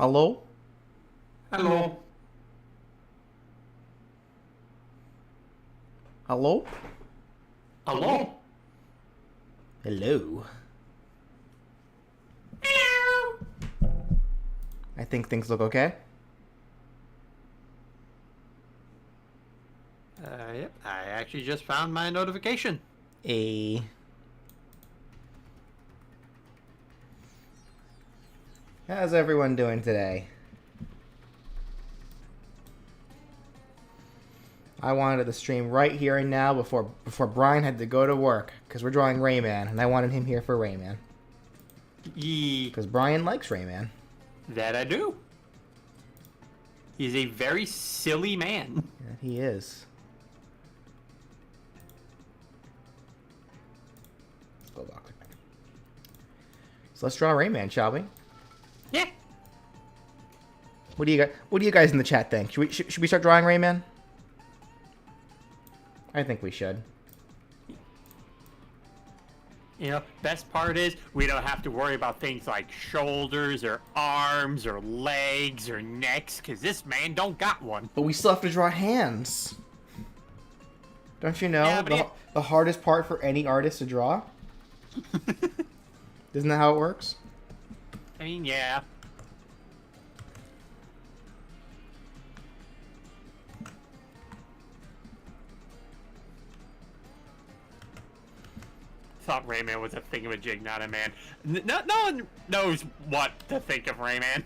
Hello? Hello. Hello? Hello. Hello. Hello. I think things look okay. Yep. I actually just found my notification. A. How's everyone doing today? I wanted to stream right here and now before Brian had to go to work because we're drawing Rayman and I wanted him here for Rayman Yee. because Brian likes Rayman. That I do. He's a very silly man. Yeah, he is. Let's go back. So let's draw Rayman, shall we? Yeah. What do you guys in the chat think? Should we start drawing Rayman? I think we should. You know, best part is we don't have to worry about things like shoulders or arms or legs or necks, because this man don't got one. But we still have to draw hands. Don't you know? Yeah, The hardest part for any artist to draw? Isn't that how it works? I mean, yeah. Thought Rayman was a thingamajig, not a man. No one knows what to think of Rayman.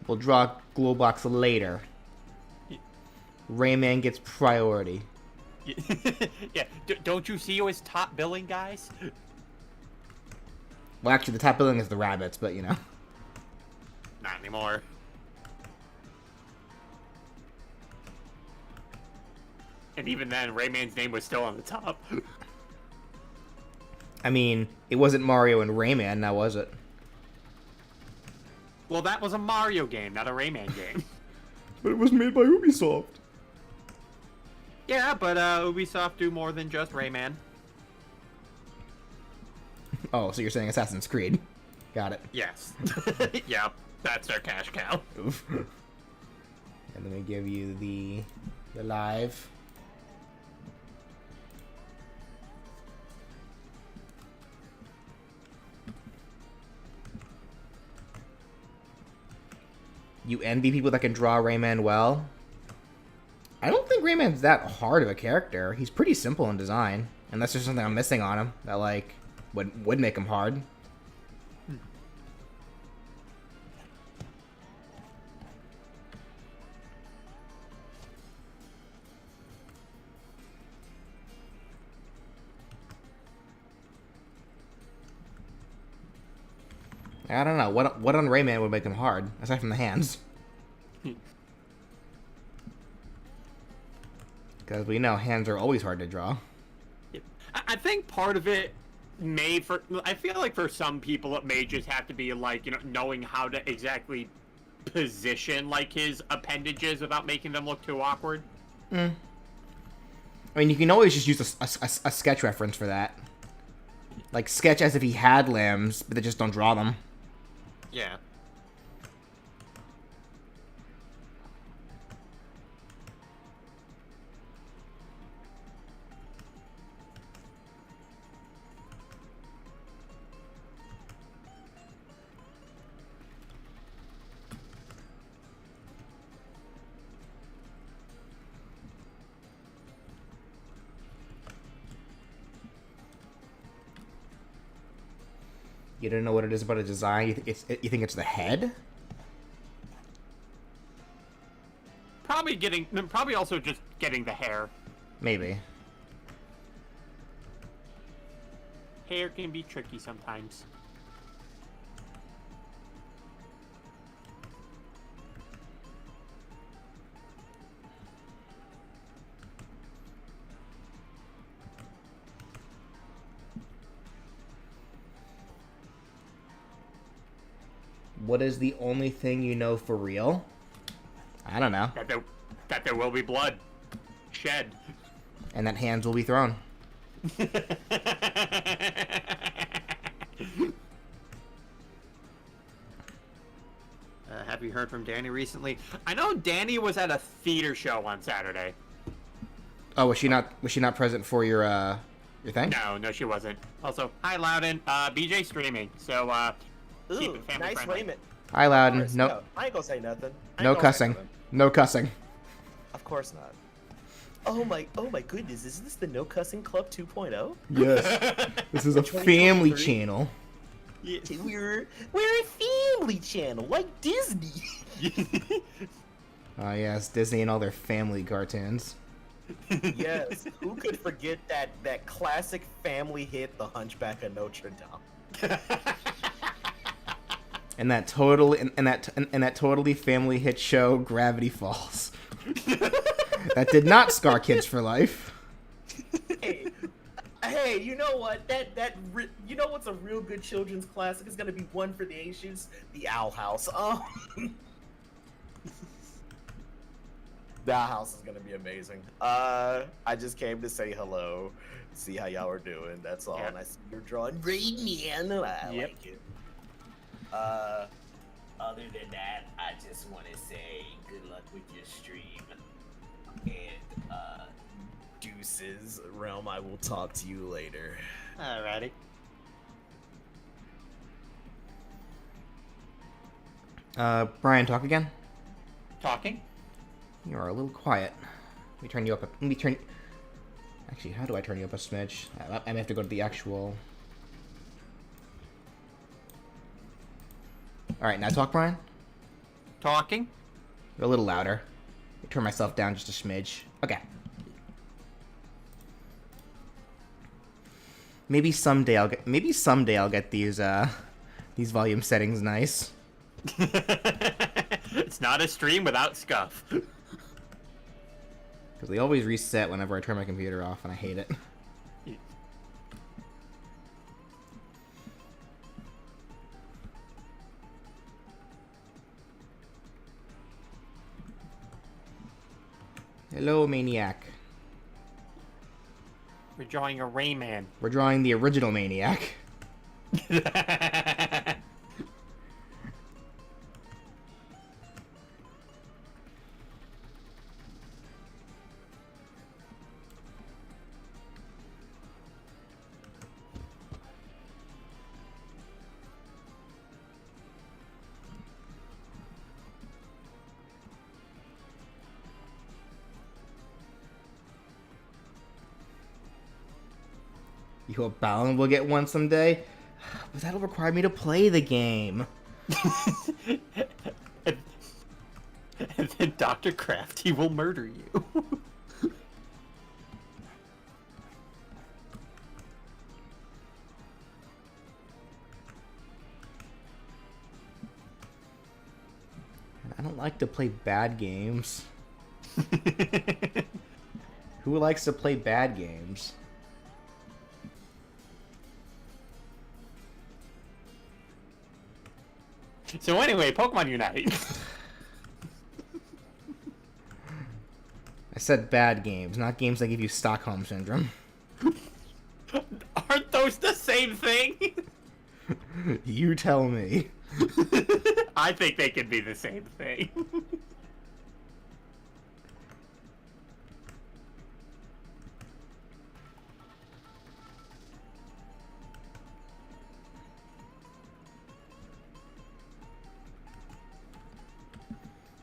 We'll draw Globox later. Rayman gets priority. Yeah, don't you see who is top billing, guys? Well, actually, the top billing is the rabbits, but you know. Not anymore. And even then, Rayman's name was still on the top. I mean, it wasn't Mario and Rayman, now was it? Well, that was a Mario game, not a Rayman game. But it was made by Ubisoft. Yeah, but Ubisoft do more than just Rayman. Oh, so you're saying Assassin's Creed. Got it. Yes. Yep, that's their cash cow. Oof. And let me give you the live. You envy people that can draw Rayman well. I don't think Rayman's that hard of a character. He's pretty simple in design. Unless there's something I'm missing on him that, like, would make him hard. I don't know. What on Rayman would make him hard, aside from the hands? Because we know hands are always hard to draw. I think part of it I feel like for some people it may just have to be like, you know, knowing how to exactly position like his appendages without making them look too awkward. I mean, you can always just use a sketch reference for that. Like, sketch as if he had limbs, but they just don't draw them. Yeah. You don't know what it is about a design? You think it's the head? Probably also just getting the hair. Maybe. Hair can be tricky sometimes. What is the only thing you know for real? I don't know. That there will be blood shed. And that hands will be thrown. Have you heard from Danny recently? I know Danny was at a theater show on Saturday. Oh, was she not? Was she not present for your thing? No, she wasn't. Also, hi Loudon. BJ streaming, so keep Ooh, it family nice friendly. Raymond. Hi, Loudon. Of course, No, I ain't gonna say nothing. I ain't no gonna say cussing. nothing. No cussing. Of course not. Oh my goodness, is this the No Cussing Club 2.0? Yes. This is a family 2023? channel. We're a family channel, like Disney. Oh yes, Disney and all their family cartoons. Yes, who could forget that classic family hit, The Hunchback of Notre Dame? And that totally family hit show, Gravity Falls. That did not scar kids for life. Hey, you know what? You know what's a real good children's classic? It's gonna be one for the ancients, The Owl House. The Owl House is gonna be amazing. I just came to say hello, see how y'all are doing. That's all. Yeah. And I see you're drawing Rayman. I like it. Other than that, I just want to say good luck with your stream. And, deuces. Realm, I will talk to you later. Alrighty. Brian, talk again. Talking? You are a little quiet. Let me turn you up. Actually, how do I turn you up a smidge? I may have to go to the actual. All right, now talk, Brian. Talking? You're a little louder. Let me turn myself down just a smidge. Okay. Maybe someday I'll get these volume settings nice. It's not a stream without scuff. Because they always reset whenever I turn my computer off, and I hate it. Hello, Maniac. We're drawing a Rayman. We're drawing the original Maniac. You hope Balin will get one someday? But that'll require me to play the game. And then Dr. Crafty will murder you. I don't like to play bad games. Who likes to play bad games? So anyway, Pokemon Unite. I said bad games, not games that give you Stockholm Syndrome. Aren't those the same thing? You tell me. I think they could be the same thing.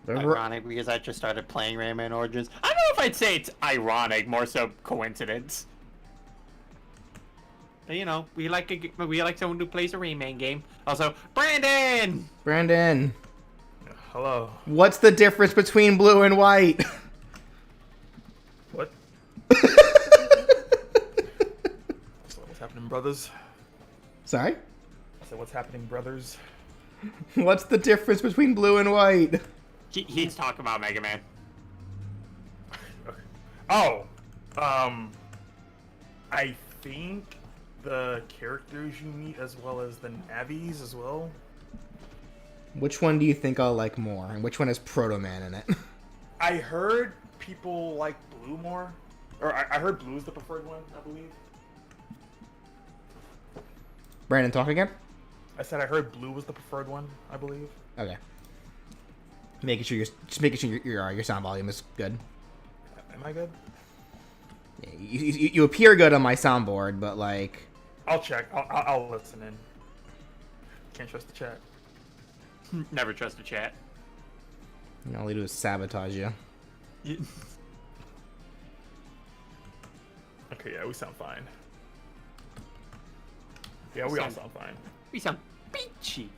Ironic because I just started playing Rayman Origins. I don't know if I'd say it's ironic, more so coincidence. But you know, we like someone who plays a Rayman game. Also, Brandon. Brandon, Hello. what's the difference between blue and white? What? So what's happening, brothers? Sorry? I said, what's happening, brothers? What's the difference between blue and white? He's talking about Mega Man. Okay. Oh, I think the characters you meet as well as the Navis as well. Which one do you think I'll like more? And which one has Proto Man in it? I heard people like Blue more. Or I heard Blue's the preferred one, I believe. Brandon, talk again. I said I heard blue was the preferred one, I believe. Okay. Making sure your sound volume is good. Am I good? Yeah, you appear good on my soundboard, but like. I'll check. I'll listen in. Can't trust the chat. Never trust a chat. All they do is sabotage you. Okay, yeah, we sound fine. Yeah, we all sound fine. We sound peachy.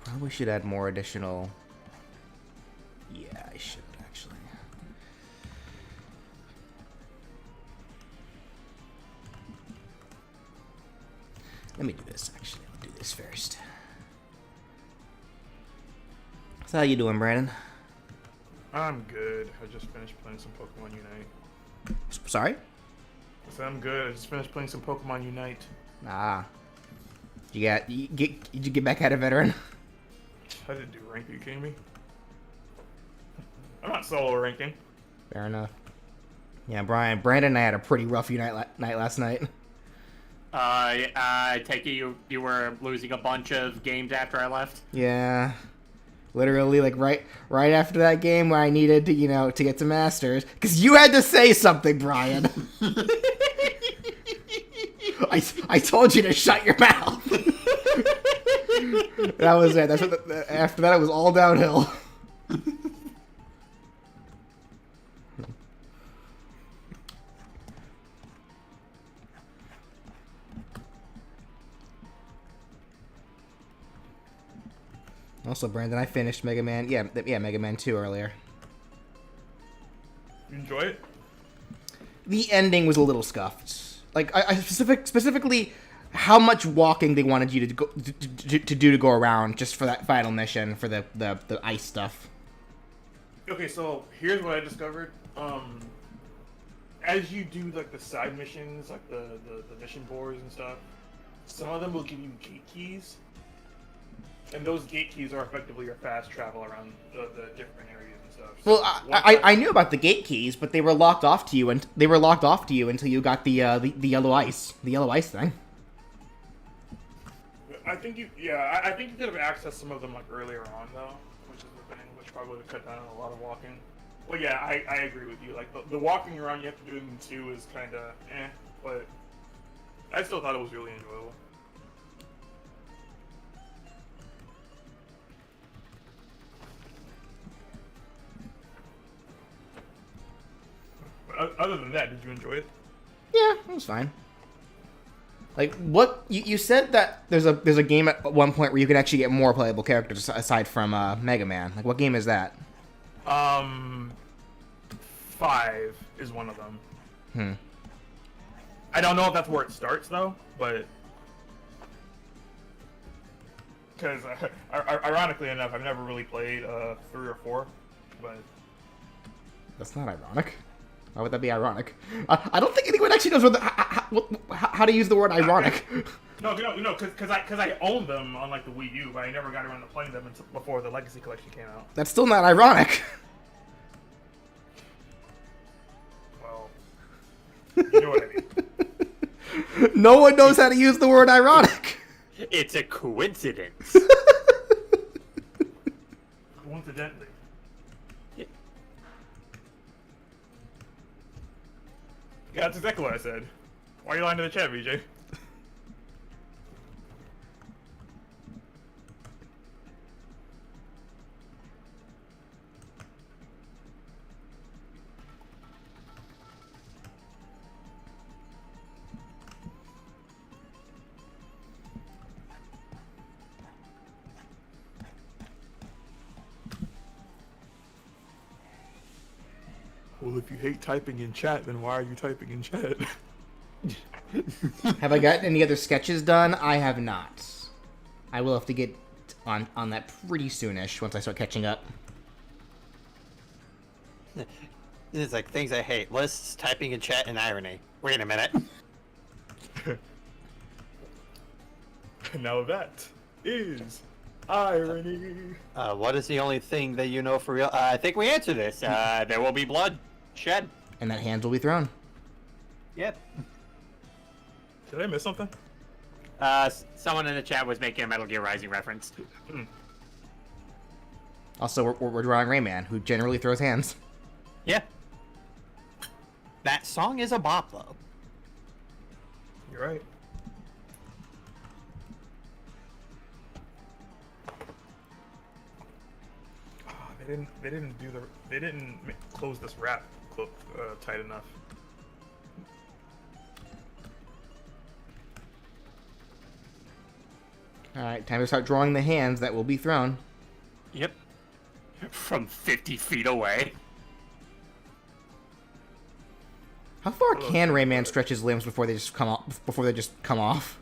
Probably should add more additional. Yeah, I should actually. Let me do this actually. I'll do this first. So how you doing, Brandon? I'm good. I just finished playing some Pokemon Unite. Sorry? I said I'm good. I just finished playing some Pokemon Unite. Ah. Did you get back at a veteran? I didn't do rank. Are you kidding me? I'm not solo ranking. Fair enough. Yeah, Brandon and I had a pretty rough night last night. I take it you were losing a bunch of games after I left. Yeah. Literally, like right after that game where I needed to, to get to Masters, because you had to say something, Brian. I told you to shut your mouth. That was it. After that, it was all downhill. Also, Brandon, I finished Mega Man. Yeah, Mega Man 2 earlier. You enjoy it? The ending was a little scuffed. Like, I specifically how much walking they wanted you to do to go around just for that final mission for the ice stuff. Okay, so here's what I discovered. As you do like the side missions, like the mission boards and stuff, some of them will give you gate keys. And those gate keys are effectively your fast travel around the different areas and stuff. So Well, I knew about the gate keys, but they were locked off to you, and they were locked off to you until you got the yellow ice thing. I think you could have accessed some of them like earlier on though, which is the thing, which probably would have cut down on a lot of walking. Well, yeah, I agree with you. Like the walking around you have to do in 2 is kind of but I still thought it was really enjoyable. Other than that, did you enjoy it? Yeah, it was fine. Like, what you said that there's a game at one point where you can actually get more playable characters aside from Mega Man. Like, what game is that? 5 is one of them. I don't know if that's where it starts though, but because ironically enough, I've never really played 3 or 4, but That's not ironic. Why would that be ironic? I don't think anyone actually knows how to use the word ironic. no, because I owned them on like the Wii U, but I never got around to playing them until before the Legacy Collection came out. That's still not ironic. Well, you know what I mean. No one knows how to use the word ironic. It's a coincidence. Coincidentally. Yeah, that's exactly what I said. Why are you lying to the chat, VJ? Well, if you hate typing in chat, then why are you typing in chat? Have I gotten any other sketches done? I have not. I will have to get on that pretty soonish once I start catching up. It's like things I hate. Lists, typing in chat, and irony. Wait a minute. Now that is Irony. What is the only thing that you know for real? I think we answered this. There will be blood shed. And that hands will be thrown. Yep. Did I miss something? Someone in the chat was making a Metal Gear Rising reference. Also, we're drawing Rayman, who generally throws hands. Yeah. That song is a bop, though. You're right. Oh, they didn't close this wrap tight enough. Alright, time to start drawing the hands that will be thrown. Yep. From 50 feet away. How far can Rayman stretch his limbs before they just come off?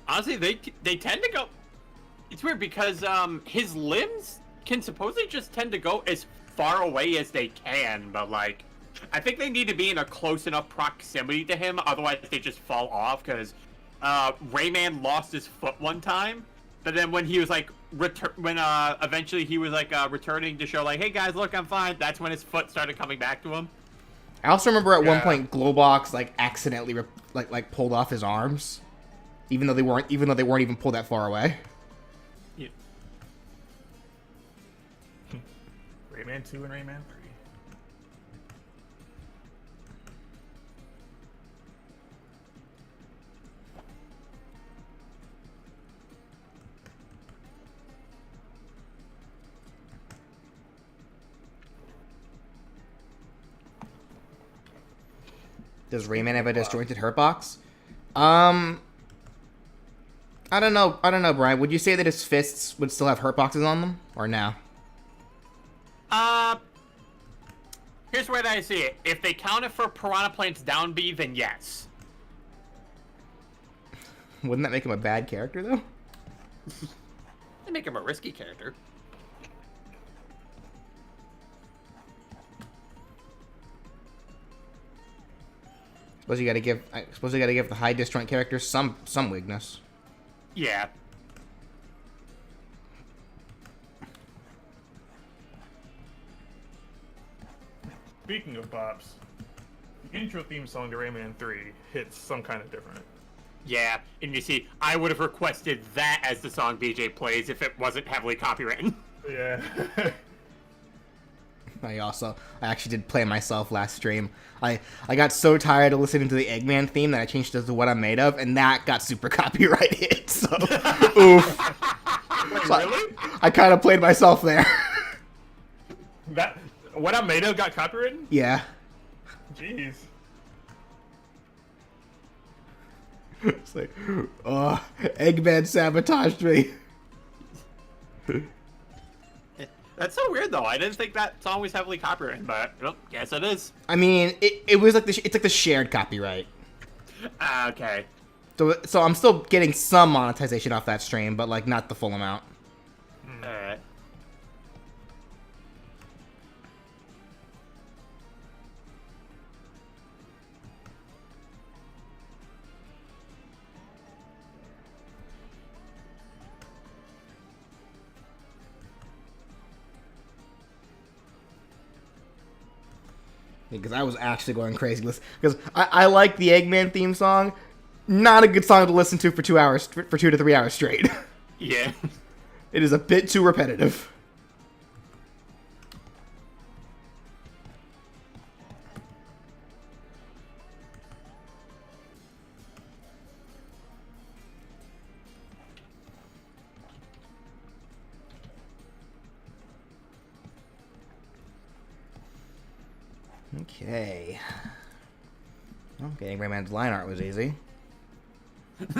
Honestly, they tend to go. It's weird because his limbs can supposedly just tend to go as far away as they can, but like, I think they need to be in a close enough proximity to him, otherwise they just fall off. Because Rayman lost his foot one time, but then when he was like eventually he was like returning to show like, hey guys, look, I'm fine. That's when his foot started coming back to him. I also remember at one point Glowbox like accidentally like pulled off his arms, even though they weren't even pulled that far away. Yeah. Rayman 2 and Rayman 3. Does Rayman have a disjointed hurt box? I don't know, Brian. Would you say that his fists would still have hurt boxes on them, or no? Here's where I see it. If they count it for Piranha Plant's down B, then yes. Wouldn't that make him a bad character, though? They make him a risky character. I suppose you gotta give the high disjoint characters some weakness. Yeah. Speaking of bops, the intro theme song to Rayman 3 hits some kind of different. Yeah, and you see, I would have requested that as the song BJ plays if it wasn't heavily copywritten. Yeah. I actually did play myself last stream. I got so tired of listening to the Eggman theme that I changed it to What I'm Made Of, and that got super copyrighted, so oof. Wait, So really? I kind of played myself there. That What I'm Made Of got copywritten? Yeah. Jeez. It's like, oh, Eggman sabotaged me. That's so weird, though. I didn't think that song was heavily copywritten, but well, guess it is. I mean, it was like it's like the shared copyright. Okay. So I'm still getting some monetization off that stream, but like not the full amount. Alright. Because I was actually going crazy. Because I like the Eggman theme song. Not a good song to listen to for 2 hours, for 2 to 3 hours straight. Yeah. It is a bit too repetitive. Okay. Well, getting Rayman's line art was easy.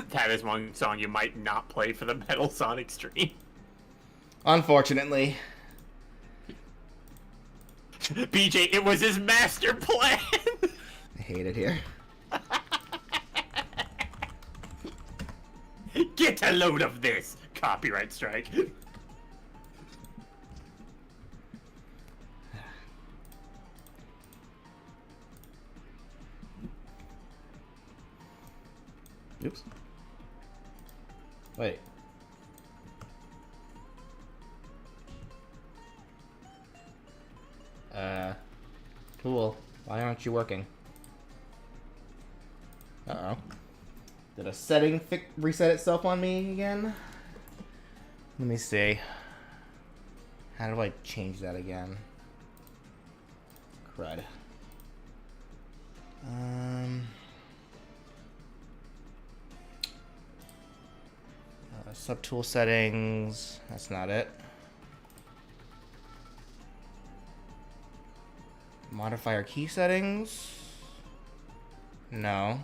That is one song you might not play for the Metal Sonic stream. Unfortunately. BJ, it was his master plan! I hate it here. Get a load of this! Copyright strike. Oops. Wait. Cool. Why aren't you working? Uh-oh. Did a setting reset itself on me again? Let me see. How do I change that again? Crud. Subtool settings. That's not it. Modifier key settings. No.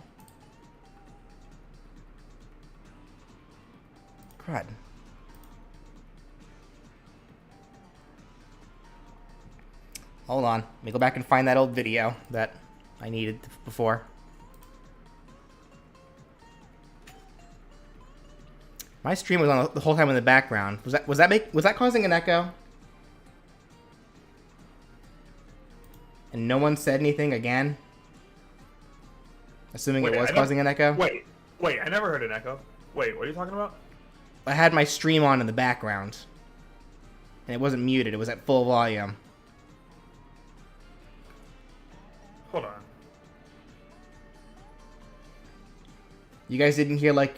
Crud. Hold on. Let me go back and find that old video that I needed before. My stream was on the whole time in the background. Was that causing an echo? And no one said anything again? Assuming it was causing an echo? Wait, I never heard an echo. Wait, what are you talking about? I had my stream on in the background. And it wasn't muted, it was at full volume. Hold on. You guys didn't hear, like,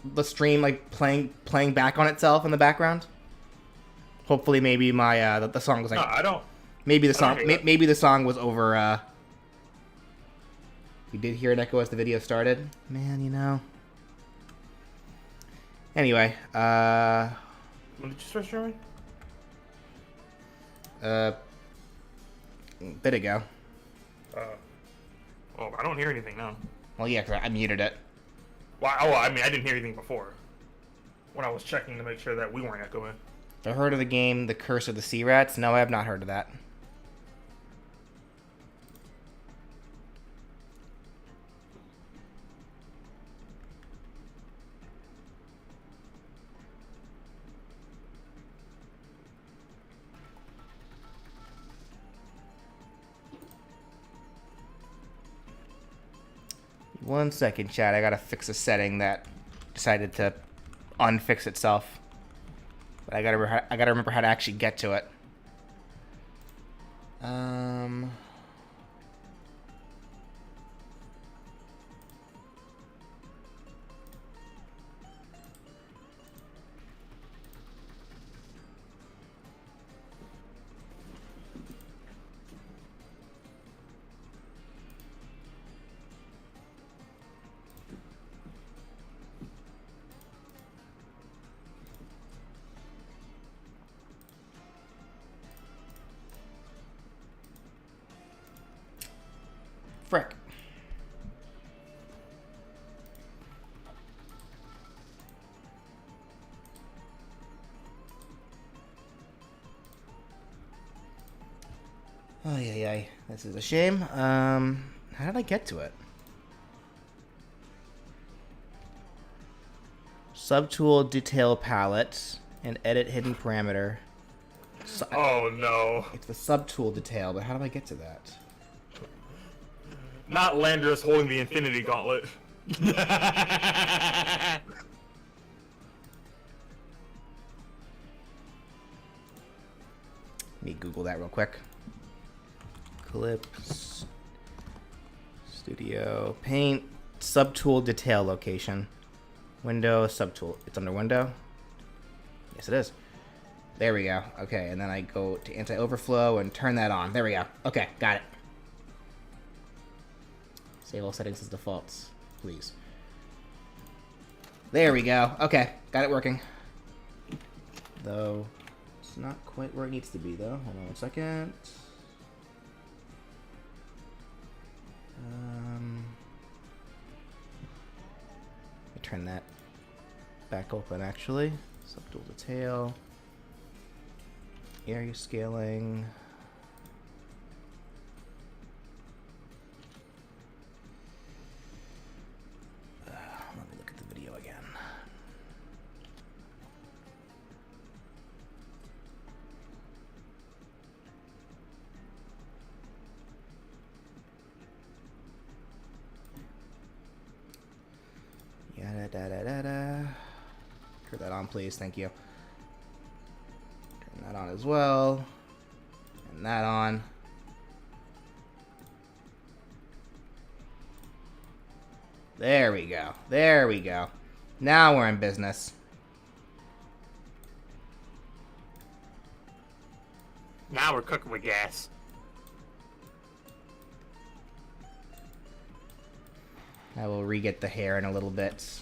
the stream, like, playing back on itself in the background? Hopefully maybe my, the song was, like... No, I don't... Maybe the song was over, We did hear an echo as the video started. Man, you know. Anyway, When did you start streaming? a bit ago. Oh, I don't hear anything now. Well, yeah, 'cause I muted it. Well, I mean, I didn't hear anything before. When I was checking to make sure that we weren't echoing. I heard of the game The Curse of the Sea Rats? No, I have not heard of that. One second, chat. I gotta fix a setting that decided to unfix itself. But I gotta remember how to actually get to it. Frick. Oh, yeah. This is a shame. How did I get to it? Subtool detail palette and edit hidden parameter. Oh, no. It's the subtool detail, but how do I get to that? Not Landorus holding the Infinity Gauntlet. Let me Google that real quick. Clips. Studio. Paint. Subtool detail location. Window. Subtool. It's under window? Yes, it is. There we go. Okay, and then I go to anti-overflow and turn that on. There we go. Okay, got it. Save all settings as defaults, please. There we go. Okay, got it working. Though, it's not quite where it needs to be, though. Hold on 1 second. Let me turn that back open, actually. Subtool detail. Area scaling. Let me look at the video again. Yada da da da da. Turn that on, please. Thank you. Turn that on as well. And that on. There we go. There we go. Now we're in business. Now we're cooking with gas. I will re-get the hair in a little bit.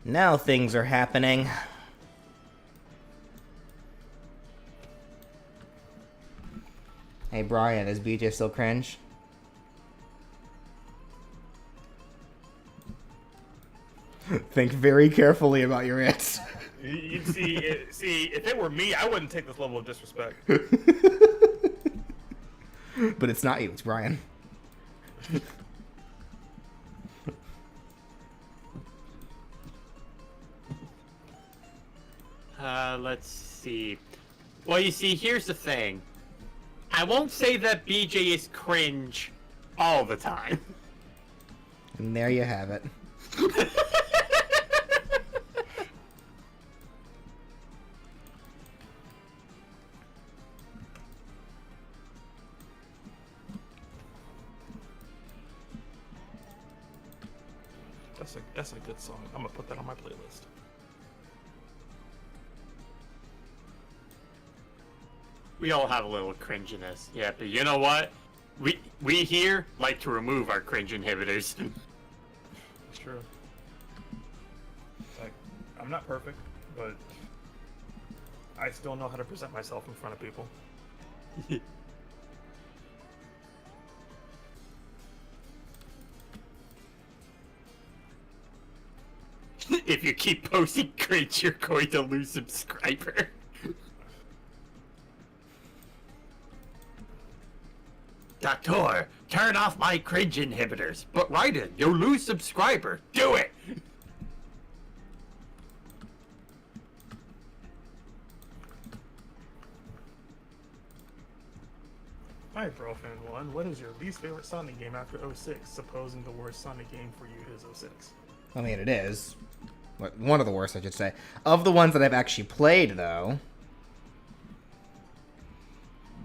Now things are happening. Hey Brian, is BJ still cringe? Think very carefully about your answer. You see, if it were me, I wouldn't take this level of disrespect. But it's not you, it's Brian. Let's see. Well, you see, here's the thing. I won't say that BJ is cringe all the time. And there you have it. That's a good song. I'm gonna put that on my playlist. We all have a little cringiness. Yeah, but you know what? We here like to remove our cringe inhibitors. It's true. Like, I'm not perfect, but I still know how to present myself in front of people. If you keep posting cringe, you're going to lose subscriber. Doctor, turn off my cringe inhibitors. But Raiden, you'll lose subscriber. Do it! Alright, BroFan1, what is your least favorite Sonic game after 06? Supposing the worst Sonic game for you is 06. I mean, it is. One of the worst, I should say. Of the ones that I've actually played, though,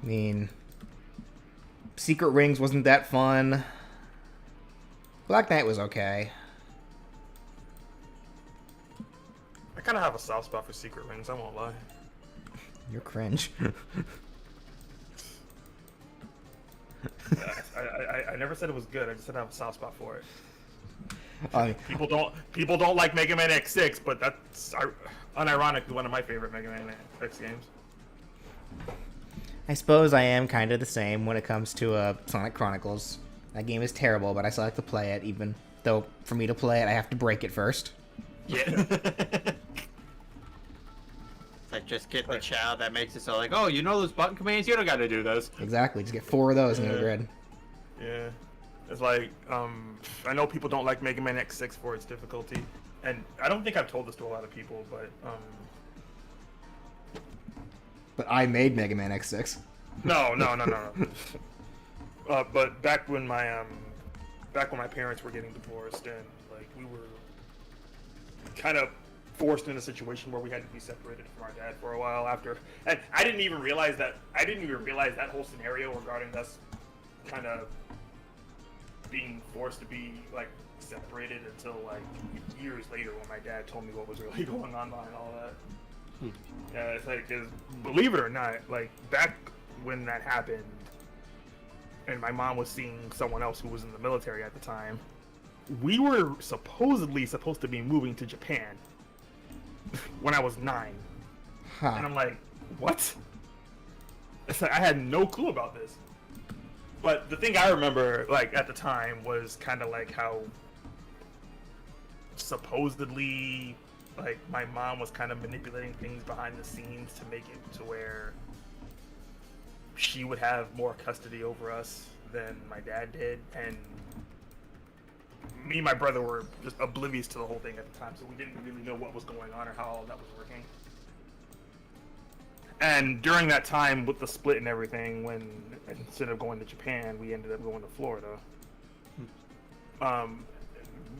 I mean, Secret Rings wasn't that fun. Black Knight was okay. I kind of have a soft spot for Secret Rings, I won't lie. You're cringe. I never said it was good, I just said I have a soft spot for it. I mean, People don't like Mega Man X6, but that's unironically one of my favorite Mega Man X games. I suppose I am kind of the same when it comes to Sonic Chronicles. That game is terrible, but I still like to play it, even though for me to play it, I have to break it first. Yeah. Like, just get the child that makes it so like, oh, you know those button commands? You don't gotta do those. Exactly, just get 4 of those in your grid. Yeah. It's like, I know people don't like Mega Man X6 for its difficulty, and I don't think I've told this to a lot of people, But I made Mega Man X6. No. But back when my parents were getting divorced, and like we were kind of forced in a situation where we had to be separated from our dad for a while after, and I didn't even realize that whole scenario regarding us kind of being forced to be like separated until like years later when my dad told me what was really going on behind all that. Yeah, it's like, 'cause believe it or not, like back when that happened, and my mom was seeing someone else who was in the military at the time, we were supposedly supposed to be moving to Japan when I was 9, and I'm like, what? It's like I had no clue about this. But the thing I remember, like at the time, was kind of like how supposedly, like my mom was kind of manipulating things behind the scenes to make it to where she would have more custody over us than my dad did, and me and my brother were just oblivious to the whole thing at the time, so we didn't really know what was going on or how all that was working. And during that time with the split and everything, when instead of going to Japan, we ended up going to Florida.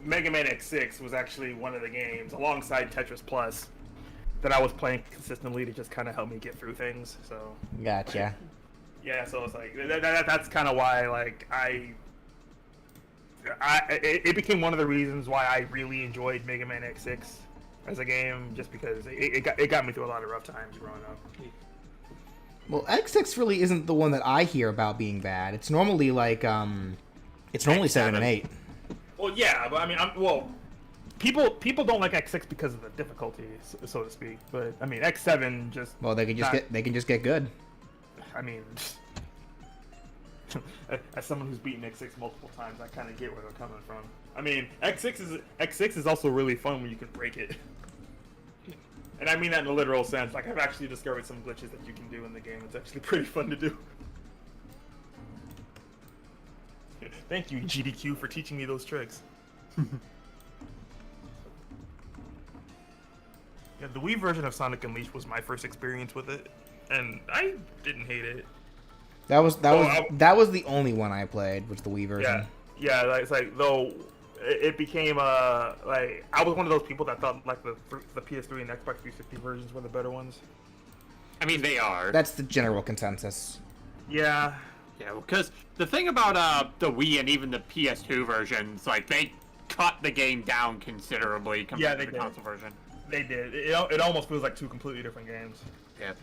Mega Man X6 was actually one of the games, alongside Tetris Plus, that I was playing consistently to just kind of help me get through things. So Gotcha. yeah, so it's like that's kind of why like it became one of the reasons why I really enjoyed Mega Man X6 as a game, just because it got me through a lot of rough times growing up. Well, X6 really isn't the one that I hear about being bad. It's normally like it's normally 7 and 8. Well, yeah, but I mean, people don't like X6 because of the difficulty, so to speak. But I mean, X7 just Well, they can just get good. I mean, as someone who's beaten X6 multiple times, I kind of get where they're coming from. I mean, X6 is also really fun when you can break it, and I mean that in a literal sense. Like I've actually discovered some glitches that you can do in the game. It's actually pretty fun to do. Thank you, GDQ, for teaching me those tricks. Yeah, the Wii version of Sonic Unleashed was my first experience with it, and I didn't hate it. That was the only one I played, was the Wii version. Yeah, like, it's like though it became like I was one of those people that thought like the PS3 and Xbox 360 versions were the better ones. I mean, they are. That's the general consensus. Yeah. Yeah, because the thing about the Wii and even the PS2 versions, like, they cut the game down considerably compared to the console version. They did. It almost feels like two completely different games. Yeah.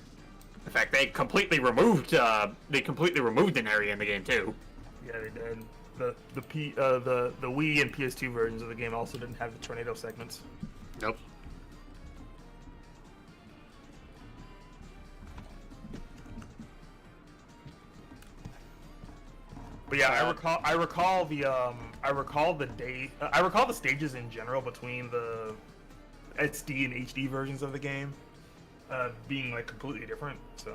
In fact, they completely removed an area in the game too. Yeah, they did. The Wii and PS2 versions of the game also didn't have the tornado segments. Nope. But yeah, I recall the stages in general between the SD and HD versions of the game being like completely different. So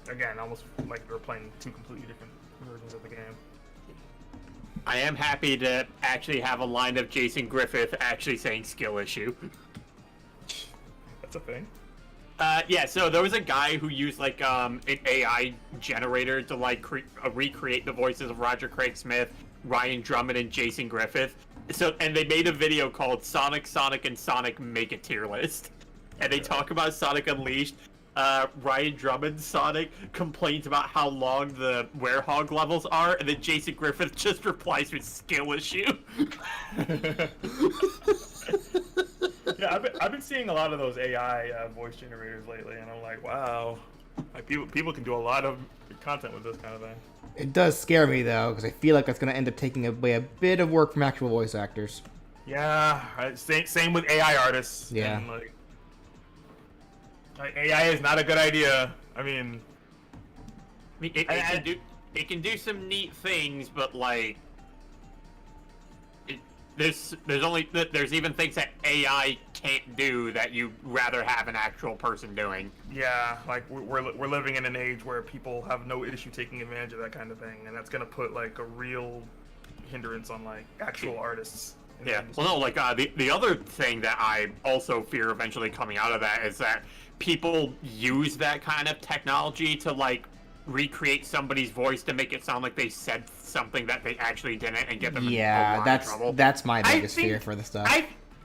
again, almost like we were playing two completely different versions of the game. I am happy to actually have a line of Jason Griffith actually saying skill issue. That's a thing. Yeah, so there was a guy who used like an AI generator to like recreate the voices of Roger Craig Smith, Ryan Drummond, and Jason Griffith. So, and they made a video called Sonic, and Sonic Make a Tier List. And they talk about Sonic Unleashed. Ryan Drummond's Sonic complains about how long the werehog levels are, and then Jason Griffith just replies with skill issue. Yeah, I've been seeing a lot of those AI voice generators lately, and I'm like, wow, like people can do a lot of content with this kind of thing. It does scare me though, because I feel like that's going to end up taking away a bit of work from actual voice actors. Yeah, same with AI artists. Yeah. And, like AI is not a good idea. I mean, it can do some neat things, but like, there's even things that AI can't do that you'd rather have an actual person doing. yeah, like we're living in an age where people have no issue taking advantage of that kind of thing, and that's gonna put like a real hindrance on like actual artists. Yeah. Well, no, like the other thing that I also fear eventually coming out of that is that people use that kind of technology to like recreate somebody's voice to make it sound like they said something that they actually didn't and get them in a lot of trouble. That's my biggest fear for the stuff.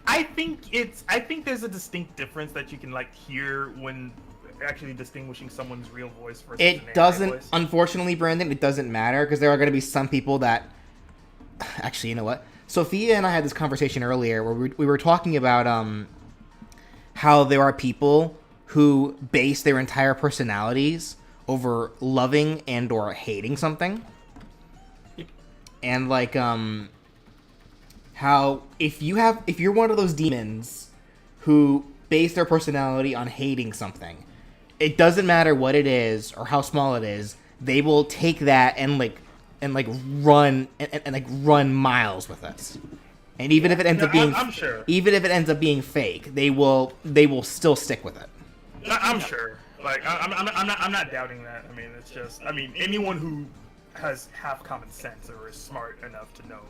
I think there's a distinct difference that you can like hear when actually distinguishing someone's real voice versus an AI It doesn't, voice. unfortunately, Brandon, it doesn't matter, because there are going to be some people that... Actually, you know what? Sophia and I had this conversation earlier where we were talking about how there are people who base their entire personalities over loving and or hating something. And like how if you're one of those demons who base their personality on hating something, it doesn't matter what it is or how small it is, they will take that and run miles with it. And even if it ends up being I'm sure. even if it ends up being fake, they will still stick with it. I'm sure. Like I'm not doubting that. I mean, it's just anyone who has half common sense or is smart enough to know,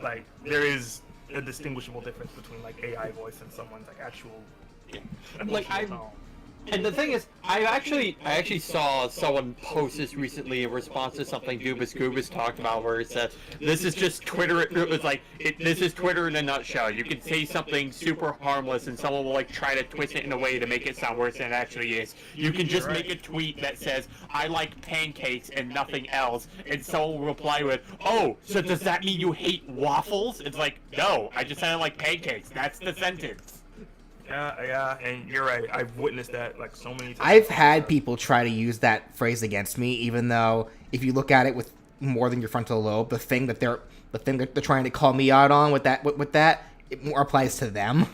like, there is a distinguishable difference between like AI voice and someone's like actual. Like emotional tone. And the thing is, I actually saw someone post this recently in response to something Dubas Goobas talked about, where it said, "This is just Twitter." It was like, "This is Twitter in a nutshell. You can say something super harmless, and someone will like try to twist it in a way to make it sound worse than it actually is. You can just make a tweet that says, 'I like pancakes and nothing else,' and someone will reply with, 'Oh, so does that mean you hate waffles?' It's like, no, I just said I like pancakes. That's the sentence." Yeah, and you're right. I've witnessed that like so many times. I've had people try to use that phrase against me, even though if you look at it with more than your frontal lobe, the thing that they're trying to call me out on with that it more applies to them.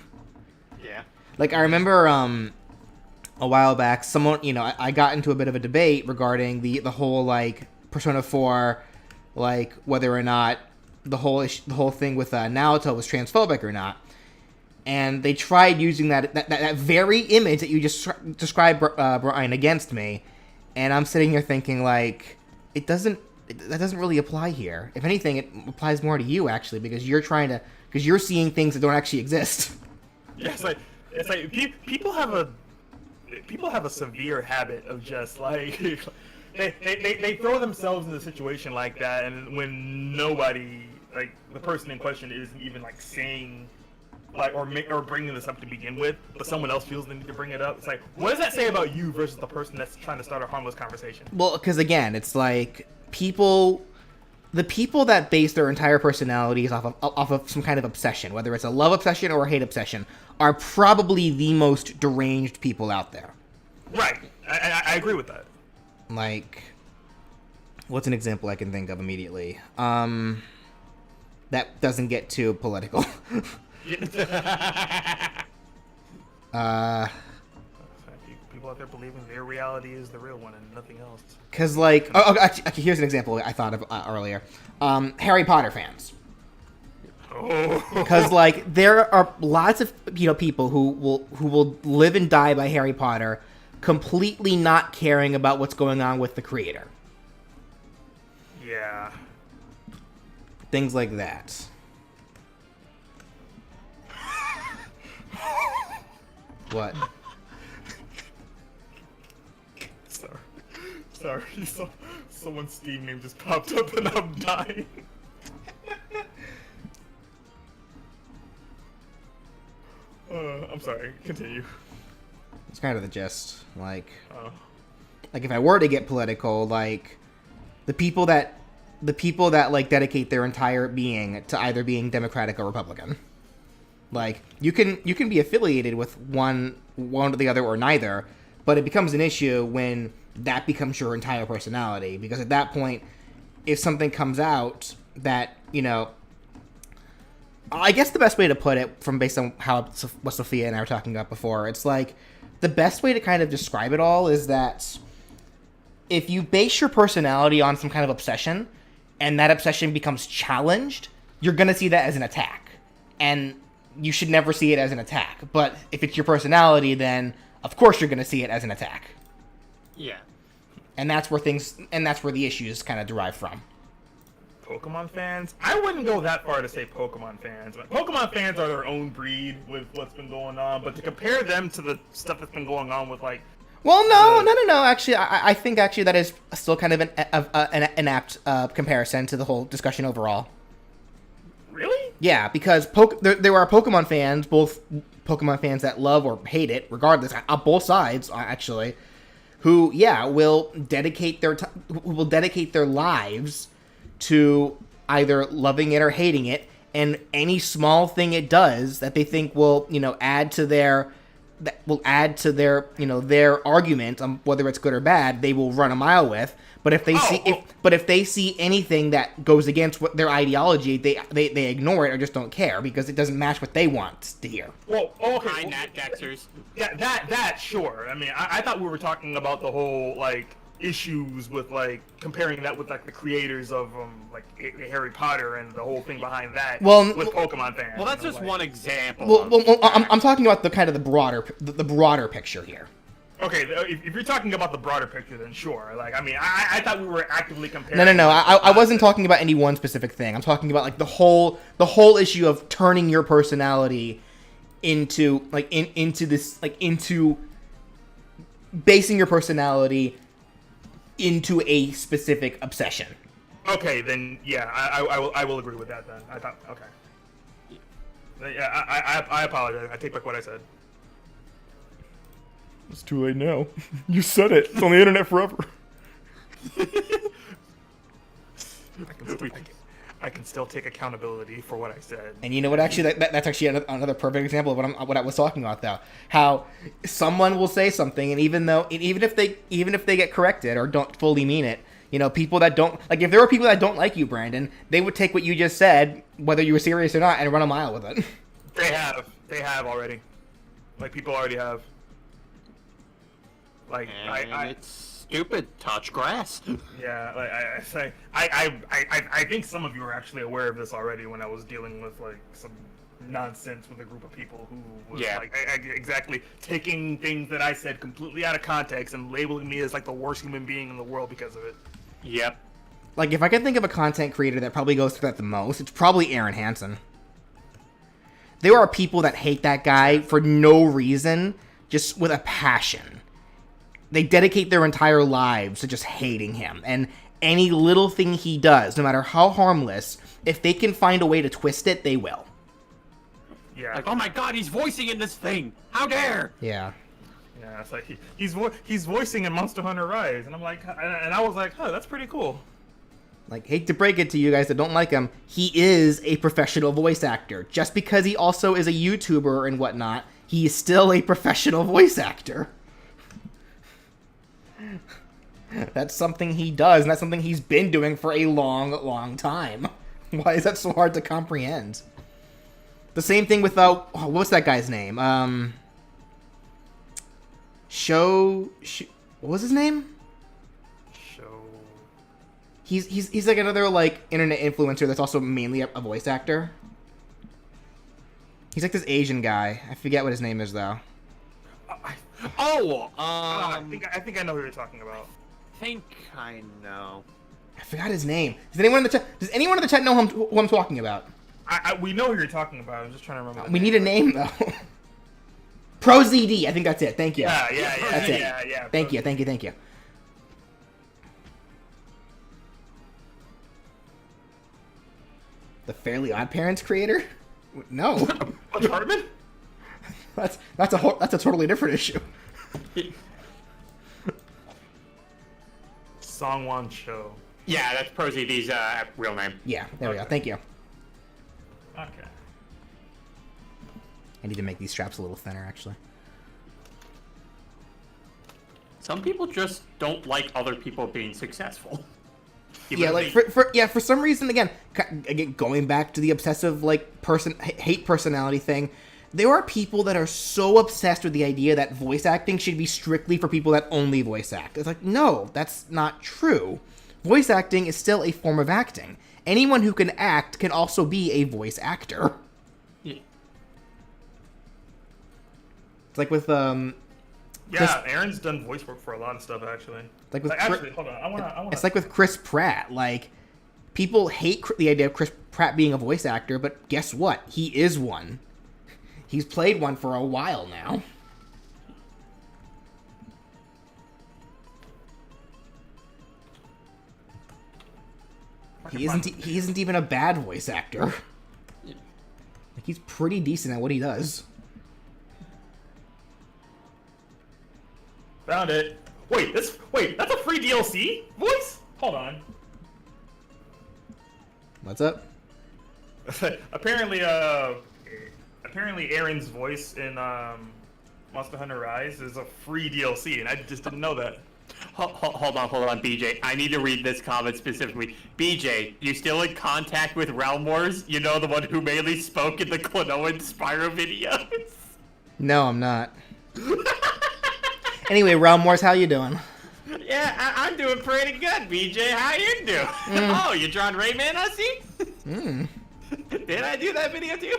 Yeah. Like I remember a while back, someone I got into a bit of a debate regarding the whole like Persona 4, like whether or not the whole thing with Naoto was transphobic or not. And they tried using that very image that you just described, Brian, against me, and I'm sitting here thinking like, that doesn't really apply here. If anything, it applies more to you actually, because you're seeing things that don't actually exist. Yeah, it's like people have a severe habit of just like they throw themselves in a situation like that, and when nobody, like the person in question, isn't even like saying. Like or bringing this up to begin with, but someone else feels the need to bring it up. It's like, what does that say about you versus the person that's trying to start a harmless conversation? Well, because again, it's like the people that base their entire personalities off of some kind of obsession, whether it's a love obsession or a hate obsession, are probably the most deranged people out there. Right, I agree with that. Like, what's an example I can think of immediately? That doesn't get too political. People out there believing their reality is the real one and nothing else. Because, like, actually, here's an example I thought of earlier. Harry Potter fans. Because, like, there are lots of people who will live and die by Harry Potter, completely not caring about what's going on with the creator. Yeah. Things like that. What? Sorry. Someone's Steam name just popped up and I'm dying. I'm sorry. Continue. It's kind of the gist. Like if I were to get political, like the people that like dedicate their entire being to either being Democratic or Republican. Like you can be affiliated with one or the other or neither, but it becomes an issue when that becomes your entire personality, because at that point, if something comes out that I guess the best way to put it, from based on what Sophia and I were talking about before, it's like the best way to kind of describe it all is that if you base your personality on some kind of obsession and that obsession becomes challenged, you're gonna see that as an attack, and you should never see it as an attack. But if it's your personality, then of course you're gonna see it as an attack. Yeah. And that's where the issues kind of derive from. Pokemon fans? I wouldn't go that far to say Pokemon fans. But Pokemon fans are their own breed with what's been going on. But to compare them to the stuff that's been going on with like... Well, no. Actually, I think actually that is still kind of an apt comparison to the whole discussion overall. Really? Yeah, because there are Pokemon fans, both Pokemon fans that love or hate it, regardless, on both sides, actually, who, will dedicate their lives to either loving it or hating it, and any small thing it does that they think will, add to their their argument on whether it's good or bad, they will run a mile with. But if they see anything that goes against what their ideology, they ignore it or just don't care because it doesn't match what they want to hear. Well, okay. Hi, Nat Dexers. Yeah, that sure. I mean, I thought we were talking about the whole like issues with like comparing that with like the creators of like Harry Potter and the whole thing behind that. Well, with Pokemon fans. Well, that's just one example. Well, I'm talking about the kind of the broader picture here. Okay, if you're talking about the broader picture, then sure. Like, I mean, I thought we were actively comparing. No. I wasn't talking about any one specific thing. I'm talking about like the whole issue of turning your personality into into basing your personality into a specific obsession. Okay, then yeah, I will agree with that. Then I thought okay. Yeah, I apologize. I take back what I said. It's too late now. You said it. It's on the internet forever. I can still take accountability for what I said. And you know what? Actually, that's actually another perfect example of what I was talking about, though. How someone will say something, and even if they get corrected or don't fully mean it, you know, people that don't like, if there were people that don't like you, Brandon, they would take what you just said, whether you were serious or not, and run a mile with it. They have already. Like, people already have. Like, It's stupid. Touch grass. Yeah, like I think some of you are actually aware of this already when I was dealing with like some nonsense with a group of people who was like exactly taking things that I said completely out of context and labeling me as like the worst human being in the world because of it. Yep. Like, if I can think of a content creator that probably goes through that the most, it's probably Aaron Hansen. There are people that hate that guy for no reason, just with a passion. They dedicate their entire lives to just hating him. And any little thing he does, no matter how harmless, if they can find a way to twist it, they will. Yeah. Like, oh my god, he's voicing in this thing! How dare! Yeah. Yeah, it's like he's voicing in Monster Hunter Rise, and I'm like, and I was like, oh, that's pretty cool. Like, hate to break it to you guys that don't like him, he is a professional voice actor. Just because he also is a YouTuber and whatnot, he is still a professional voice actor. That's something he does, and that's something he's been doing for a long, long time. Why is that so hard to comprehend? The same thing with, what's that guy's name? What was his name? He's like another, like, internet influencer that's also mainly a voice actor. He's like this Asian guy. I forget what his name is, though. I think I know who you're talking about. I think I know. I forgot his name. Does anyone in the chat know who I'm talking about? We know who you're talking about. I'm just trying to remember. We need a name, though. ProZD. I think that's it. Thank you. Yeah. That's it. Yeah. Thank you. The Fairly Odd Parents creator? No. What's Hartman? That's a totally different issue. Songwon Cho. Yeah, that's ProZD's real name. Yeah, there we go. Thank you. Okay. I need to make these straps a little thinner, actually. Some people just don't like other people being successful. Yeah, like for some reason, again, going back to the obsessive hate personality thing, there are people that are so obsessed with the idea that voice acting should be strictly for people that only voice act. It's like, no, that's not true. Voice acting is still a form of acting. Anyone who can act can also be a voice actor. Yeah. It's like with Aaron's done voice work for a lot of stuff actually. Like with actually, hold on, I wanna. It's like with Chris Pratt. Like, people hate the idea of Chris Pratt being a voice actor, but guess what? He is one. He's played one for a while now. He isn't even a bad voice actor. Like, he's pretty decent at what he does. Found it. Wait, that's a free DLC voice? Hold on. What's up? Apparently Aaron's voice in Monster Hunter Rise is a free DLC, and I just didn't know that. Hold on, BJ. I need to read this comment specifically. BJ, you still in contact with Realm Wars? You know, the one who mainly spoke in the Klonoa Spyro videos? No, I'm not. Anyway, Realm Wars, how you doing? Yeah, I'm doing pretty good, BJ. How you doing? Oh, you drawing Rayman, I see? Did I do that video too?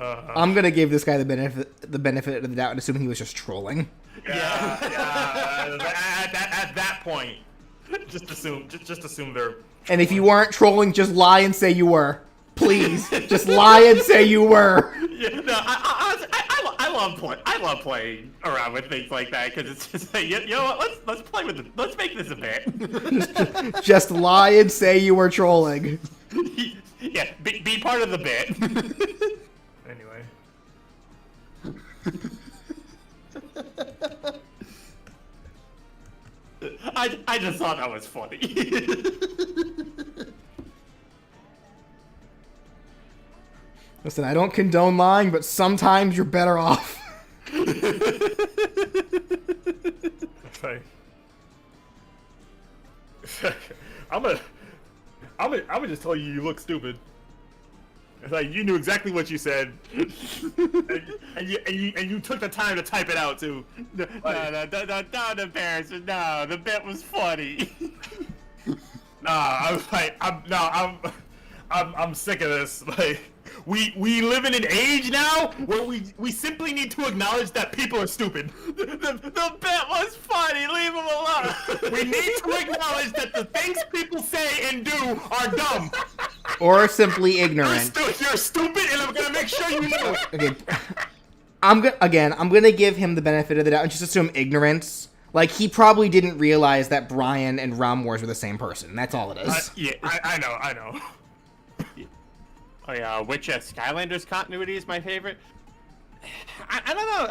I'm gonna give this guy the benefit of the doubt and assume he was just trolling. Yeah. At that point, just assume they're. And if you weren't trolling, just lie and say you were. Please, just lie and say you were. Yeah, no, I love playing around with things like that because it's just like, you know what? Let's play with it. Let's make this a bit. Just lie and say you were trolling. Yeah, be part of the bit. Anyway. I just thought that was funny. Listen, I don't condone lying, but sometimes you're better off. Like, I'm gonna just tell you look stupid. It's like you knew exactly what you said, and you took the time to type it out too. No, don't embarrass me. No, the bit was funny. I'm sick of this. Like, we live in an age now where we simply need to acknowledge that people are stupid. The bit was funny. Leave him alone. We need to acknowledge that the things people say and do are dumb. Or simply ignorant. You're stupid, and I'm gonna make sure you know it. Okay. I'm gonna give him the benefit of the doubt and just assume ignorance. Like, he probably didn't realize that Brian and Rom Wars were the same person. That's all it is. Yeah, I know. Oh yeah, which Skylanders continuity is my favorite? I don't know.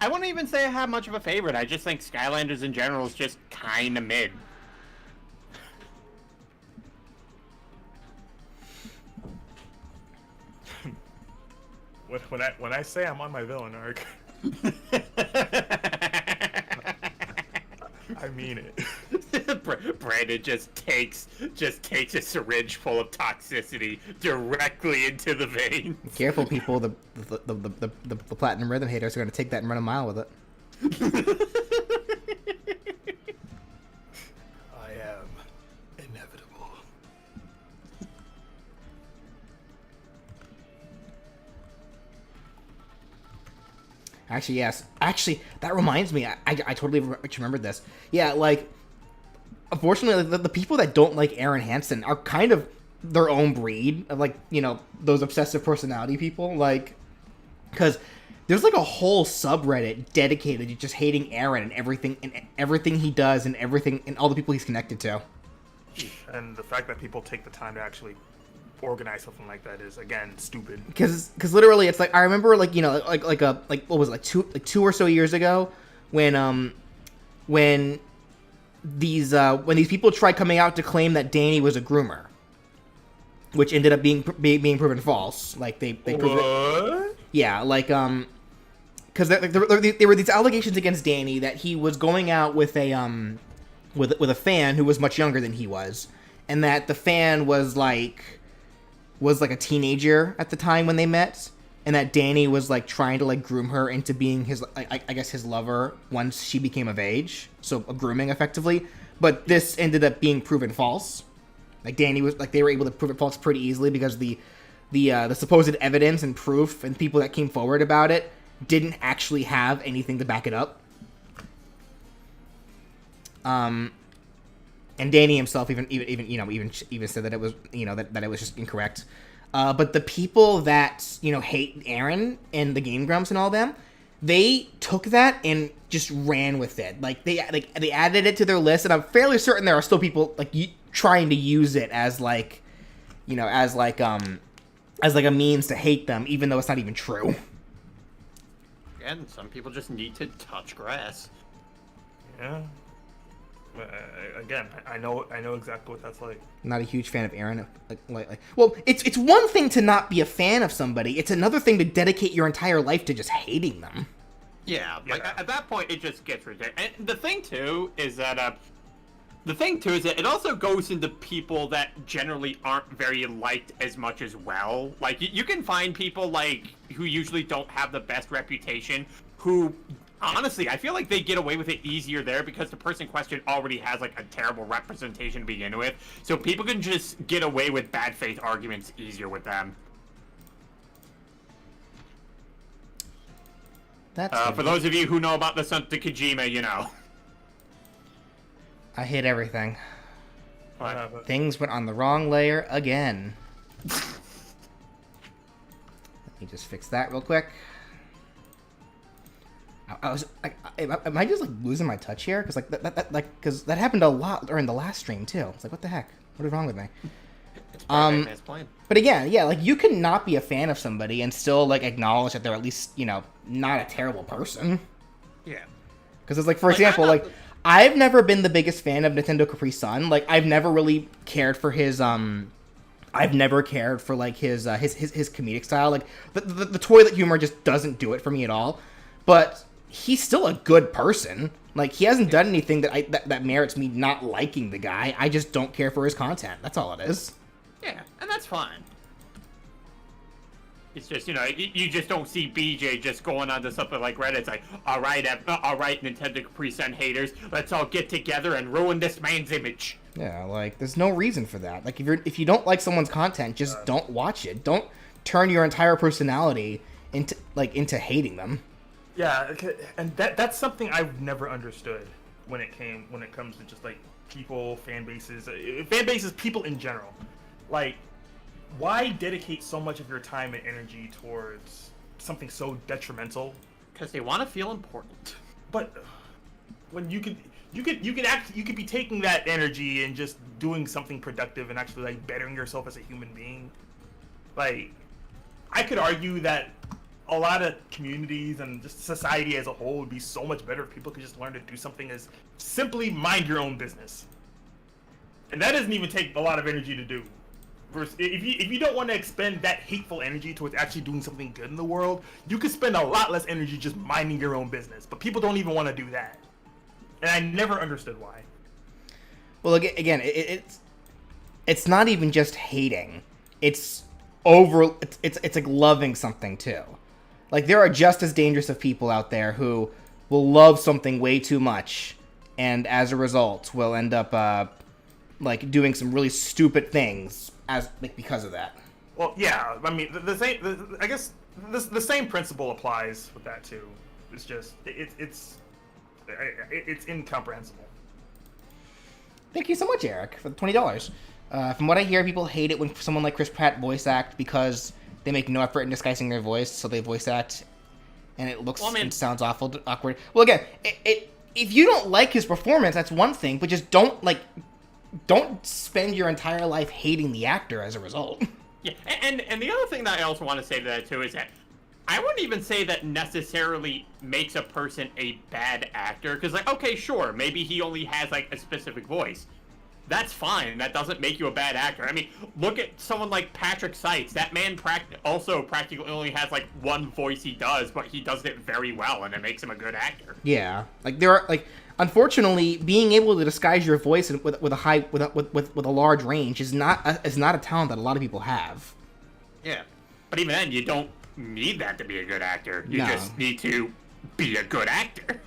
I wouldn't even say I have much of a favorite. I just think Skylanders in general is just kind of mid. When I say I'm on my villain arc, I mean it. Brandon just takes a syringe full of toxicity directly into the veins. Careful, people. The Platinum Rhythm haters are gonna take that and run a mile with it. I am inevitable. Actually, yes. Actually, that reminds me. I totally remembered this. Yeah, like, unfortunately, the people that don't like Aaron Hansen are kind of their own breed of, like, you know, those obsessive personality people. Like, because there's like a whole subreddit dedicated to just hating Aaron and everything he does and everything and all the people he's connected to. And the fact that people take the time to actually organize something like that is, again, stupid. Because literally, it's like, I remember, like, you know, like what was it, like two or so years ago, when these people tried coming out to claim that Danny was a groomer, which ended up being proven false. Like, they proved it. Yeah, like, because there were these allegations against Danny that he was going out with a fan who was much younger than he was, and that the fan was like a teenager at the time when they met, and that Danny was like trying to like groom her into being his, I guess, his lover once she became of age. So grooming effectively, but this ended up being proven false. Like, Danny was like, they were able to prove it false pretty easily because the supposed evidence and proof and people that came forward about it didn't actually have anything to back it up. And Danny himself even said that it was, you know, that it was just incorrect. But the people that, you know, hate Aaron and the Game Grumps and all them, they took that and just ran with it. Like, they added it to their list, and I'm fairly certain there are still people like trying to use it as like, you know, as like a means to hate them, even though it's not even true. Again, some people just need to touch grass. Yeah. Again, I know exactly what that's like. Not a huge fan of Aaron. Well, it's one thing to not be a fan of somebody. It's another thing to dedicate your entire life to just hating them. Yeah, like, at that point, it just gets ridiculous. And the thing too is that it also goes into people that generally aren't very liked as much as well. Like, you can find people like who usually don't have the best reputation who. Honestly, I feel like they get away with it easier there because the person in question already has like a terrible representation to begin with. So people can just get away with bad faith arguments easier with them. That's For those of you who know about the Son to Kojima, you know. I hate everything. But, Things went on the wrong layer again. Let me just fix that real quick. I was like, am I just like losing my touch here? Because like because that happened a lot during the last stream too. It's like, what the heck? What is wrong with me? But again, yeah, like you can not be a fan of somebody and still like acknowledge that they're at least, you know, not a terrible person. yeah. Because it's like, for example, like I've never been the biggest fan of Nintendo Capri Sun. Like I've never really cared for his I've never cared for like his comedic style. Like the toilet humor just doesn't do it for me at all. But he's still a good person. Like he hasn't done anything that merits me not liking the guy. I just don't care for his content. That's all it is. Yeah, and that's fine. It's just, you know, you just don't see BJ just going onto something like Reddit. It's like, all right, Nintendo Capri Sun haters, let's all get together and ruin this man's image. Yeah, like there's no reason for that. Like if you don't like someone's content, just don't watch it. Don't turn your entire personality into hating them. Yeah, and that's something I've never understood when it comes to just like people, fan bases, people in general. Like, why dedicate so much of your time and energy towards something so detrimental? Because they want to feel important. But when you could be taking that energy and just doing something productive and actually like bettering yourself as a human being. Like, I could argue that a lot of communities and just society as a whole would be so much better if people could just learn to do something as simply mind your own business. And that doesn't even take a lot of energy to do. If you don't want to expend that hateful energy towards actually doing something good in the world, you could spend a lot less energy just minding your own business. But people don't even want to do that. And I never understood why. Well, again, it's not even just hating. It's like loving something too. Like there are just as dangerous of people out there who will love something way too much, and as a result will end up like doing some really stupid things because of that. Well, yeah, I mean the same principle applies with that too. It's just it's incomprehensible. Thank you so much, Eric, for the $20. From what I hear, people hate it when someone like Chris Pratt voice act because they make no effort in disguising their voice, so they voice act, and it looks and sounds awkward. Well, again, if you don't like his performance, that's one thing, but just don't spend your entire life hating the actor as a result. Yeah, and the other thing that I also want to say to that too is that I wouldn't even say that necessarily makes a person a bad actor, because like, okay, sure, maybe he only has like a specific voice. That's fine. That doesn't make you a bad actor. I mean, look at someone like Patrick Seitz. That man also practically only has like one voice he does, but he does it very well, and it makes him a good actor. Yeah, like there are like, unfortunately, being able to disguise your voice with a large range is not a talent that a lot of people have. Yeah, but even then, you don't need that to be a good actor. You No. just need to be a good actor.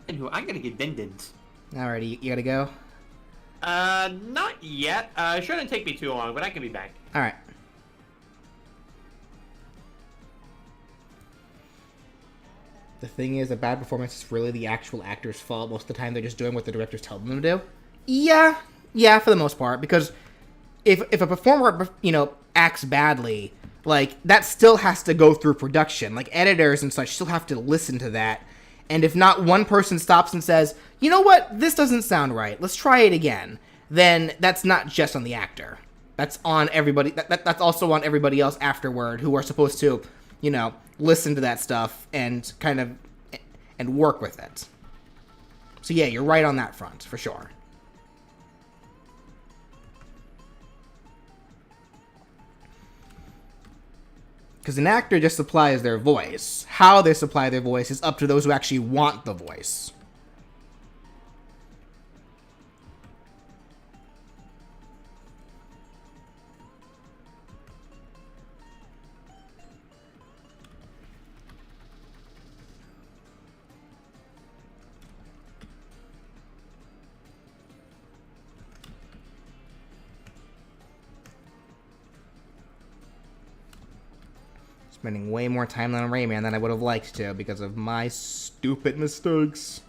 Anywho, I'm gonna get dindins. Alrighty, you gotta go? Not yet. It shouldn't take me too long, but I can be back. Alright. The thing is, a bad performance is really the actual actor's fault. Most of the time, they're just doing what the directors tell them to do. Yeah, for the most part. Because if a performer, acts badly, like, that still has to go through production. Like, editors and such still have to listen to that. And if not one person stops and says, you know what, this doesn't sound right, let's try it again, then that's not just on the actor. That's on everybody. That's also on everybody else afterward who are supposed to, listen to that stuff and and work with it. So yeah, you're right on that front, for sure. Because an actor just supplies their voice. How they supply their voice is up to those who actually want the voice. Spending way more time on Rayman than I would have liked to because of my stupid mistakes.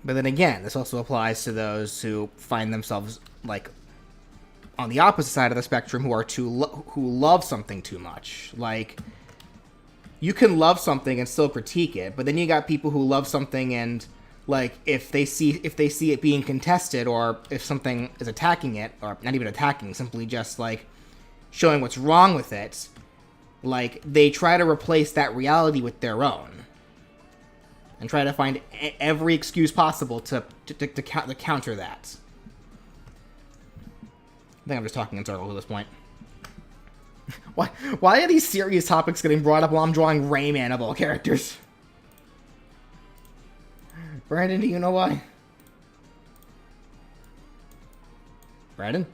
But then again, this also applies to those who find themselves like on the opposite side of the spectrum, who are who love something too much. Like, you can love something and still critique it, but then you got people who love something and like if they see it being contested, or if something is attacking it, or not even attacking, simply just like showing what's wrong with it, like they try to replace that reality with their own. And try to find every excuse possible to counter that. I think I'm just talking in circles at this point. Why are these serious topics getting brought up while I'm drawing Rayman of all characters? Brandon, do you know why? Brandon?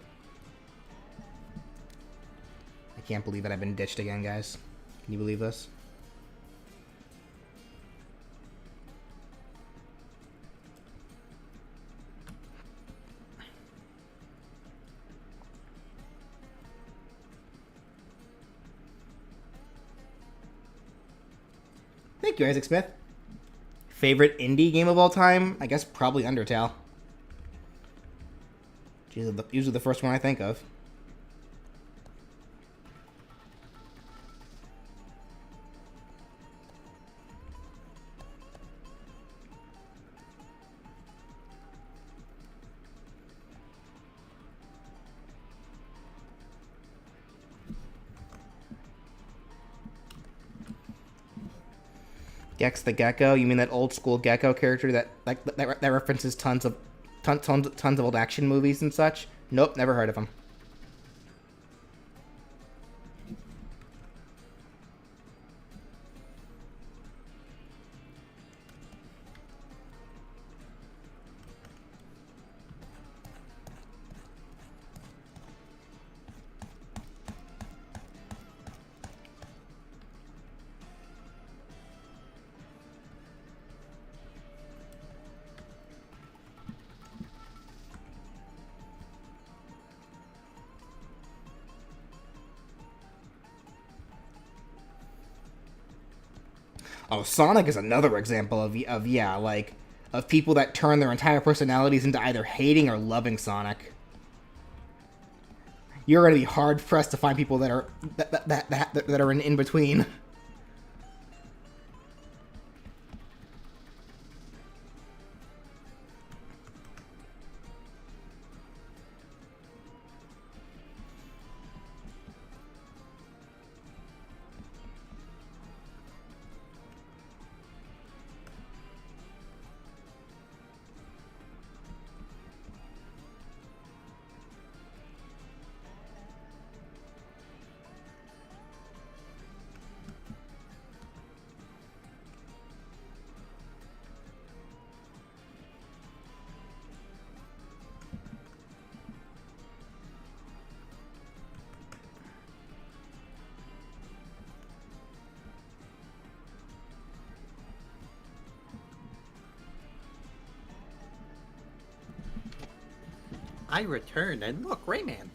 I can't believe that I've been ditched again, guys. Can you believe this? Thank you, Isaac Smith. Favorite indie game of all time? I guess probably Undertale. Usually the first one I think of. Gex the Gecko? You mean that old school Gecko character that references tons of old action movies and such? Nope, never heard of him. Oh, Sonic is another example of people that turn their entire personalities into either hating or loving Sonic. You're going to be hard pressed to find people that are in between. I returned, and look, Rayman.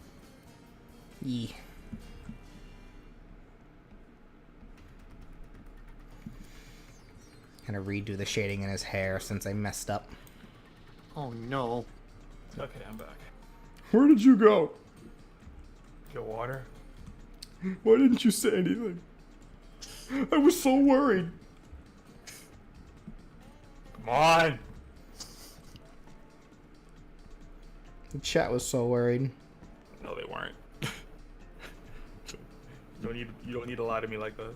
Yee. Gonna redo the shading in his hair since I messed up. Oh no. Okay, I'm back. Where did you go? Get water. Why didn't you say anything? I was so worried. Come on. The chat was so worried. No, they weren't. You don't need to lie to me like that.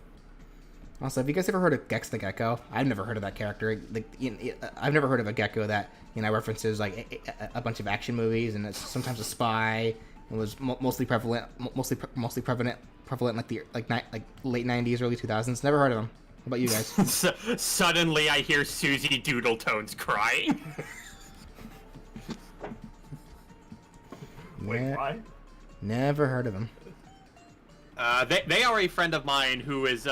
Also, have you guys ever heard of Gex the Gecko? I've never heard of that character. I've nenever heard of a gecko that references like a bunch of action movies, and it's sometimes a spy. It was mostly prevalent prevalent in like late 90s, early 2000s. Never heard of them. How about you guys? Suddenly, I hear Susie Doodletones crying. Wait, why? Never heard of them. They are a friend of mine who's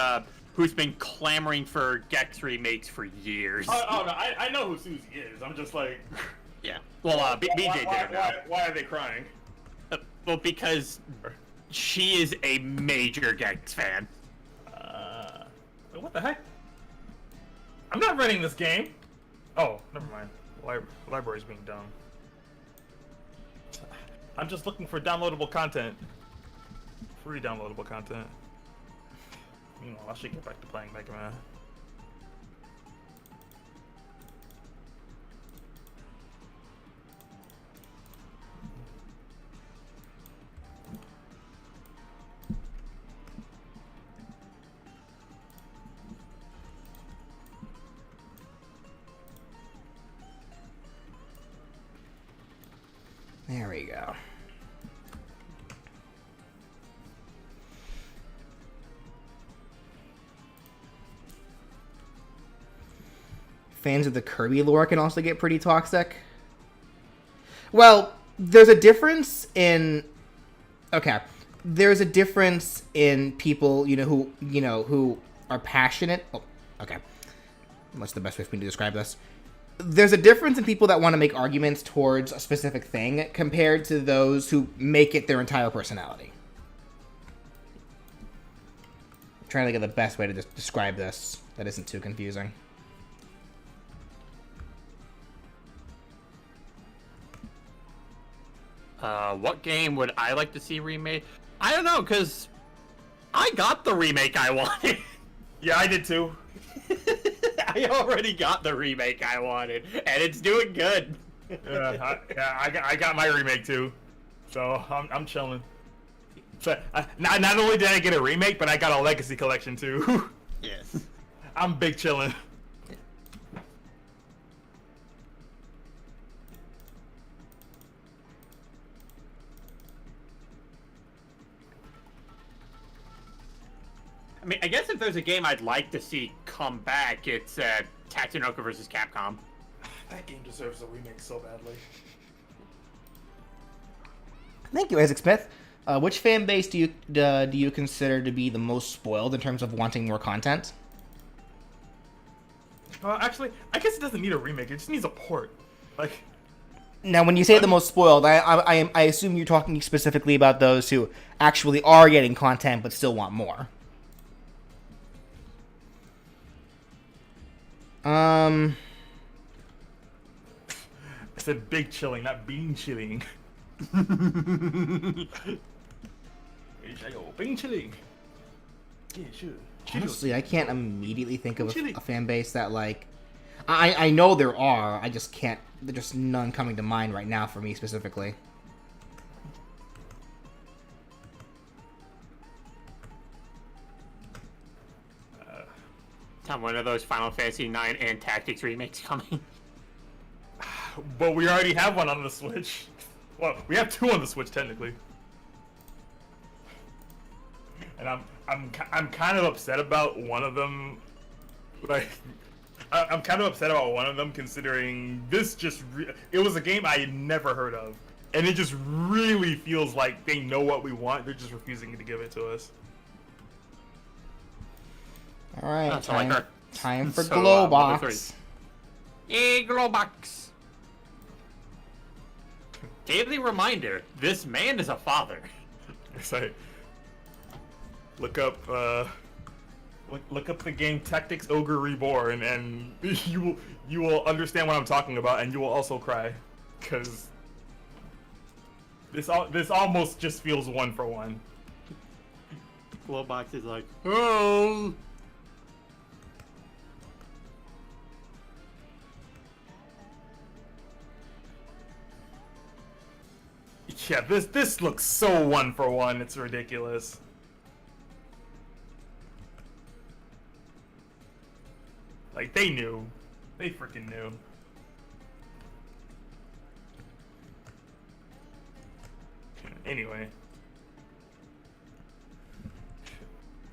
been clamoring for Gex remakes for years. Oh no, I know who Susie is. I'm just like, Yeah. Well, BJ did it now. why are they crying? Well, because she is a major Gex fan. What the heck? I'm not running this game. Oh, never mind. Library's being dumb. I'm just looking for downloadable content. Free downloadable content. Meanwhile, I should get back to playing Mega Man. There we go. Fans of the Kirby lore can also get pretty toxic. Well, there's a difference in... Okay. There's a difference in people, who are passionate... Oh, okay. What's the best way for me to describe this? There's a difference in people that want to make arguments towards a specific thing compared to those who make it their entire personality. I'm trying to think of the best way to describe this that isn't too confusing. What game would I like to see remade? I don't know, because I got the remake I wanted. Yeah, I did too. I already got the remake I wanted, and it's doing good. I got my remake too, so I'm chilling. So not only did I get a remake, but I got a legacy collection too. Yes. I'm big chilling. I mean, I guess if there's a game I'd like to see come back, it's Tatsunoko vs. Capcom. That game deserves a remake so badly. Thank you, Isaac Smith. Which fan base do you consider to be the most spoiled in terms of wanting more content? Actually, I guess it doesn't need a remake. It just needs a port. Like, Now, when you say the most spoiled, I assume you're talking specifically about those who actually are getting content but still want more. I said big chilling, not bean chilling. Bean chilling. Yeah, sure. Honestly, I can't immediately think of a fan base that, like... I know there are, I just can't... There's just none coming to mind right now for me specifically. Time one of those Final Fantasy IX and Tactics remakes coming. But we already have one on the Switch. Well, we have two on the Switch technically. And I'm kind of upset about one of them. Like, I'm kind of upset about one of them considering this it was a game I had never heard of, and it just really feels like they know what we want. They're just refusing to give it to us. All right, time for So, Glowbox. Yay, Glowbox! Daily reminder: this man is a father. It's like, look up the game Tactics Ogre Reborn, and you will understand what I'm talking about, and you will also cry, because this almost just feels one for one. Glowbox is like, oh. Yeah, this looks so one for one. It's ridiculous. Like, they knew. They freaking knew. Anyway.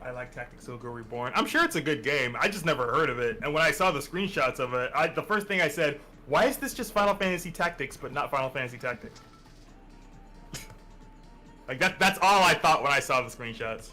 I like Tactics Ogre Reborn. I'm sure it's a good game. I just never heard of it. And when I saw the screenshots of it, the first thing I said, why is this just Final Fantasy Tactics but not Final Fantasy Tactics? Like that's all I thought when I saw the screenshots.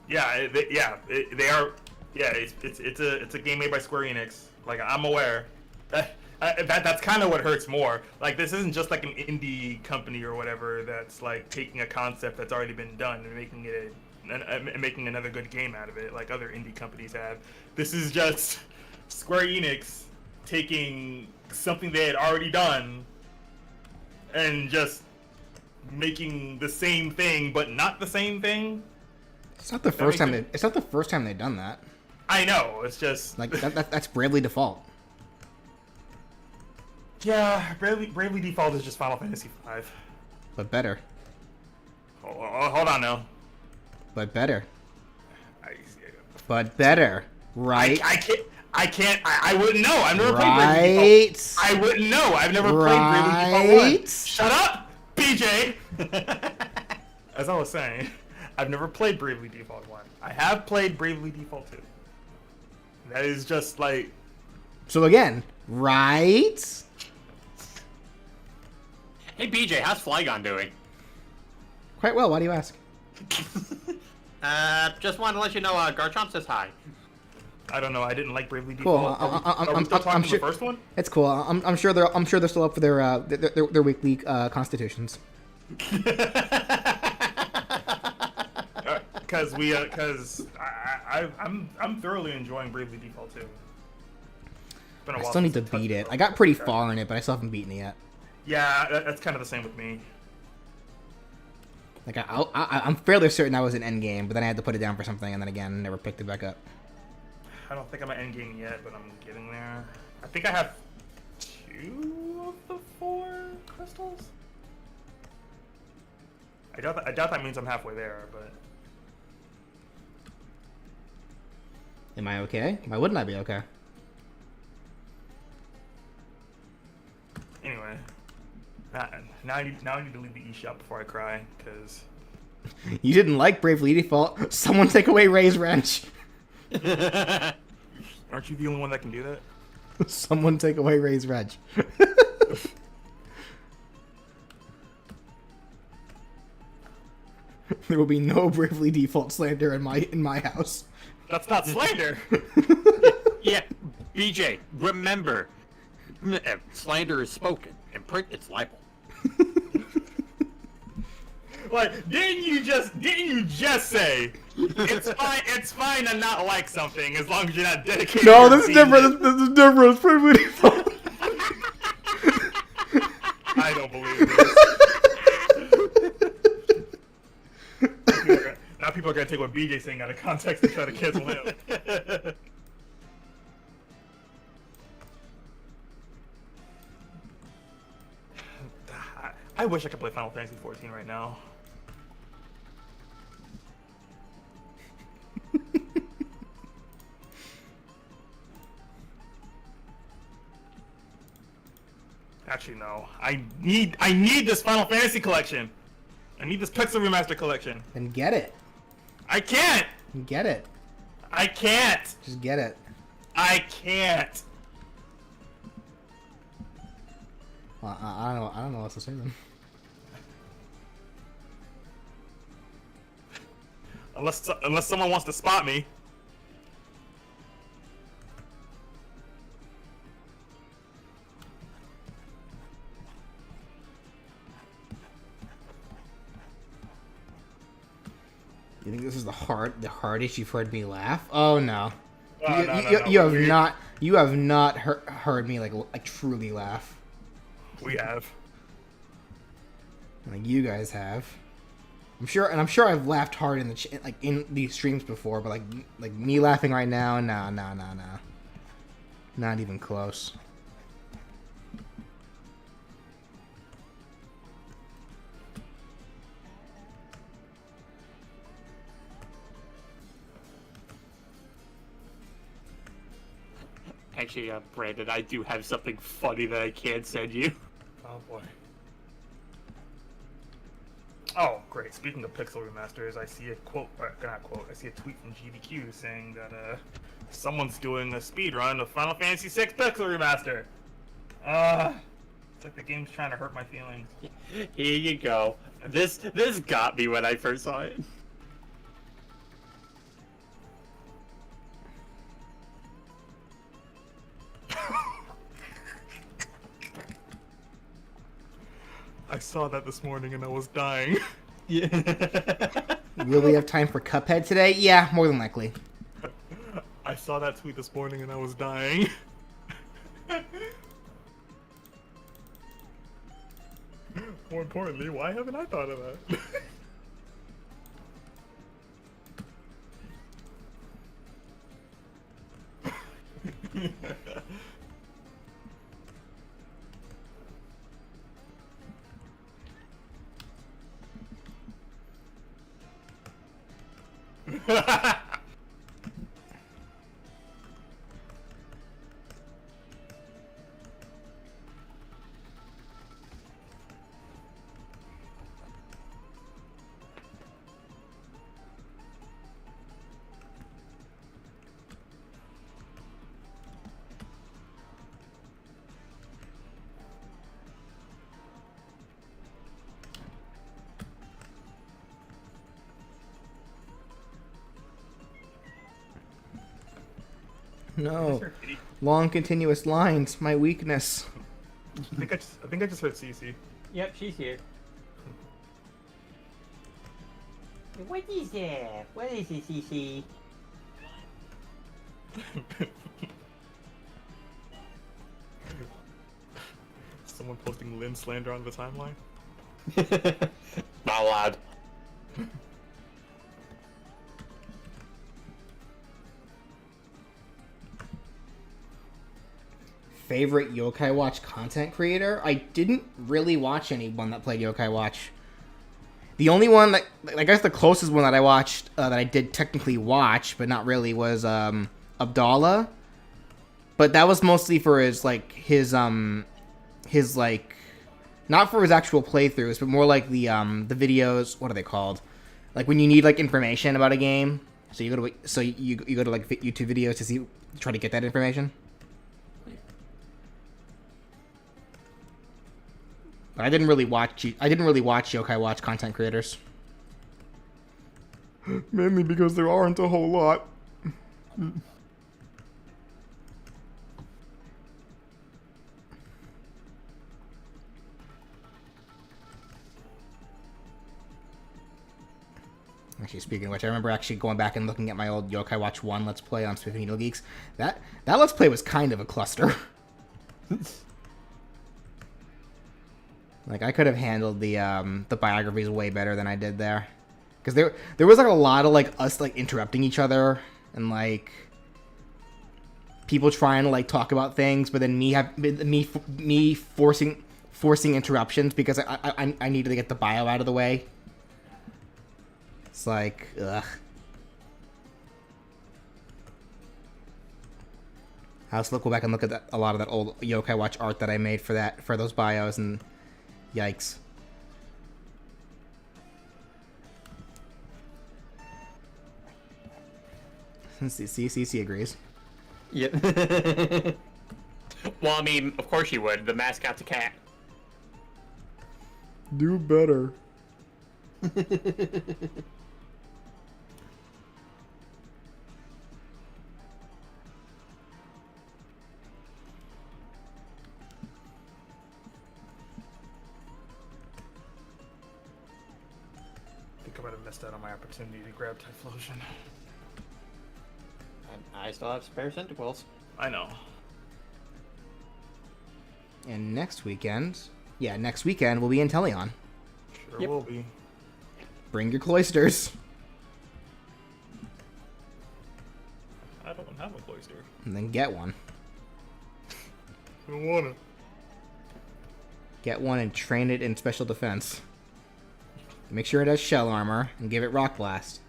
Yeah, they are. Yeah, it's a game made by Square Enix. Like I'm aware. That's kind of what hurts more. Like this isn't just like an indie company or whatever that's like taking a concept that's already been done and making another good game out of it, like other indie companies have. This is just Square Enix taking something they had already done and just making the same thing, but not the same thing. It's not the first time. It's not the first time they've done that. I know. It's just like that's Bravely Default. Yeah, Bravely Default is just Final Fantasy V. But better. Hold on now. But better. But better, right? I can't. I wouldn't know. I've never played Bravely Default. I wouldn't know. I've never played Bravely Default 1. Shut up, BJ. As I was saying, I've never played Bravely Default 1. I have played Bravely Default 2. That is just like. So again, right? Hey BJ, how's Flygon doing? Quite well. Why do you ask? Just wanted to let you know, Garchomp says hi. I don't know. I didn't like Bravely Cool. Default. Are we still talking sure, the first one? It's cool. I'm sure they're still up for their weekly constitutions. Because I'm thoroughly enjoying Bravely Default 2. I still need to beat it. I got pretty far in it, but I still haven't beaten it yet. Yeah, that's kind of the same with me. Like I'm fairly certain I was in endgame, but then I had to put it down for something, and then again, never picked it back up. I don't think I'm at endgame yet, but I'm getting there. I think I have 2 of the 4 crystals. I doubt that means I'm halfway there, but. Am I okay? Why wouldn't I be okay? Anyway, now I need to leave the eShop before I cry, because... You didn't like Bravely Default. Someone take away Ray's wrench. Aren't you the only one that can do that? Someone take away Ray's wrench. There will be no Bravely Default slander in my house. That's not slander. Yeah, BJ, remember, slander is spoken, and print it's libel. Like, didn't you just say it's fine to not like something as long as you're not dedicated? No, this is different. This is different. It's Bravely Default. I don't believe this. Now people are gonna take what BJ's saying out of context and try to cancel him. I wish I could play Final Fantasy 14 right now. Actually, no. I need this Final Fantasy collection. I need this Pixel Remaster collection. Then get it. I can't. Get it. I can't. Just get it. I can't. Well, I don't know what to say then. Unless someone wants to spot me. You think this is the hardest you've heard me laugh? Oh no. No. You have not heard me like truly laugh. We have. Like you guys have. I'm sure I've laughed hard in these streams before, but like me laughing right now, no. Not even close. Actually, Brandon, I do have something funny that I can't send you. Oh boy. Oh, great. Speaking of pixel remasters, I see a quote, not quote, I see a tweet from GBQ saying that someone's doing a speed run of Final Fantasy VI pixel remaster. It's like the game's trying to hurt my feelings. Here you go. This got me when I first saw it. I saw that this morning and I was dying. Yeah. Will we have time for Cuphead today? Yeah, more than likely. I saw that tweet this morning and I was dying. More importantly, why haven't I thought of that? No. Long continuous lines, my weakness. I think I just heard CC. Yep, she's here. What is that? What is it, CC? Someone posting Lynn slander on the timeline? Not allowed. Favorite Yokai Watch content creator? I didn't really watch anyone that played Yokai Watch. The only one that, I guess the closest one that I watched, that I did technically watch, but not really, was Abdallah. But that was mostly for his not for his actual playthroughs, but more like the videos. What are they called? Like when you need like information about a game, so you go to like YouTube videos to try to get that information. But I didn't really watch Yokai Watch content creators. Mainly because there aren't a whole lot. Actually, speaking of which, I remember actually going back and looking at my old Yokai Watch 1 Let's Play on Spiffy Needle Geeks. That Let's Play was kind of a cluster. Like, I could have handled the biographies way better than I did there. Because there was, like, a lot of, like, us, like, interrupting each other. And, like, people trying to, like, talk about things. But then me forcing interruptions because I needed to get the bio out of the way. It's like, ugh. I'll still go back and look at a lot of that old Yokai Watch art that I made for those bios, and yikes. CC agrees. Yep. Well, I mean, of course you would. The mascot's a cat. Do better. I think I might have missed out on my opportunity to grab Typhlosion. And I still have spare Centiquils. I know. And next weekend we'll be in Teleon. Sure Yep. will be. Bring your cloisters. I don't have a cloister. And then get one. I don't wanna. Get one and train it in special defense. Make sure it has shell armor, and give it Rock Blast.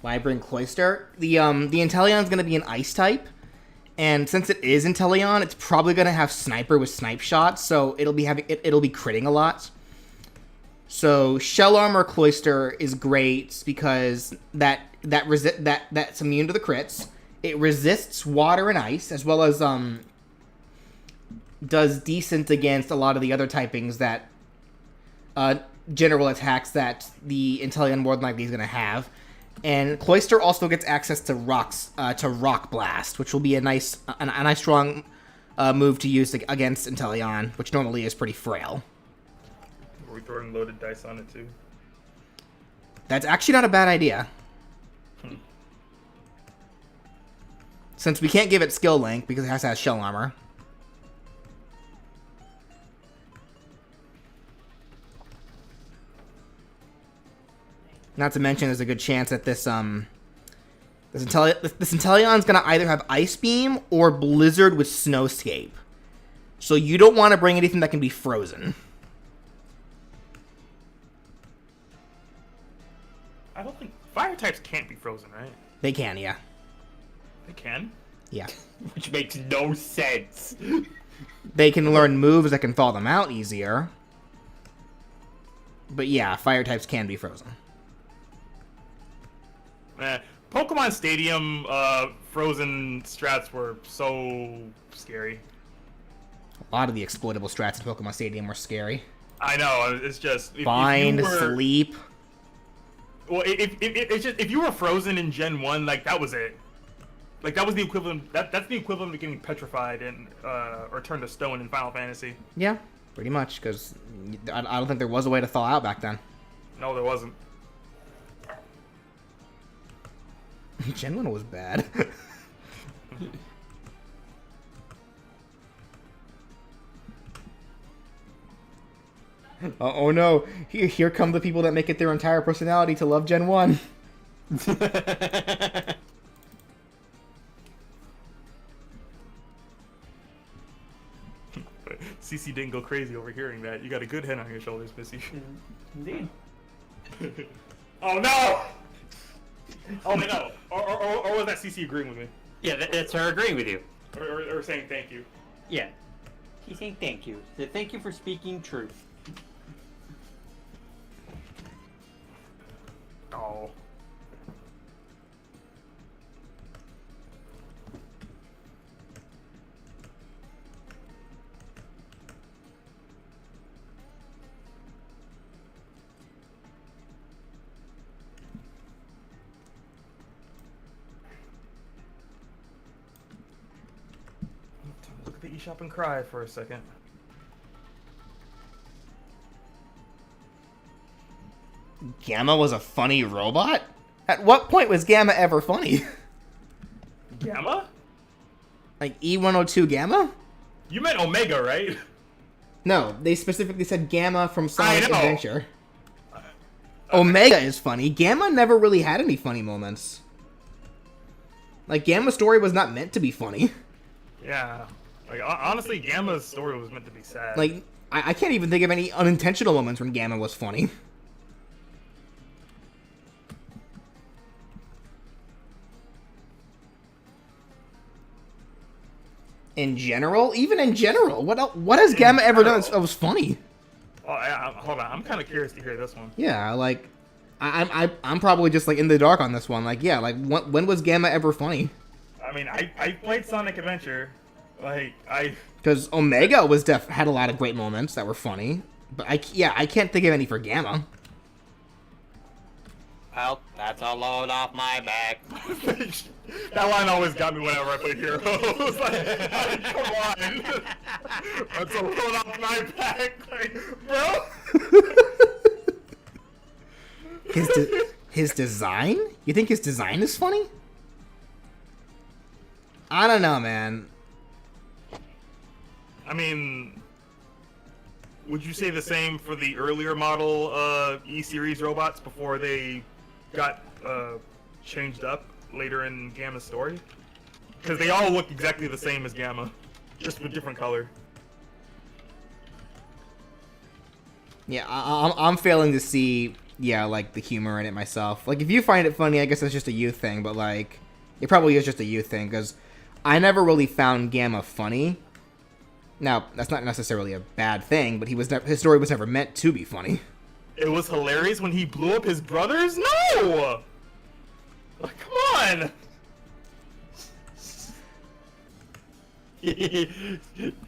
Why bring Cloyster? The Inteleon's gonna be an ice type, and since it is Inteleon, it's probably gonna have Sniper with Snipe Shot, so it'll be critting a lot. So Shell Armor Cloyster is great because that's immune to the crits. It resists water and ice, as well as does decent against a lot of the other typings that general attacks that the Inteleon more than likely is going to have. And Cloyster also gets access to Rock Blast, which will be a nice strong move to use against Inteleon, which normally is pretty frail. We're throwing loaded dice on it too. That's actually not a bad idea. Since we can't give it skill link because it has to have shell armor. Not to mention, there's a good chance that this Inteleon's gonna either have Ice Beam or Blizzard with Snowscape. So you don't want to bring anything that can be frozen. I don't think fire types can't be frozen, right? They can, yeah. They can. Yeah. Which makes no sense. They can learn moves that can thaw them out easier. But yeah, fire types can be frozen. Pokemon Stadium frozen strats were so scary. A lot of the exploitable strats in Pokemon Stadium were scary. I know, it's just... Find, if you were, sleep. Well, if you were frozen in Gen 1, like, that was it. Like, that was the equivalent... That's the equivalent of getting petrified and or turned to stone in Final Fantasy. Yeah, pretty much, because I don't think there was a way to thaw out back then. No, there wasn't. Gen 1 was bad. Oh no, here come the people that make it their entire personality to love Gen 1. CC didn't go crazy over hearing that. You got a good head on your shoulders, Missy. Indeed. Oh no! Oh no! Or was that CC agreeing with me? Yeah, that's her agreeing with you. Or saying thank you? Yeah. She's saying thank you. So thank you for speaking truth. Oh. Look at the eShop and cry for a second. Gamma was a funny robot? At what point was Gamma ever funny? Gamma? Like E102 Gamma? You meant Omega, right? No, they specifically said Gamma from Sonic I know. Adventure. Omega is funny. Gamma never really had any funny moments. Like, Gamma's story was not meant to be funny. Yeah. Like, honestly, Gamma's story was meant to be sad. Like, I can't even think of any unintentional moments when Gamma was funny. In general? Even in general? What has Gamma ever done that was funny? Oh, yeah, hold on. I'm kind of curious to hear this one. Yeah, like, I'm probably just, like, in the dark on this one. Like, yeah, like, when was Gamma ever funny? I mean, I played Sonic Adventure. Like, Because Omega had a lot of great moments that were funny. But, I can't think of any for Gamma. Well, that's a load off my back. that line always got me whenever I play Heroes. Like, come on. That's a load off my back. Like, bro. His design? You think his design is funny? I don't know, man. I mean, would you say the same for the earlier model E-Series robots before they got changed up later in Gamma's story? Because they all look exactly the same as Gamma, just with different color. Yeah, I'm failing to see yeah, like the humor in it myself. Like if you find it funny, I guess that's just a you thing, but like it probably is just a you thing because I never really found Gamma funny. Now that's not necessarily a bad thing, but his story was never meant to be funny. It was hilarious when he blew up his brothers. No, like, come on.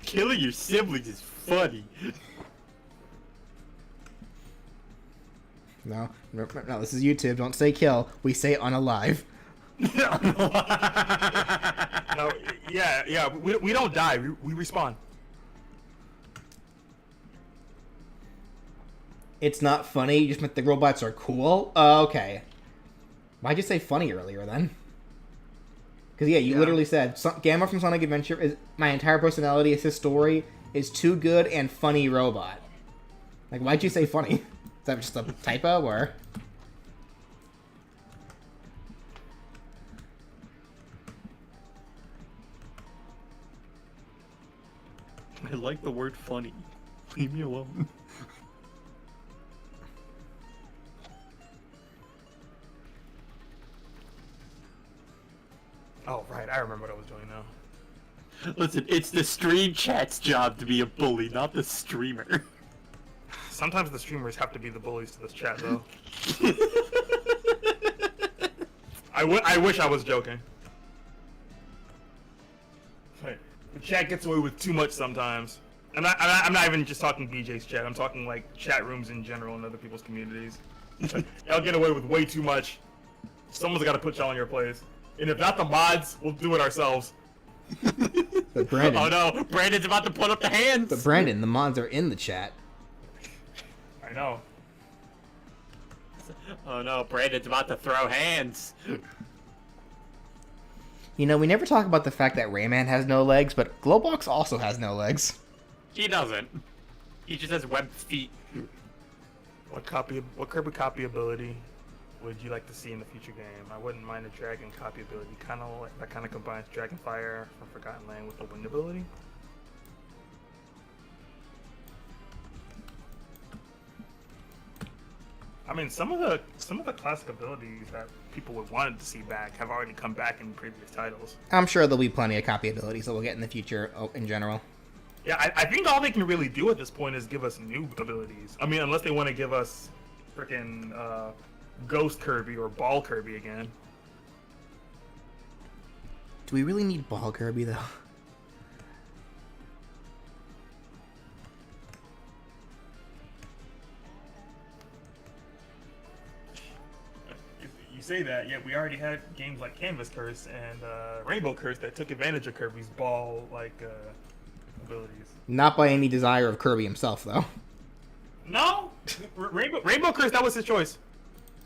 Killing your siblings is funny. No, this is YouTube. Don't say kill. We say unalive. No, yeah. We don't die. We respawn. It's not funny. You just meant the robots are cool. Okay. Why'd you say funny earlier then? Because yeah, you literally said Gamma from Sonic Adventure is my entire personality. Is his story is too good and funny robot. Like, why'd you say funny? Is that just a typo or? I like the word funny. Leave me alone. Oh, right. I remember what I was doing now. Listen, it's the stream chat's job to be a bully, not the streamer. Sometimes the streamers have to be the bullies to this chat, though. I wish I was joking. Right. The chat gets away with too much sometimes. And I'm not even just talking BJ's chat. I'm talking, like, chat rooms in general and other people's communities. Y'all get away with way too much. Someone's got to put y'all in your place. And if not the mods, we'll do it ourselves. But Brandon. Oh no, Brandon's about to put up the hands! But Brandon, the mods are in the chat. I know. Oh no, Brandon's about to throw hands. You know, we never talk about the fact that Rayman has no legs, but Glowbox also has no legs. He doesn't. He just has webbed feet. What Kirby copy ability would you like to see in the future game? I wouldn't mind a dragon copy ability. That kind of combines Dragon Fire from Forgotten Land with the wind ability. I mean, some of the classic abilities that people would want to see back have already come back in previous titles. I'm sure there'll be plenty of copy abilities that we'll get in the future in general. Yeah, I think all they can really do at this point is give us new abilities. I mean, unless they want to give us freaking Ghost Kirby or Ball Kirby again. Do we really need Ball Kirby, though? You say that, yet we already had games like Canvas Curse and Rainbow Curse that took advantage of Kirby's ball-like abilities. Not by any desire of Kirby himself, though. No, Rainbow Curse, that was his choice.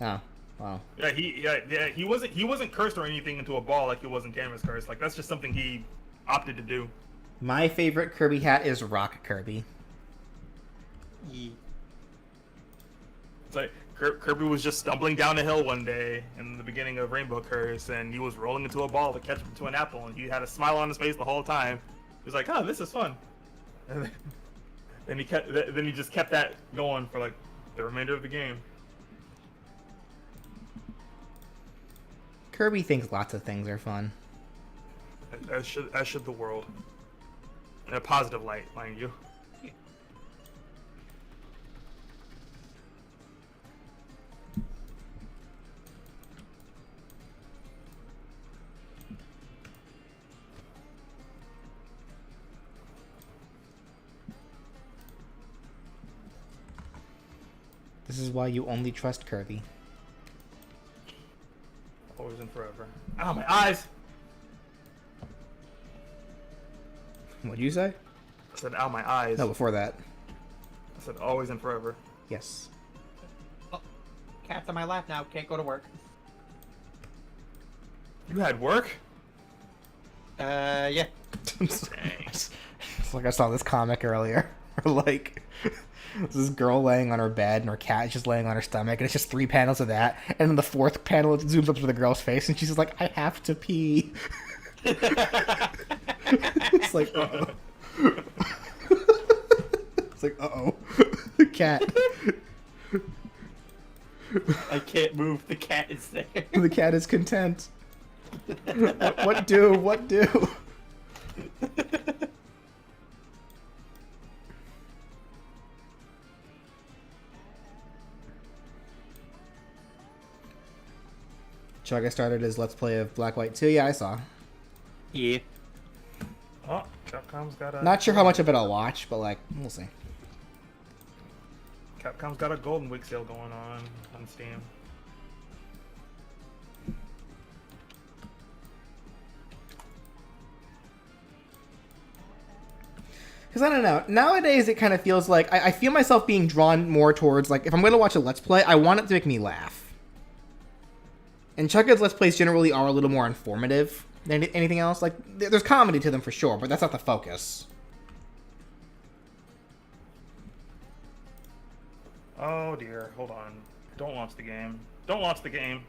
Oh, wow. Yeah, he wasn't cursed or anything into a ball like he was in Canvas Curse. Like that's just something he opted to do. My favorite Kirby hat is Rock Kirby. Ye- It's like Kirby was just stumbling down a hill one day in the beginning of Rainbow Curse, and he was rolling into a ball to catch up to an apple, and he had a smile on his face the whole time. He was like, "Oh, this is fun." And then he just kept that going for like the remainder of the game. Kirby thinks lots of things are fun. As should the world. In a positive light, mind you. This is why you only trust Kirby. Always and forever. Ow, my eyes! What'd you say? I said, ow, my eyes. No, before that. I said, always and forever. Yes. Oh, cat's on my lap now. Can't go to work. You had work? Yeah. It's like I saw this comic earlier. Where like this girl laying on her bed and her cat is just laying on her stomach, and it's just 3 panels of that, and then the 4th panel it zooms up to the girl's face, and she's just like, "I have to pee." It's like, uh-oh. It's like, uh-oh. The cat. I can't move. The cat is there. The cat is content. What do? What do? Chugga started his Let's Play of Black White 2. Yeah, I saw. Yeah. Oh, Capcom's got a. Not sure how much of it I'll watch, but like, we'll see. Capcom's got a Golden Week sale going on Steam. Because I don't know. Nowadays, it kind of feels like I feel myself being drawn more towards, like, if I'm going to watch a Let's Play, I want it to make me laugh. And Chugga's Let's Plays generally are a little more informative than anything else. Like, there's comedy to them for sure, but that's not the focus. Oh dear, hold on. Don't launch the game. Don't launch the game.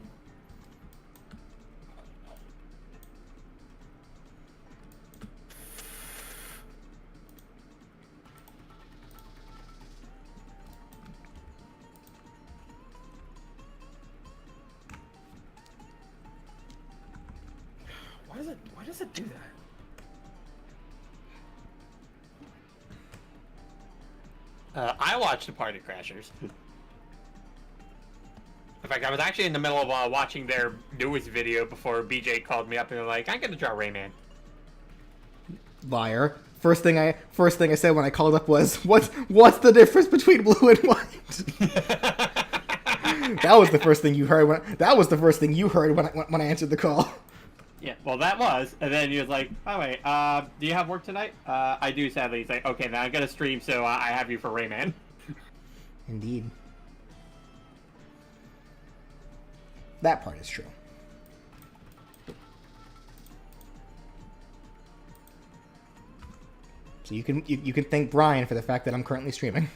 Why does it do that? I watched the Party Crashers. In fact, I was actually in the middle of watching their newest video before BJ called me up and they're like, "I'm gonna draw Rayman." Liar. First thing I said when I called up was, what's the difference between blue and white? That was the first thing you heard when I answered the call. Yeah, well, that was, and then he was like, "Oh wait, do you have work tonight?" I do, sadly. He's like, "Okay, now I'm gonna stream, so I have you for Rayman." Indeed. That part is true. So you can thank Brian for the fact that I'm currently streaming.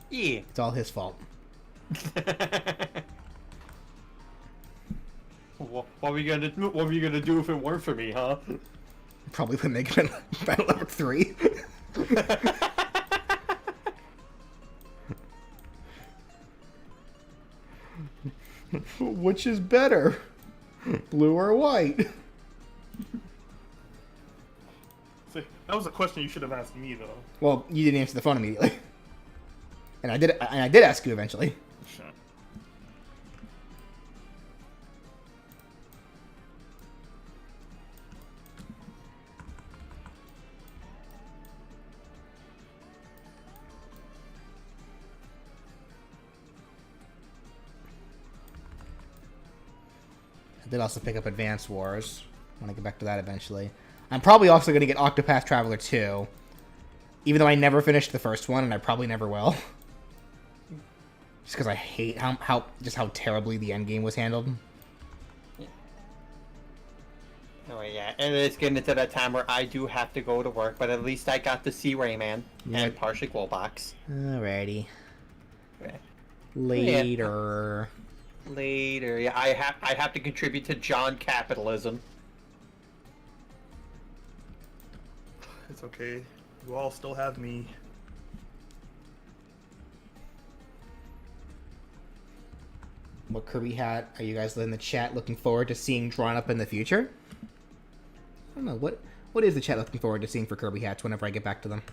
Yeah. It's all his fault. What were you gonna do if it weren't for me, huh? Probably would make him in Battle Network 3. Which is better? Blue or white? See, that was a question you should have asked me, though. Well, you didn't answer the phone immediately. And I did ask you eventually. Sure. I did also pick up Advance Wars. I want to get back to that eventually. I'm probably also going to get Octopath Traveler 2. Even though I never finished the first one, and I probably never will. Just because I hate how terribly the endgame was handled. Oh yeah, and it's getting into that time where I do have to go to work, but at least I got to see Rayman and Partially Globox. Alrighty. Okay. Later. Later, yeah, I have to contribute to John capitalism. It's okay. You all still have me. What Kirby hat are you guys in the chat looking forward to seeing drawn up in the future? I don't know. What is the chat looking forward to seeing for Kirby hats whenever I get back to them?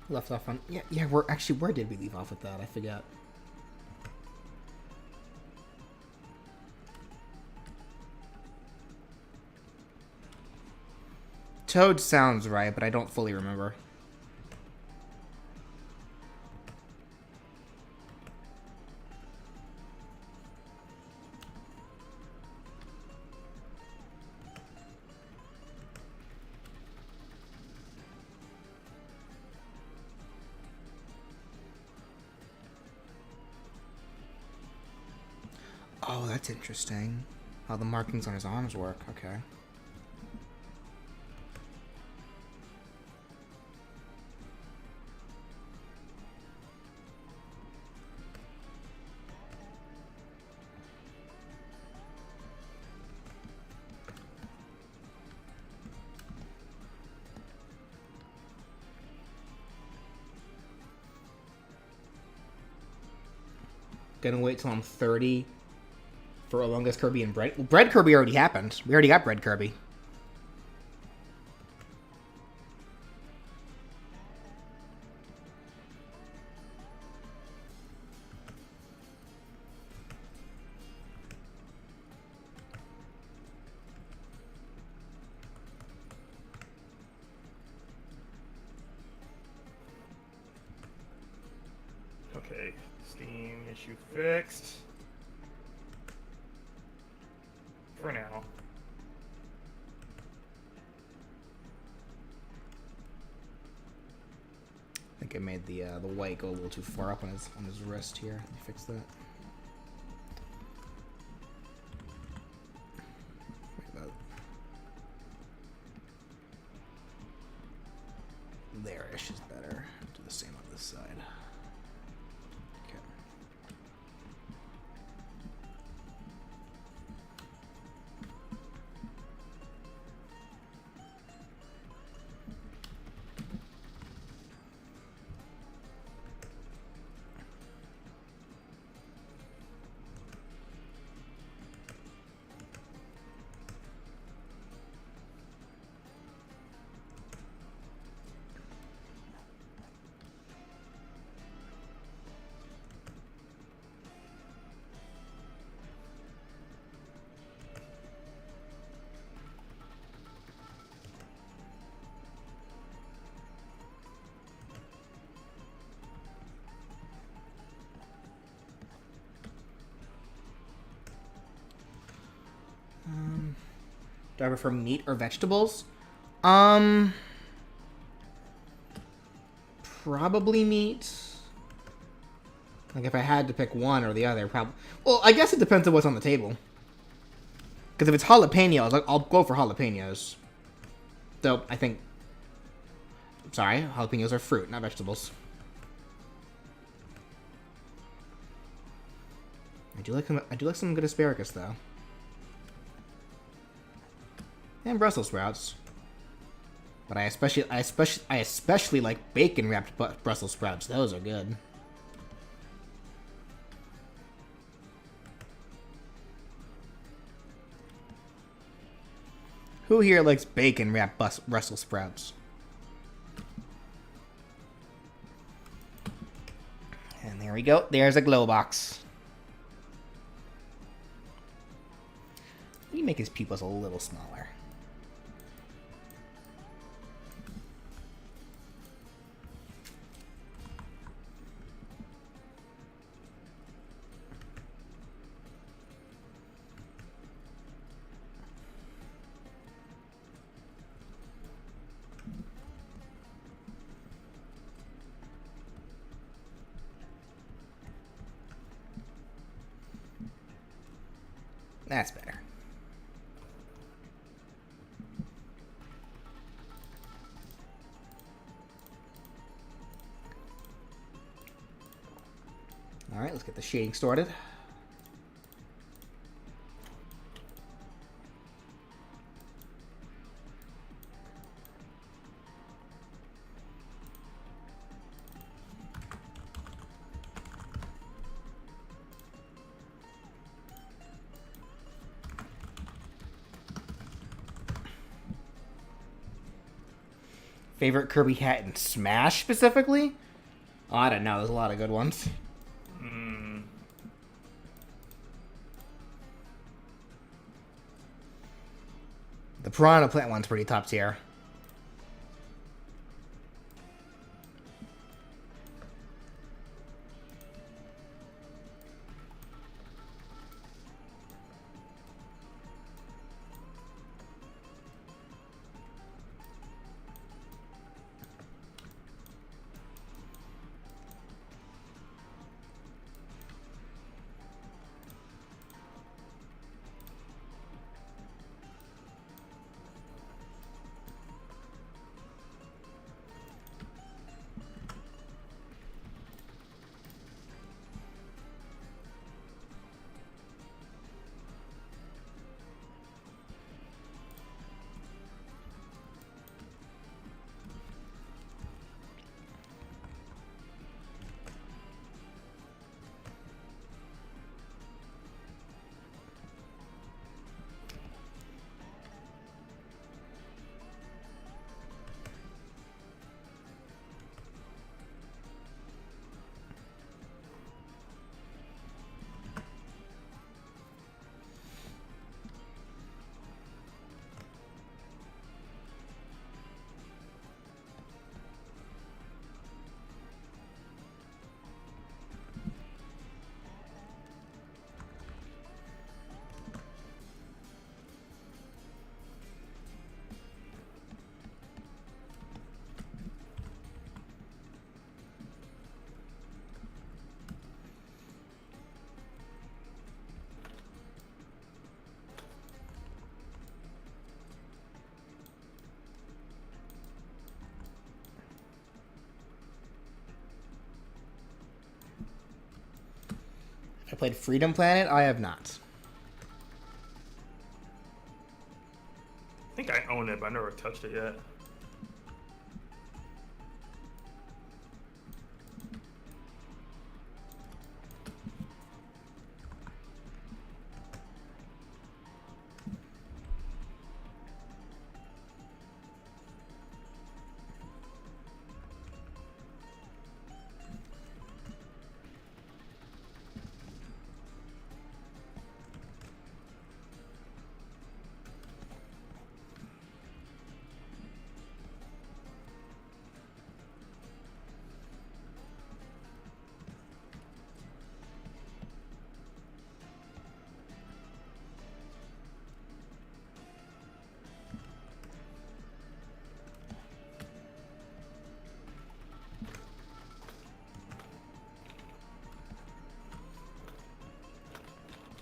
Left off on where did we leave off with that? I forget. Toad sounds right, but I don't fully remember. Oh, that's interesting. How the markings on his arms work. Okay. Gonna wait till I'm 30 for Longest Kirby and Bread. Well, Bread Kirby already happened. We already got Bread Kirby. Okay, Steam issue fixed. For now. I think I made the white go a little too far up on his wrist here. Let me fix that. Like that. There-ish is better. Do the same on this side. Okay. Do I prefer meat or vegetables? Probably meat. Like, if I had to pick one or the other, probably... Well, I guess it depends on what's on the table. Because if it's jalapenos, I'll go for jalapenos. Though, I think... Sorry, jalapenos are fruit, not vegetables. I do like some good asparagus, though. And Brussels sprouts. But I especially like bacon wrapped Brussels sprouts. Those are good. Who here likes bacon wrapped Brussels sprouts? And there we go. There's a glow box. Let me make his pupils a little smaller. That's better. Alright, let's get the shading started. Favorite Kirby hat in Smash specifically? Oh, I don't know. There's a lot of good ones. The Piranha Plant one's pretty top tier. I played Freedom Planet. I have not. I think I own it, but I never touched it yet.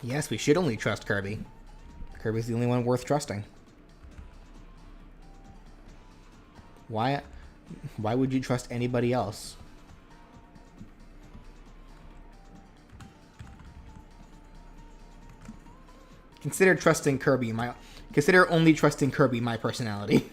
Yes, we should only trust Kirby. Kirby's the only one worth trusting. Why would you trust anybody else? Consider only trusting Kirby my personality.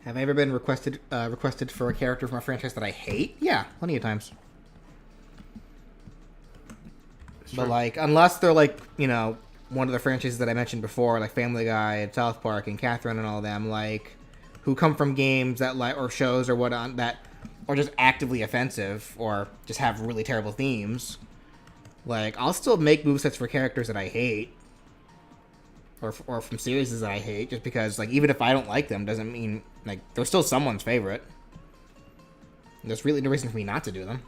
Have I ever been requested for a character from a franchise that I hate? Yeah, plenty of times. But like, unless they're like, you know, one of the franchises that I mentioned before, like Family Guy and South Park and Catherine and all of them, like, who come from games that like or shows or whatnot that are just actively offensive or just have really terrible themes. Like, I'll still make movesets for characters that I hate. Or from series that I hate, just because, like, even if I don't like them, doesn't mean, like, they're still someone's favorite. There's really no reason for me not to do them.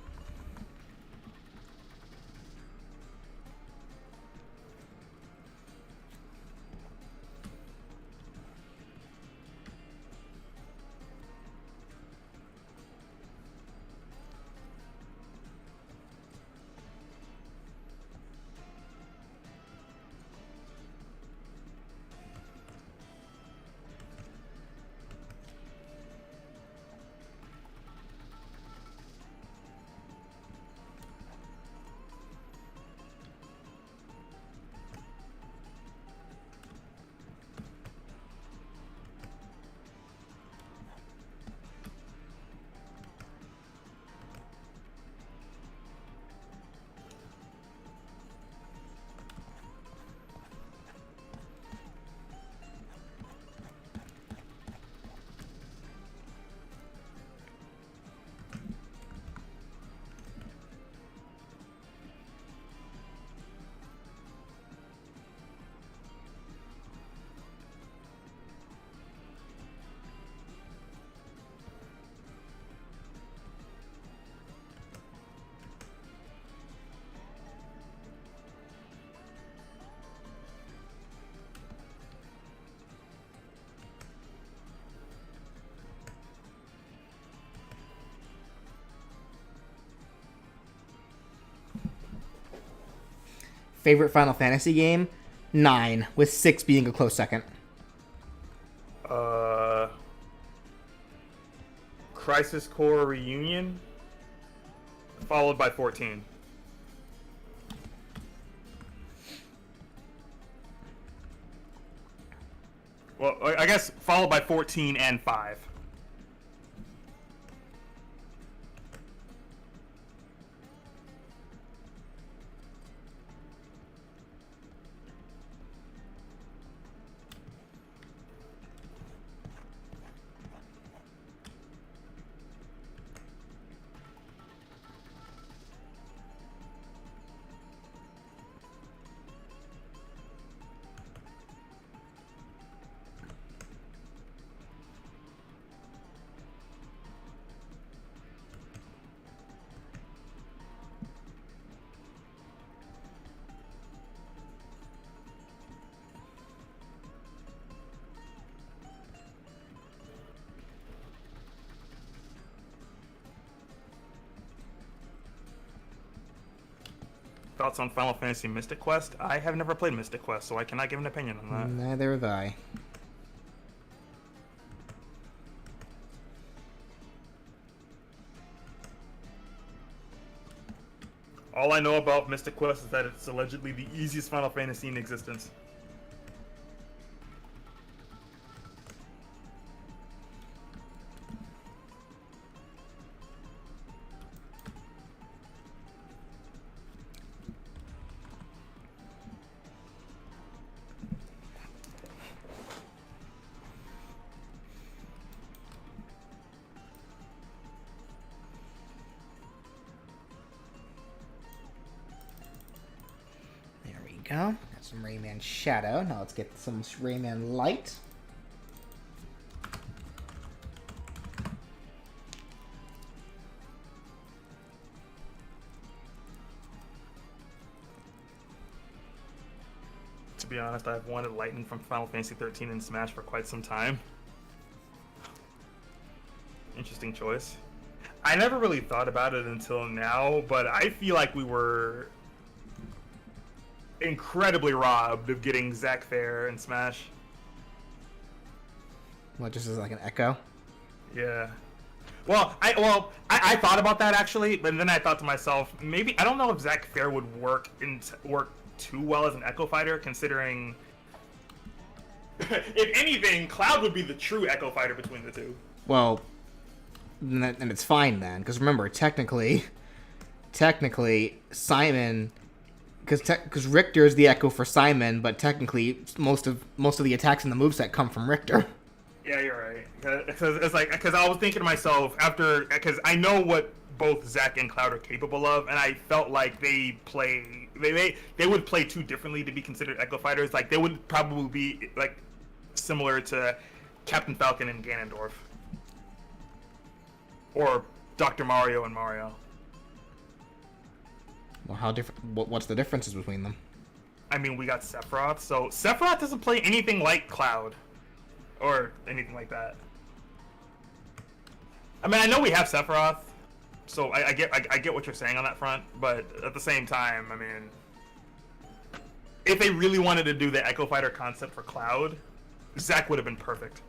Favorite Final Fantasy game? 9, with 6 being a close second. Crisis Core Reunion, followed by 14. guess followed by 14 and 5. Thoughts on Final Fantasy Mystic Quest? I have never played Mystic Quest, so I cannot give an opinion on that. Neither have I. All I know about Mystic Quest is that it's allegedly the easiest Final Fantasy in existence. Go. Got some Rayman Shadow. Now let's get some Rayman Light. To be honest, I've wanted Lightning from Final Fantasy 13 and Smash for quite some time. Interesting choice. I never really thought about it until now, but I feel like we were incredibly robbed of getting Zack Fair and Smash. Well, just as like an echo. Yeah. I thought about that actually, but then I thought to myself, maybe I don't know if Zack Fair would work too well as an Echo Fighter, considering if anything, Cloud would be the true Echo Fighter between the two. Well, and it's fine then, because remember, technically, Simon. Because Richter is the echo for Simon, but technically most of the attacks in the moveset come from Richter. Yeah, you're right. Because I was thinking to myself because I know what both Zack and Cloud are capable of, and I felt like they would play too differently to be considered Echo Fighters. Like they would probably be like similar to Captain Falcon and Ganondorf, or Dr. Mario and Mario. Well, how different? What's the differences between them? I mean, we got Sephiroth, so Sephiroth doesn't play anything like Cloud, or anything like that. I mean, I know we have Sephiroth, so I get what you're saying on that front, but at the same time, I mean, if they really wanted to do the Echo Fighter concept for Cloud, Zack would have been perfect.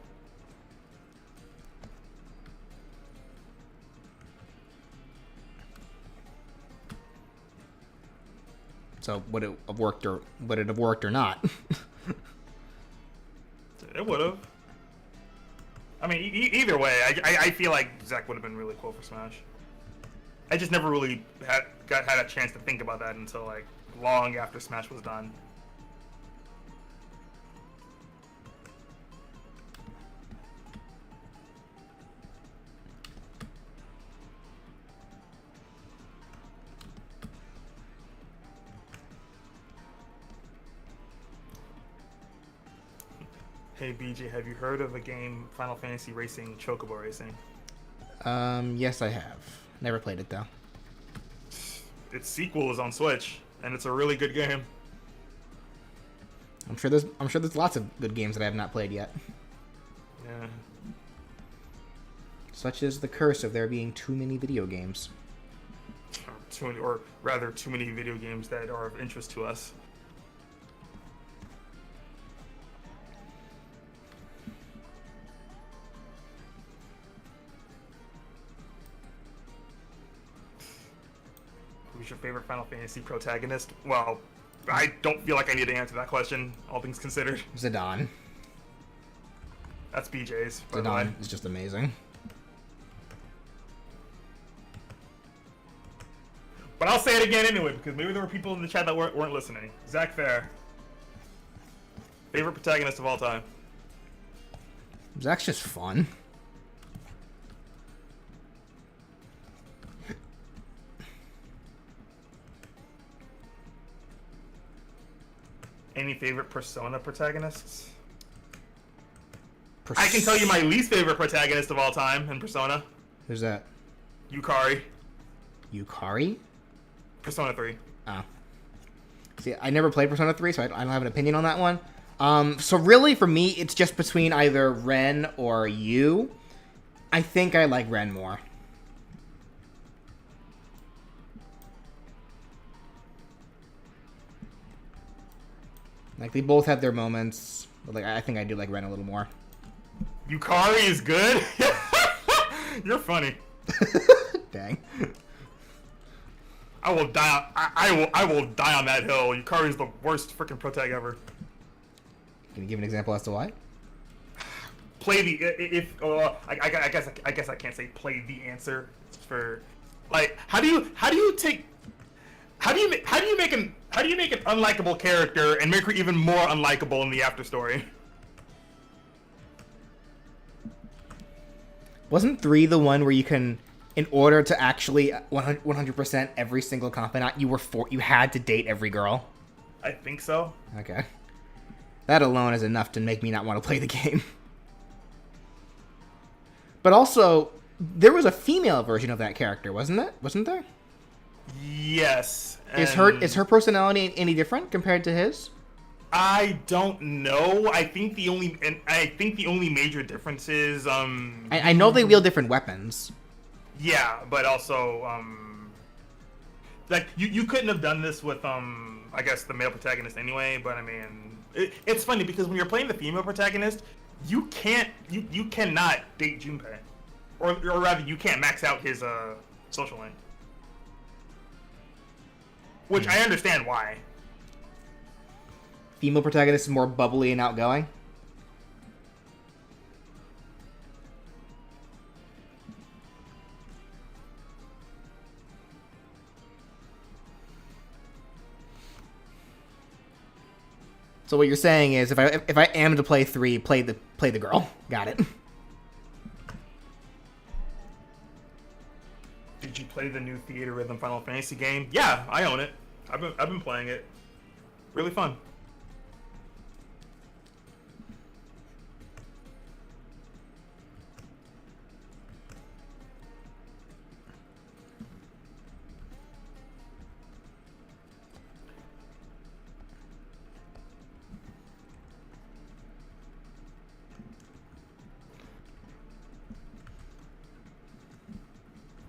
So would it have worked or not? It would have. I mean, either way, I feel like Zack would have been really cool for Smash. I just never really had a chance to think about that until like long after Smash was done. Hey BJ, have you heard of a game, Final Fantasy Racing Chocobo Racing? Yes, I have. Never played it though. Its sequel is on Switch, and it's a really good game. I'm sure there's lots of good games that I have not played yet. Yeah. Such is the curse of there being too many video games. Too many video games that are of interest to us. Who's your favorite Final Fantasy protagonist? Well, I don't feel like I need to answer that question, all things considered. Zidane. That's BJ's. By the way. Zidane is just amazing. But I'll say it again anyway, because maybe there were people in the chat that weren't listening. Zach Fair. Favorite protagonist of all time. Zach's just fun. Any favorite Persona protagonists? I can tell you my least favorite protagonist of all time in Persona. Who's that? Yukari. Yukari? Persona 3. Oh. See, I never played Persona 3, so I don't have an opinion on that one. So really, for me, it's just between either Ren or Yu. I think I like Ren more. Like, they both have their moments, but like I think I do like Ren a little more. Yukari is good? You're funny. Dang. I will die. I will die on that hill. Yukari is the worst freaking protag ever. Can you give an example as to why? Play the I guess I can't say play the answer for like how do you make an unlikable character and make her even more unlikable in the after story? Wasn't 3 the one where you can, in order to actually 100% every single confidant, you had to date every girl? I think so. Okay. That alone is enough to make me not want to play the game. But also, there was a female version of that character, wasn't there? Yes. Is her personality any different compared to his? I don't know. I think the only major difference is I know they wield different weapons. yeah, but also like you couldn't have done this with I guess the male protagonist anyway, but I mean it's funny because when you're playing the female protagonist, you cannot date Junpei. Or rather you can't max out his social link. Which I understand why. Female protagonist is more bubbly and outgoing? So what you're saying is, if I am to play 3, play the girl. Got it. Did you play the new Theater Rhythm Final Fantasy game? Yeah, I own it. I've been playing it. Really fun.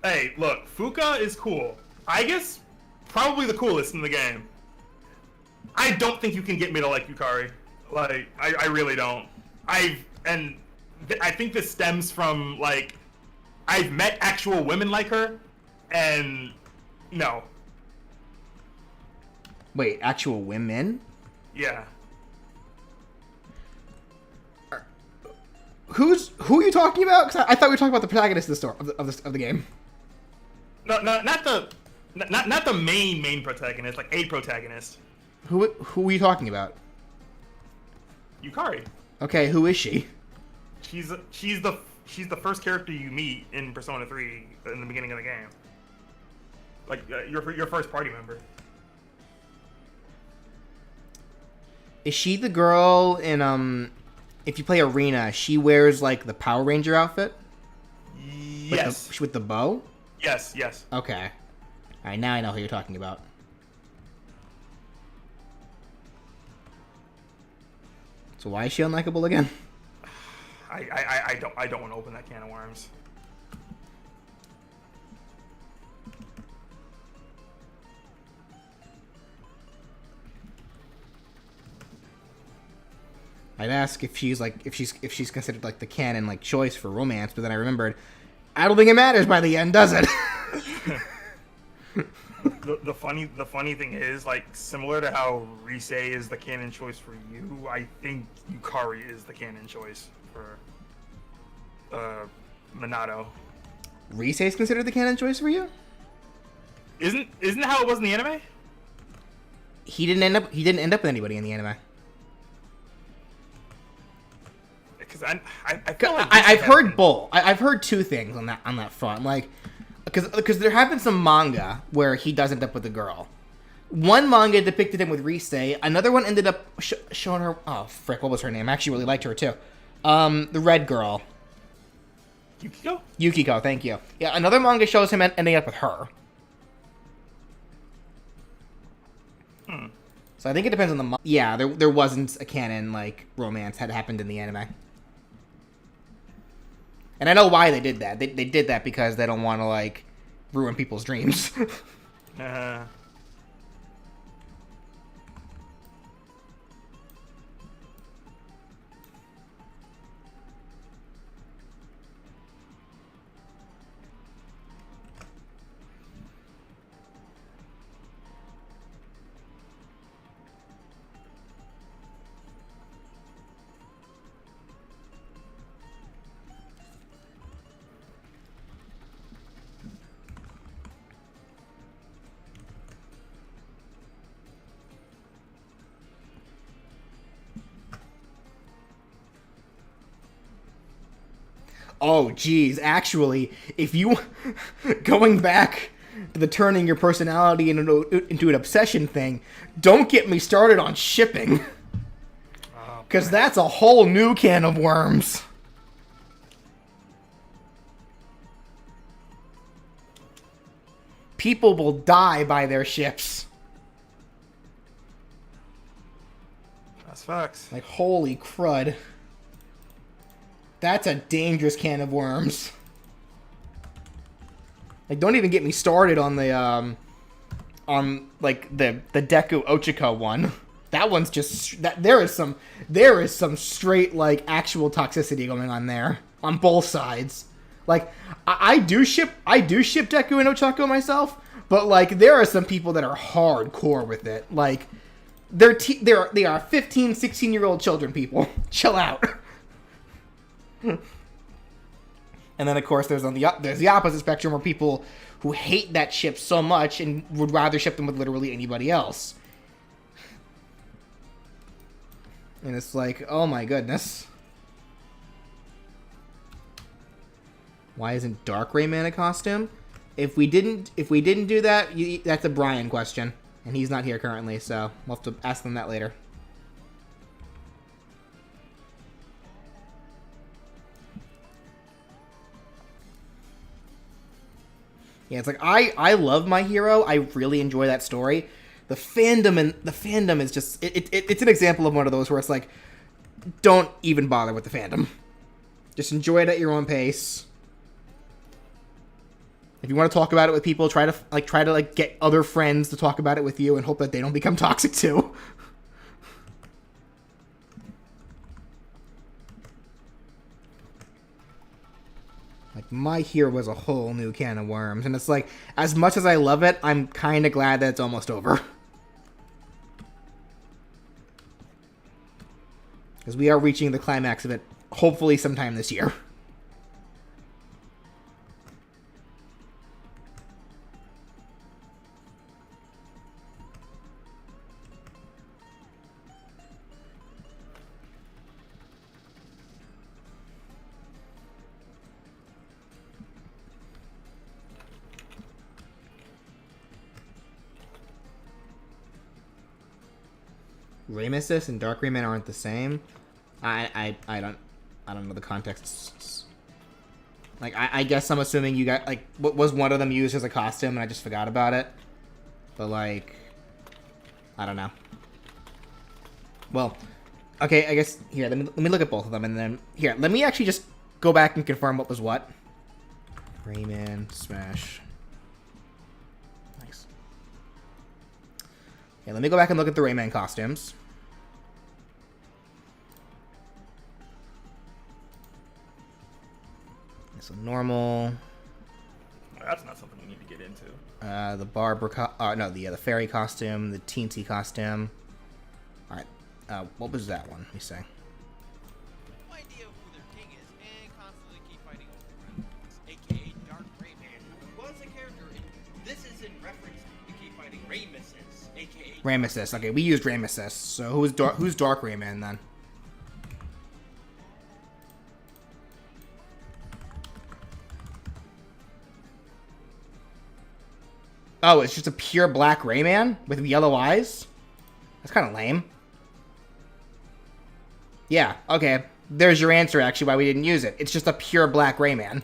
Hey, look, Fuka is cool. I guess probably the coolest in the game. I don't think you can get me to like Yukari. Like, I really don't. I think this stems from, like, I've met actual women like her, and no. Wait, actual women? Yeah. Who are you talking about? 'Cause I thought we were talking about the protagonist of the story of the game. No, not the main protagonist, like a protagonist. Who are you talking about? Yukari. Okay, who is she? She's the first character you meet in Persona 3 in the beginning of the game. Like your first party member. Is she the girl in if you play Arena, she wears like the Power Ranger outfit? Yes. With the bow? Yes. Okay. Alright, now I know who you're talking about. So why is she unlikable again? I don't want to open that can of worms. I'd ask if she's considered like the canon like choice for romance, but then I remembered I don't think it matters by the end, does it? The funny thing is, like, similar to how Rise is the canon choice for you, I think Yukari is the canon choice for Minato. Rise is considered the canon choice for you? Isn't that how it was in the anime? He didn't end up with anybody in the anime. Because I feel like I've heard both. I've heard two things on that front. Like, because there have been some manga where he does end up with a girl. One manga depicted him with Rise. Another one ended up showing her. Oh frick! What was her name? I actually really liked her too. The red girl. Yukiko? Yukiko. Thank you. Yeah. Another manga shows him ending up with her. So I think it depends on the. Yeah. There wasn't a canon like romance had happened in the anime. And I know why they did that. They did that because they don't want to, like, ruin people's dreams. Oh, geez. Actually, if you... going back to the turning your personality into an obsession thing, don't get me started on shipping. Because that's a whole new can of worms. People will die by their ships. That's facts. Like, holy crud. That's a dangerous can of worms. Like, don't even get me started on the, like, the Deku Ochika one. That one's just, there is some straight, like, actual toxicity going on there. On both sides. Like, I do ship Deku and Ochako myself, but, like, there are some people that are hardcore with it. Like, they are 15, 16-year-old children, people. Chill out. And then, of course, there's the opposite spectrum where people who hate that ship so much and would rather ship them with literally anybody else. And it's like, oh my goodness. Why isn't Dark Rayman a costume? If we didn't do that, that's a Brian question, and he's not here currently, so we'll have to ask them that later. Yeah, it's like I love My Hero. I really enjoy that story. The fandom is just it's an example of one of those where it's like, don't even bother with the fandom. Just enjoy it at your own pace. If you want to talk about it with people, try to get other friends to talk about it with you and hope that they don't become toxic too. Like, My Hero was a whole new can of worms, and it's like, as much as I love it, I'm kind of glad that it's almost over. Because we are reaching the climax of it, hopefully sometime this year. Ramesis and Dark Rayman aren't the same. I don't know the context. Like, I guess I'm assuming you got, like, what was one of them used as a costume and I just forgot about it. But, like, I don't know. Well, okay, I guess, here, let me look at both of them, and then, here, let me actually just go back and confirm what was what. Rayman, Smash. Nice. Okay, let me go back and look at the Rayman costumes. So normal. That's not something we need to get into. The Barbara, the fairy costume, the teensy costume. All right, what was that one? Let me see. Ramesis. Okay, we used Ramesis. So who's Dark Rayman then? Oh, it's just a pure black Rayman with yellow eyes? That's kind of lame. Yeah, okay. There's your answer, actually, why we didn't use it. It's just a pure black Rayman.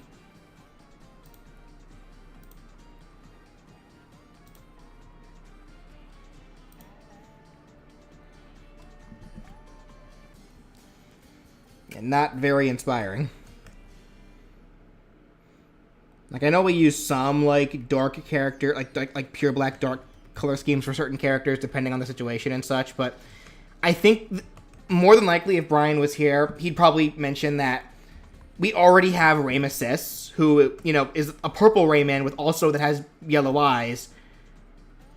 And not very inspiring. Like, I know we use some, like, dark character, like pure black dark color schemes for certain characters, depending on the situation and such, but I think more than likely, if Brian was here, he'd probably mention that we already have Ramesis, who, you know, is a purple Rayman with also that has yellow eyes.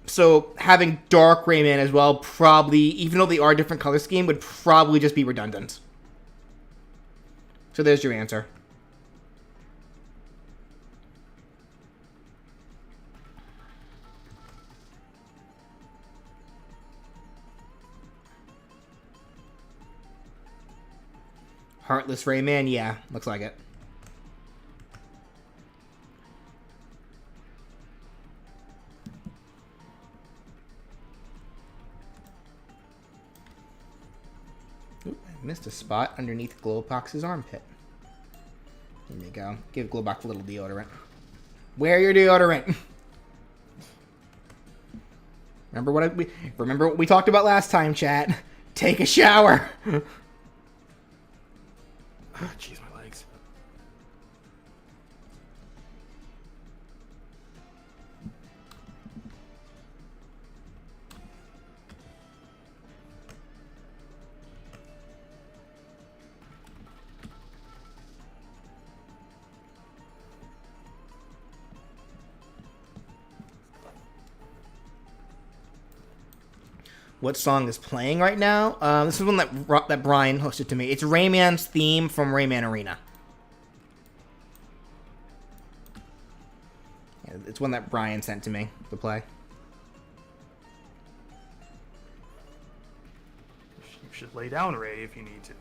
So having dark Rayman as well, probably, even though they are a different color scheme, would probably just be redundant. So there's your answer. Heartless Rayman? Yeah, looks like it. Oop, I missed a spot underneath Glowbox's armpit. There you go. Give Glowbox a little deodorant. Wear your deodorant! Remember what we talked about last time, chat? Take a shower! Jeez, my legs. What song is playing right now? This is one that Brian hosted to me. It's Rayman's theme from Rayman Arena. Yeah, it's one that Brian sent to me to play. You should lay down, Ray, if you need to.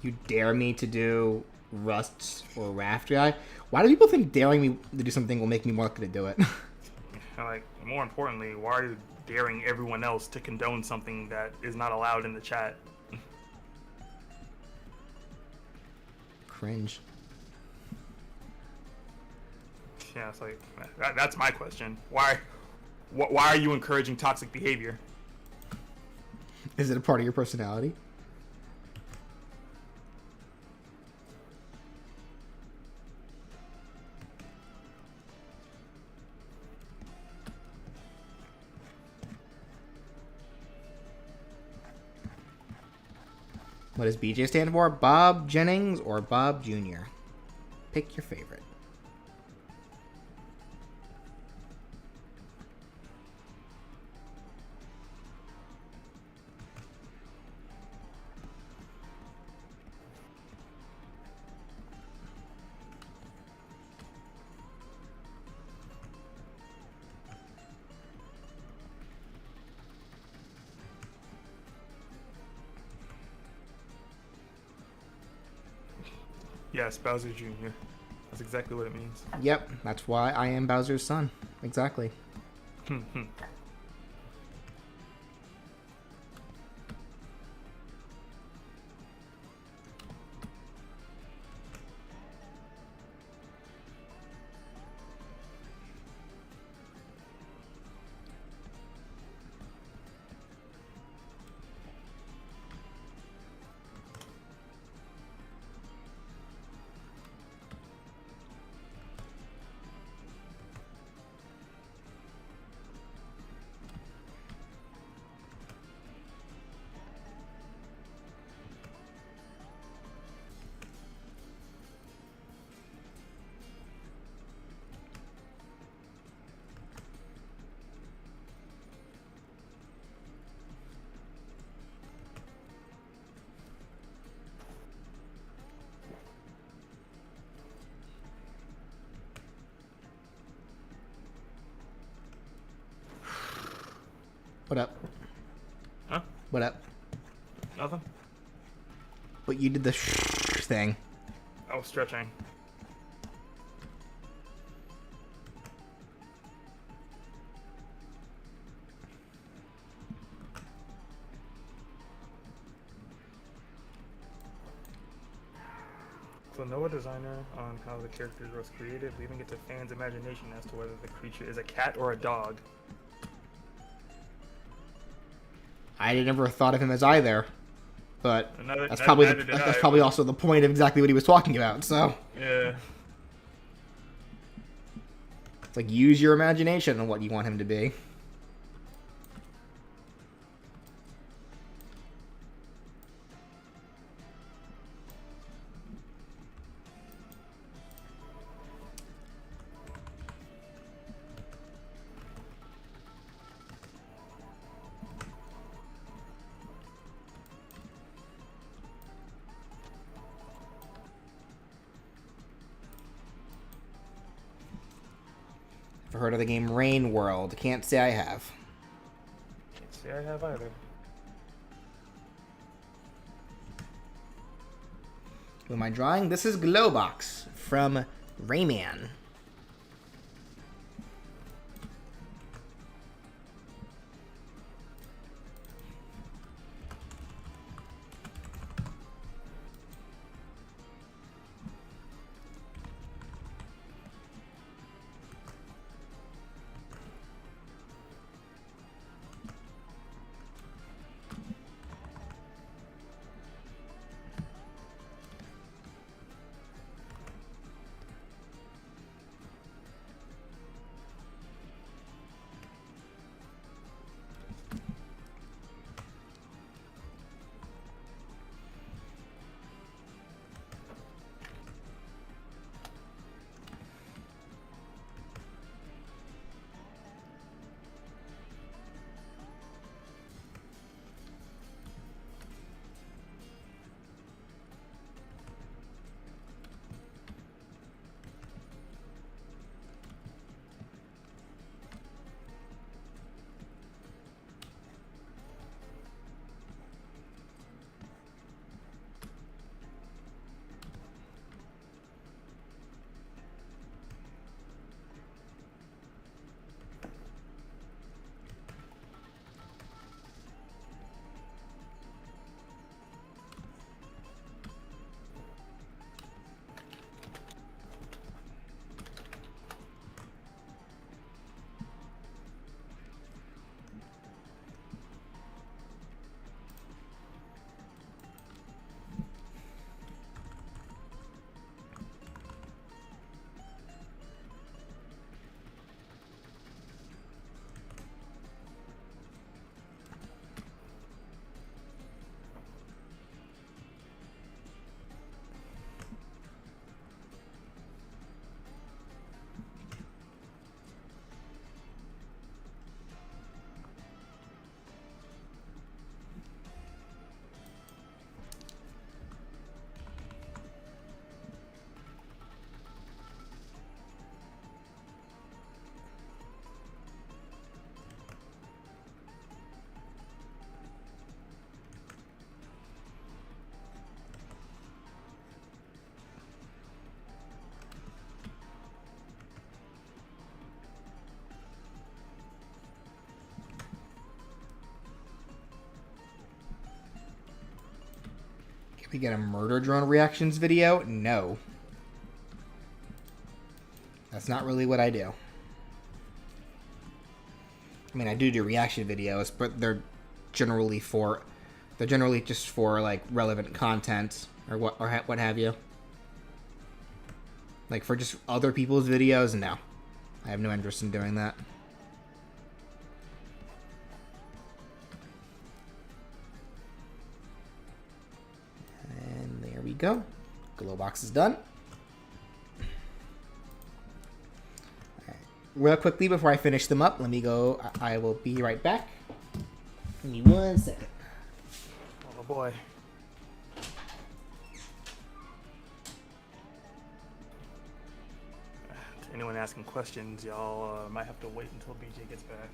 You dare me to do Rust or Raft Guy? Why do people think daring me to do something will make me more likely to do it? And, like, more importantly, why are you daring everyone else to condone something that is not allowed in the chat? Cringe. Yeah, it's like, that's my question. Why are you encouraging toxic behavior? Is it a part of your personality? What does BJ stand for? Bob Jennings or Bob Jr.? Pick your favorite. Yes, Bowser Jr. That's exactly what it means. Yep, that's why I am Bowser's son. Exactly. What up? Huh? What up? Nothing? But you did the thing. Oh, stretching. So no designer on how the character was created, leaving it to fans' imagination as to whether the creature is a cat or a dog. I never thought of him as either, but Neither- that's neither- probably neither did that's I, probably but- also the point of exactly what he was talking about. So Yeah. it's like use your imagination on what you want him to be. Ever heard of the game Rain World? Can't say I have. Can't say I have either. Who am I drawing? This is Glowbox from Rayman. We get a murder drone reactions video? No. That's not really what I do. I mean, I do reaction videos, but they're generally just for like relevant content or what have you. Like for just other people's videos, no. I have no interest in doing that. And there we go. Glow box is done. Real quickly before I finish them up, let me go. I will be right back. Give me 1 second. Oh boy. To anyone asking questions, y'all might have to wait until BJ gets back.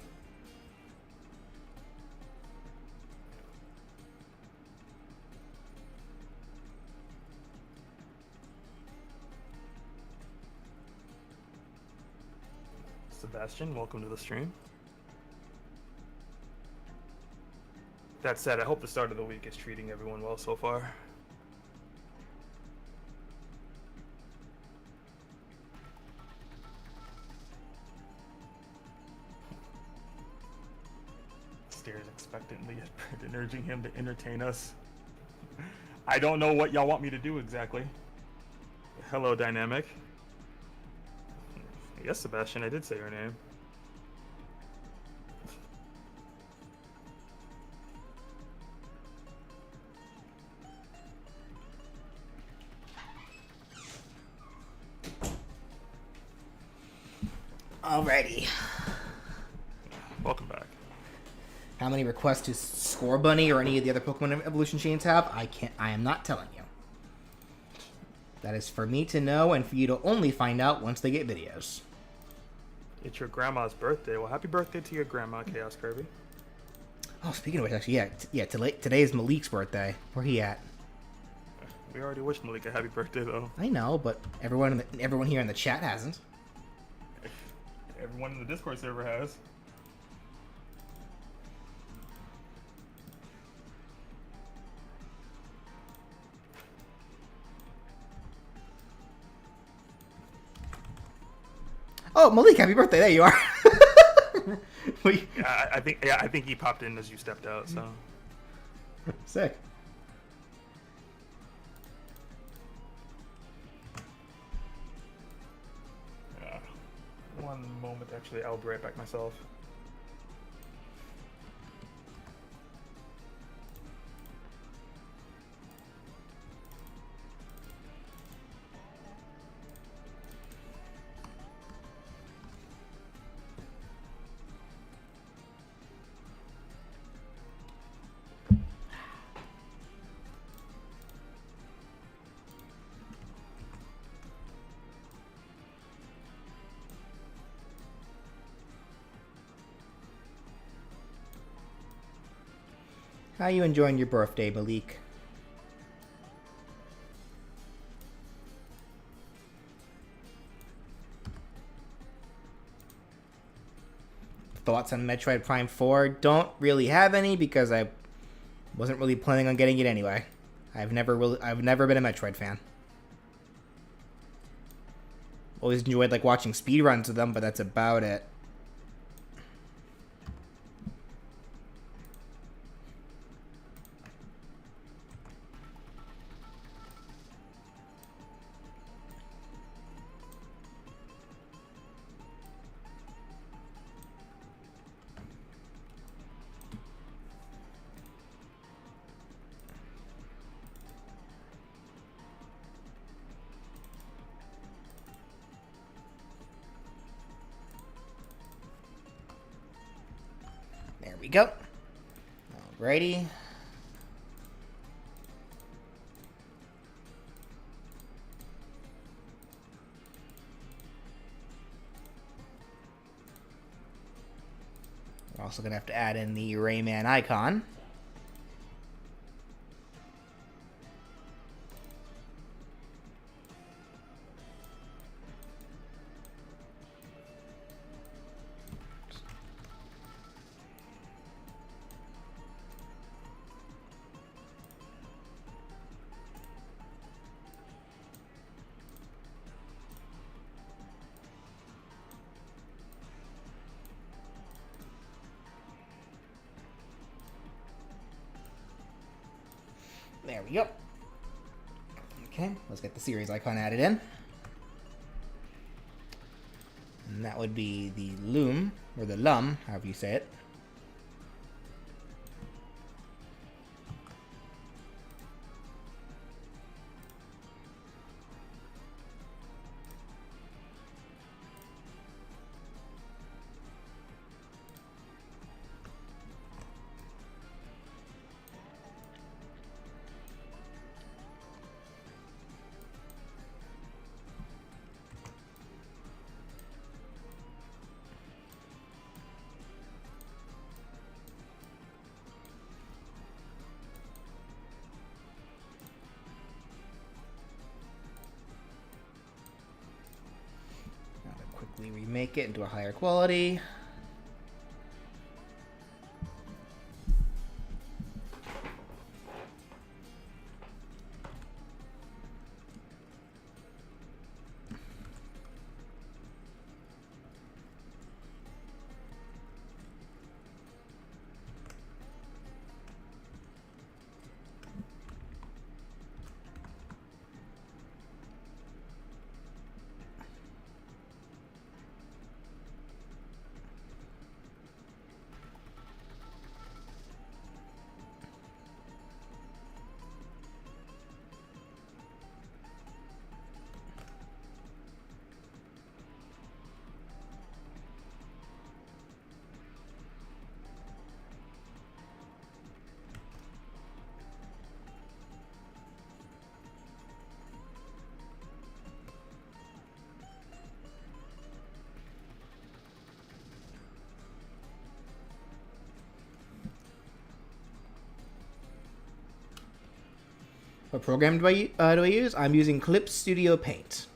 Sebastian, welcome to the stream. That said, I hope the start of the week is treating everyone well so far. Stares expectantly at Brendan, urging him to entertain us. I don't know what y'all want me to do exactly. Hello, Dynamic. Yes, Sebastian, I did say your name. Alrighty. Welcome back. How many requests to Score Bunny or any of the other Pokemon evolution chains have? I am not telling you. That is for me to know and for you to only find out once they get videos. It's your grandma's birthday. Well, happy birthday to your grandma, Chaos Kirby. Oh, speaking of which, actually, today is Malik's birthday. Where he at? We already wished Malik a happy birthday, though. I know, but everyone here in the chat hasn't. Everyone in the Discord server has. Oh, Malik, happy birthday! There you are. I think he popped in as you stepped out. So sick. One moment, actually, I'll be right back myself. How you enjoying your birthday, Malik? Thoughts on Metroid Prime 4? Don't really have any because I wasn't really planning on getting it anyway. I've never been a Metroid fan. Always enjoyed like watching speedruns of them, but that's about it. There we go. Alrighty. We're also going to have to add in the Rayman icon. There we go. Okay, let's get the series icon added in. And that would be the loom, or the lum, however you say it. Quickly remake it into a higher quality. What program do I use? I'm using Clip Studio Paint.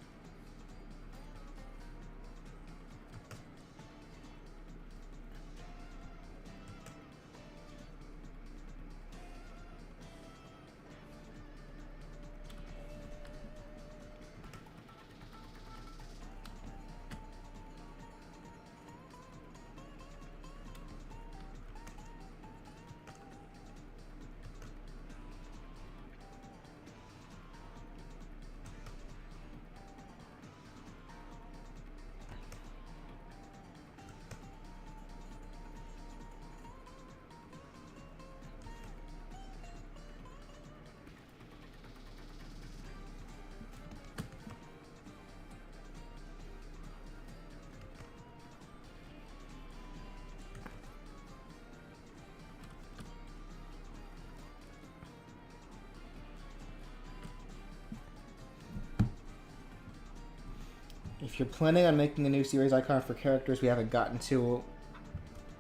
If you're planning on making a new series icon for characters we haven't gotten to...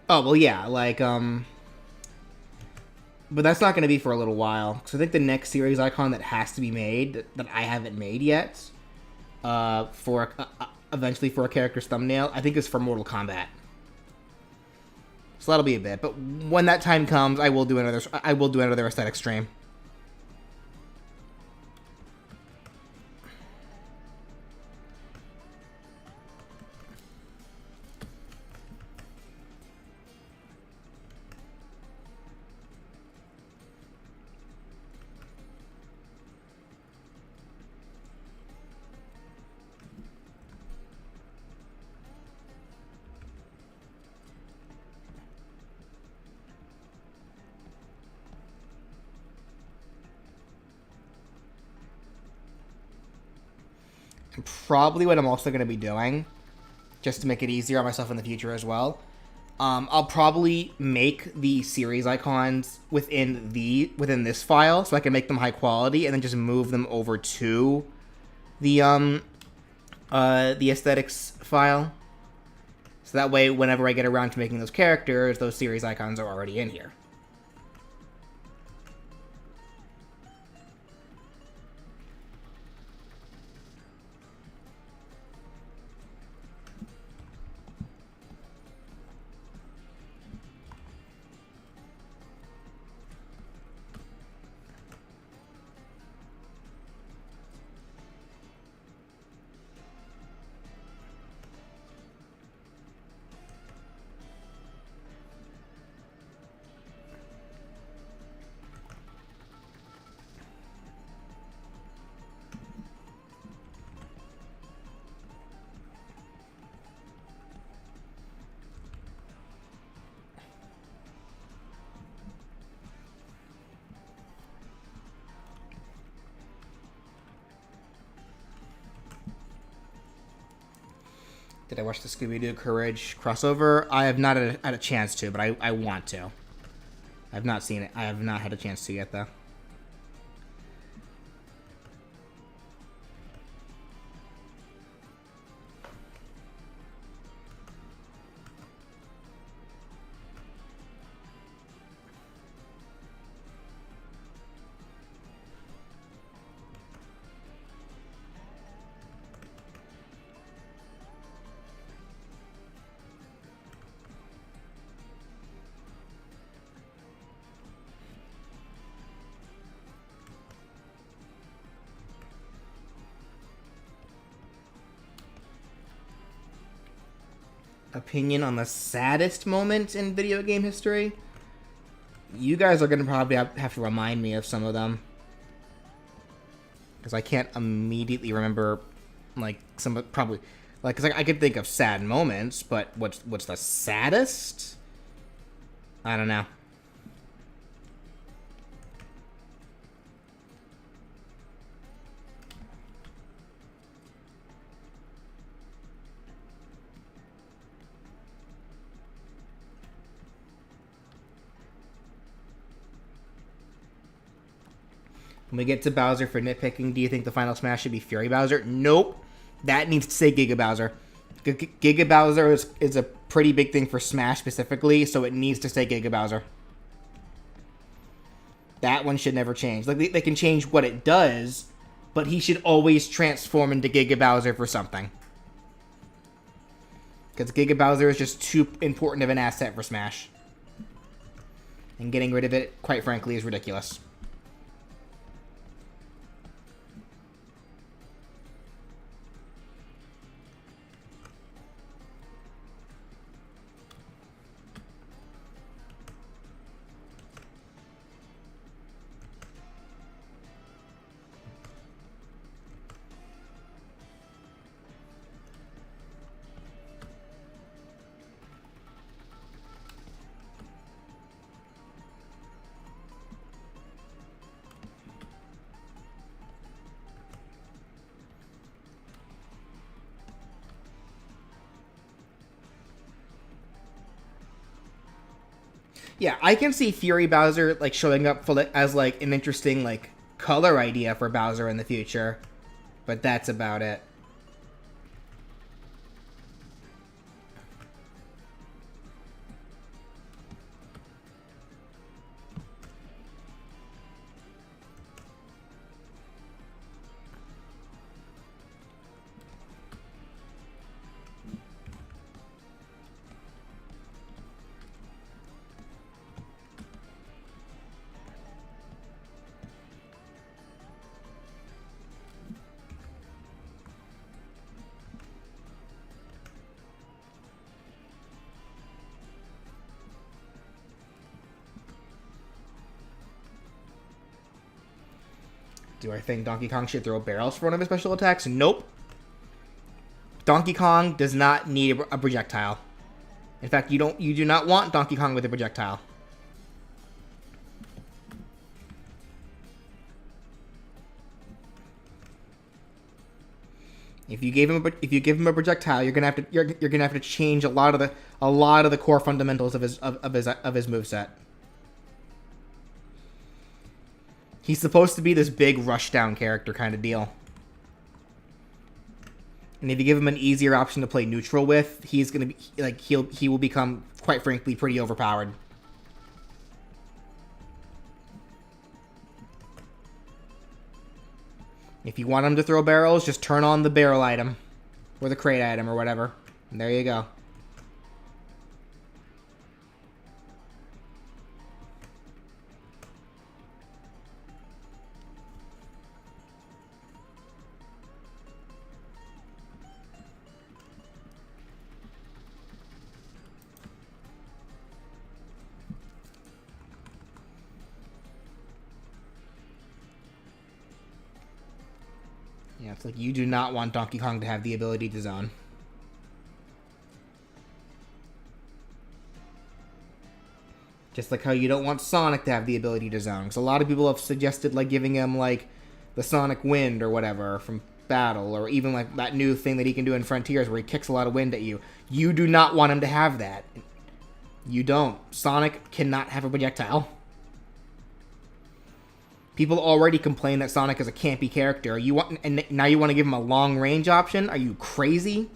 Oh, well, yeah, like, But that's not going to be for a little while. Because I think the next series icon that has to be made, that I haven't made yet, for eventually for a character's thumbnail, I think is for Mortal Kombat. So that'll be a bit. But when that time comes, I will do another aesthetic stream. And probably what I'm also going to be doing, just to make it easier on myself in the future as well, I'll probably make the series icons within this file, so I can make them high quality, and then just move them over to the aesthetics file. So that way, whenever I get around to making those characters, those series icons are already in here. Did I watch the Scooby-Doo Courage crossover? I have not had a chance to, but I want to. I've not seen it. I have not had a chance to yet, though. Opinion on the saddest moment in video game history? You guys are going to probably have to remind me of some of them. Because I can't immediately remember, like, some, probably, like, because I could think of sad moments, but what's the saddest? I don't know. When we get to Bowser for nitpicking, do you think the final Smash should be Fury Bowser? Nope. That needs to say Giga Bowser. Giga Bowser is a pretty big thing for Smash specifically, so it needs to say Giga Bowser. That one should never change. Like, they can change what it does, but he should always transform into Giga Bowser for something. Because Giga Bowser is just too important of an asset for Smash. And getting rid of it, quite frankly, is ridiculous. Yeah, I can see Fury Bowser, like, showing up for, like, as, like, an interesting, like, color idea for Bowser in the future. But that's about it. Do I think Donkey Kong should throw barrels for one of his special attacks? Nope. Donkey Kong does not need a projectile. In fact, you do not want Donkey Kong with a projectile. If you give him a projectile, you're gonna have to change a lot of the core fundamentals of his moveset. He's supposed to be this big rushdown character kind of deal. And if you give him an easier option to play neutral with, he's gonna be like he will become, quite frankly, pretty overpowered. If you want him to throw barrels, just turn on the barrel item. Or the crate item or whatever. And there you go. Yeah, it's like you do not want Donkey Kong to have the ability to zone. Just like how you don't want Sonic to have the ability to zone. Because a lot of people have suggested, like, giving him, like, the Sonic Wind or whatever from battle, or even like that new thing that he can do in Frontiers where he kicks a lot of wind at you. You do not want him to have that. You don't. Sonic cannot have a projectile. People already complain that Sonic is a campy character. And now you want to give him a long range option? Are you crazy?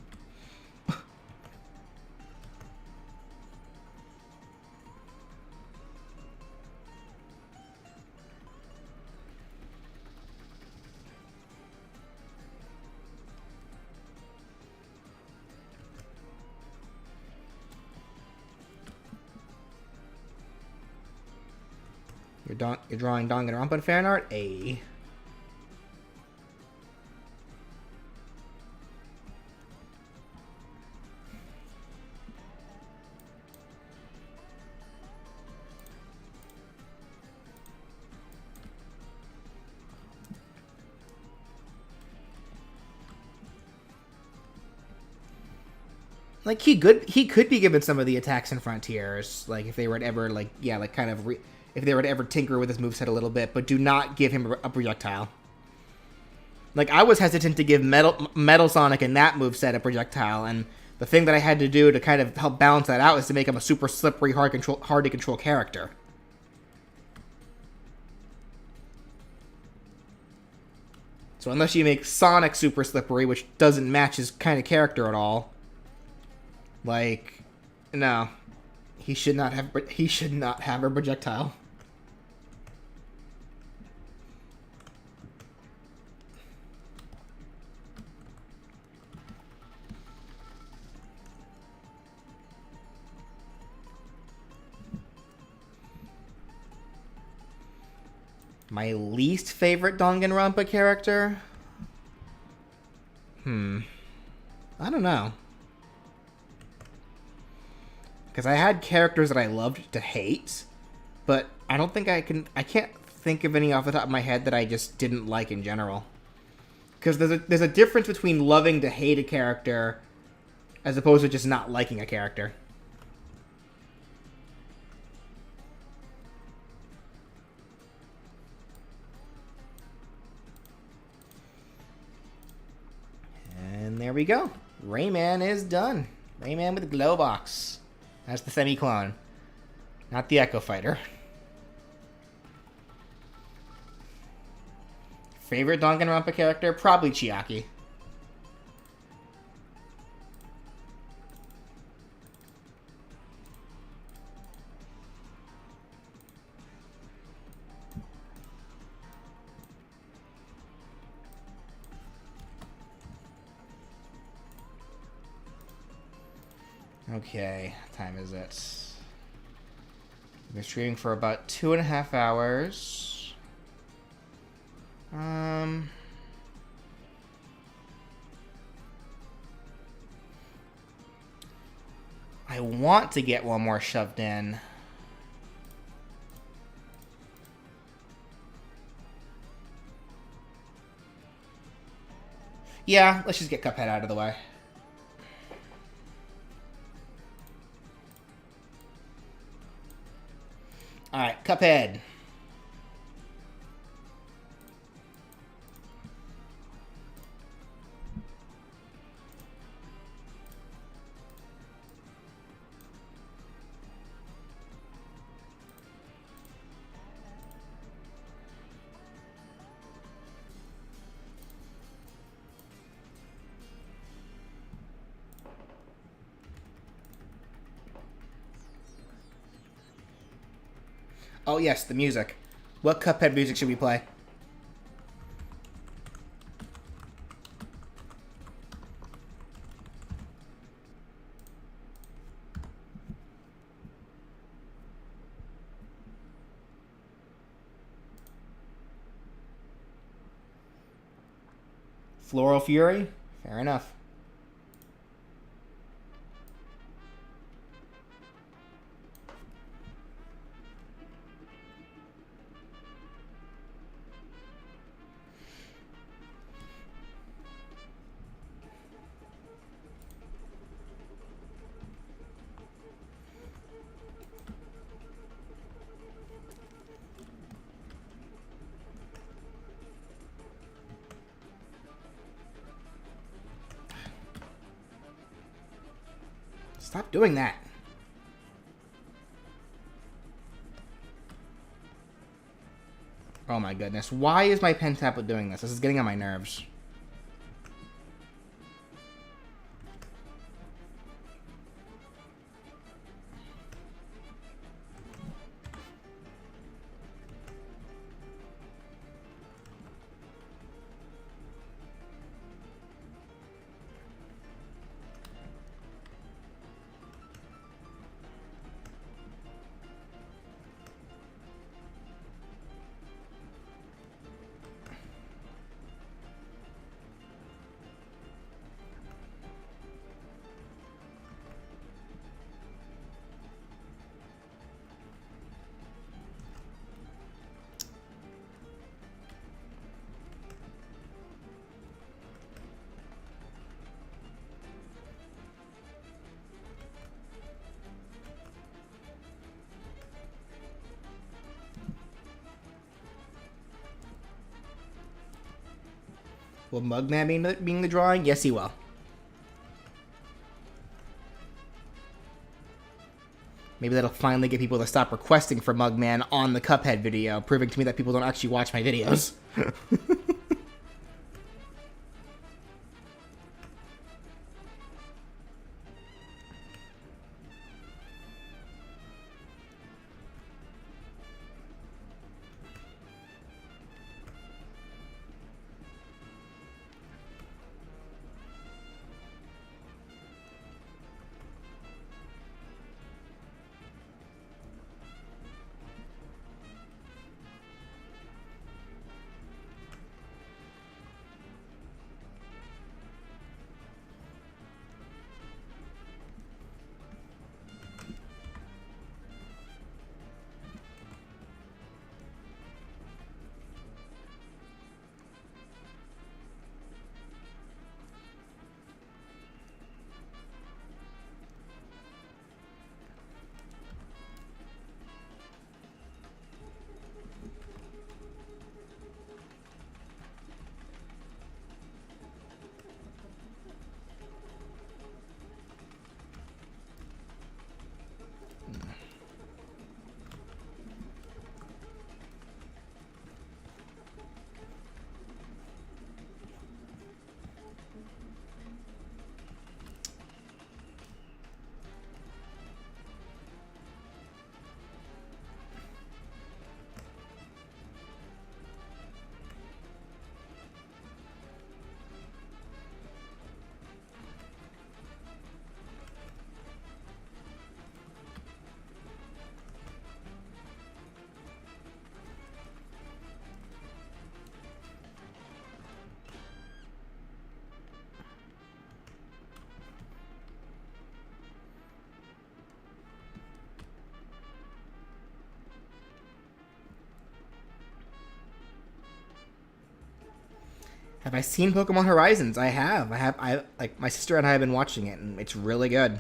You're drawing Danganronpa fan art? A. Like, he could be given some of the attacks in Frontiers, like, if they were to ever, like, yeah, like, kind of, if they were to ever tinker with his moveset a little bit, but do not give him a projectile. Like, I was hesitant to give Metal Sonic in that moveset a projectile, and the thing that I had to do to kind of help balance that out is to make him a super slippery, hard to control character. So unless you make Sonic super slippery, which doesn't match his kind of character at all, like, no, he should not have a projectile. My least favorite Danganronpa character? I don't know. Because I had characters that I loved to hate, but I don't think I can't think of any off the top of my head that I just didn't like in general. Because there's a difference between loving to hate a character as opposed to just not liking a character. And there we go. Rayman is done. Rayman with Glow Box. That's the semi-clone. Not the Echo Fighter. Favorite Danganronpa character? Probably Chiaki. Okay, what time is it? We've been streaming for about 2.5 hours. I want to get one more shoved in. Yeah, let's just get Cuphead out of the way. Alright, Cuphead. Oh yes, the music. What Cuphead music should we play? Floral Fury? Fair enough. Stop doing that. Oh my goodness. Why is my pen tablet doing this? This is getting on my nerves. Will Mugman being the drawing? Yes, he will. Maybe that'll finally get people to stop requesting for Mugman on the Cuphead video, proving to me that people don't actually watch my videos. Have I seen Pokemon Horizons? I have. I like my sister and I have been watching it, and it's really good.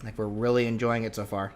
Like, we're really enjoying it so far.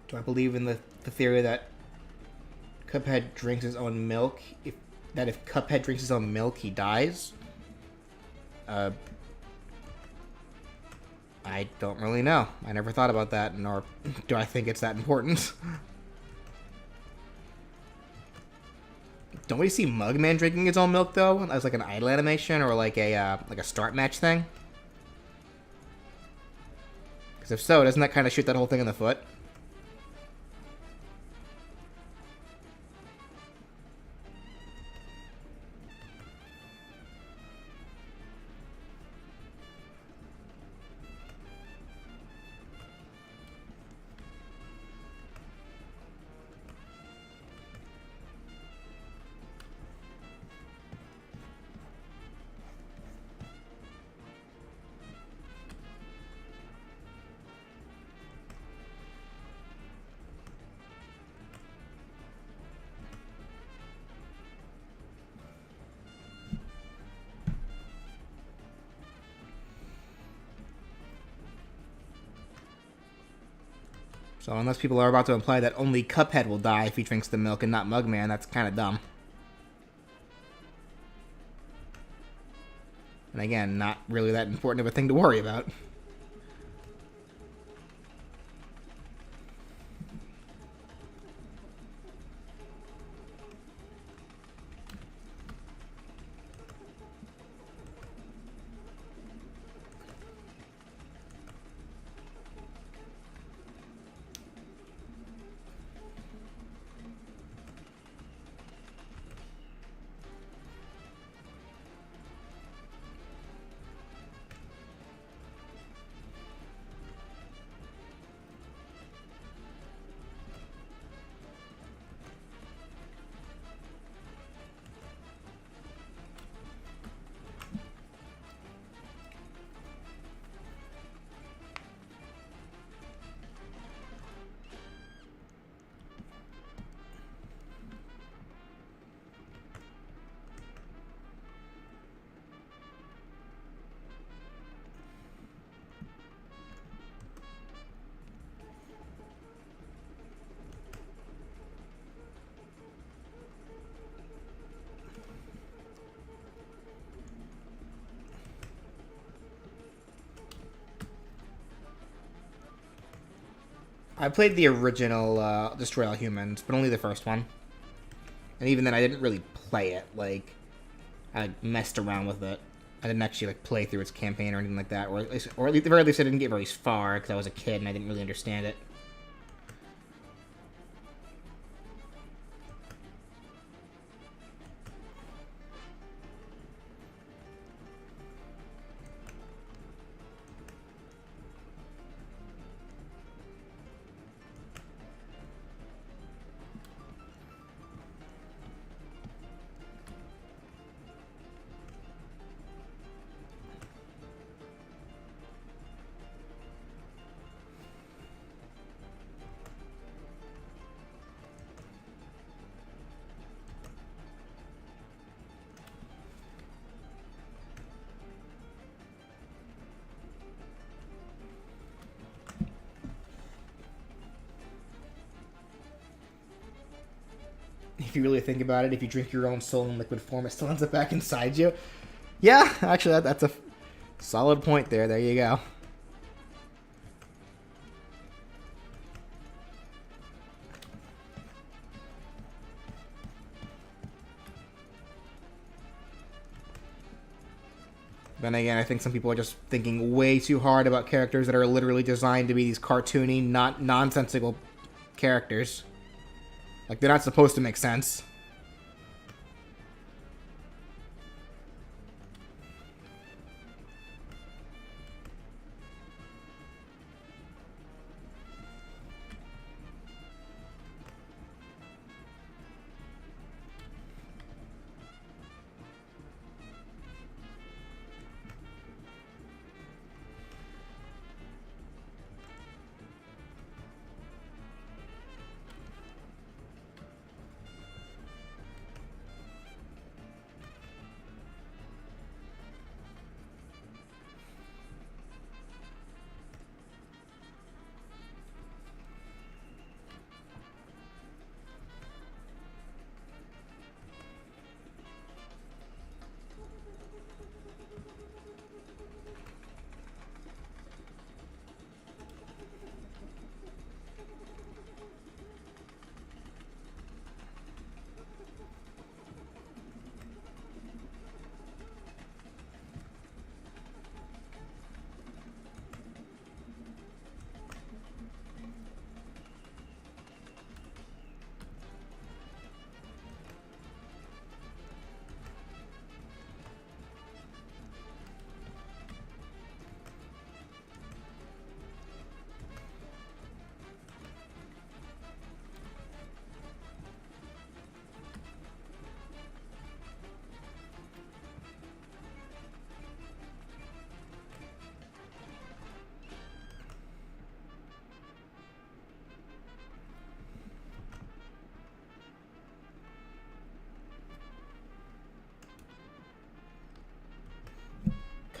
Do I believe in the theory that Cuphead drinks his own milk? If Cuphead drinks his own milk, he dies? I don't really know. I never thought about that, nor do I think it's that important. Don't we see Mugman drinking his own milk though, as like an idle animation or like a start match thing? Because if so, doesn't that kind of shoot that whole thing in the foot? So unless people are about to imply that only Cuphead will die if he drinks the milk and not Mugman, that's kind of dumb. And again, not really that important of a thing to worry about. I played the original Destroy All Humans, but only the first one. And even then, I didn't really play it. Like, I messed around with it. I didn't actually like play through its campaign or anything like that, or at the very least, I didn't get very far because I was a kid and I didn't really understand it. If you really think about it, if you drink your own soul in liquid form, it still ends up back inside you. Yeah, actually, that's a solid point there. There you go. Then again, I think some people are just thinking way too hard about characters that are literally designed to be these cartoony, not nonsensical characters. Like, they're not supposed to make sense.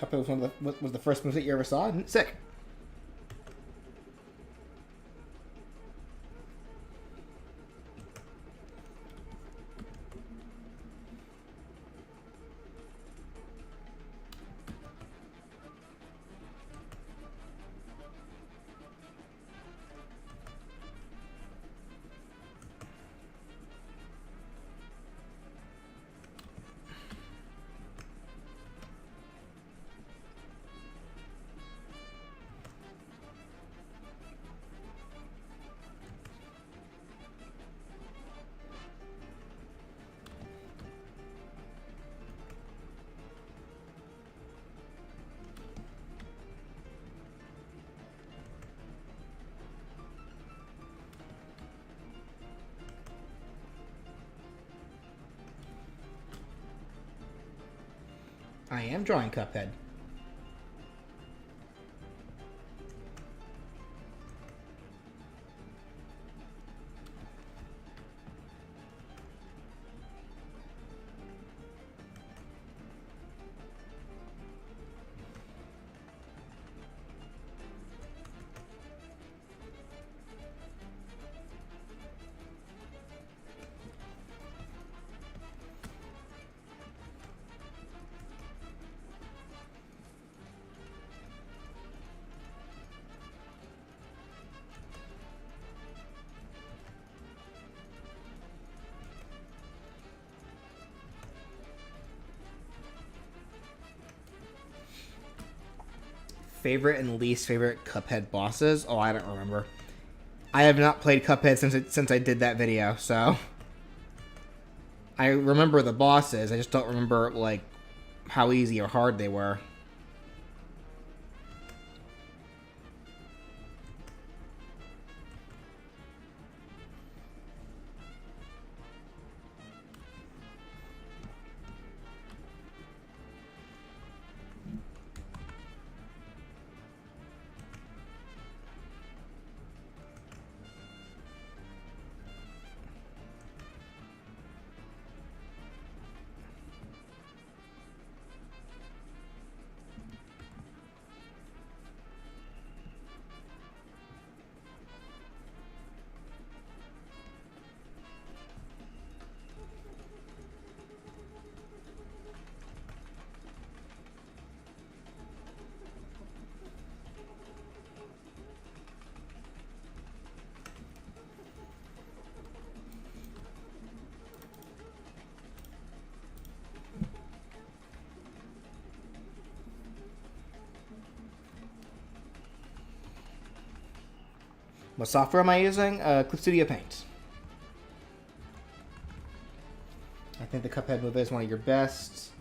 Cuphead was was the first movie that you ever saw. Sick. I am drawing Cuphead. Favorite and least favorite Cuphead bosses? Oh, I don't remember. I have not played Cuphead since I did that video, so I remember the bosses. I just don't remember like how easy or hard they were. What software am I using? Clip Studio Paint. I think the Cuphead movie is one of your best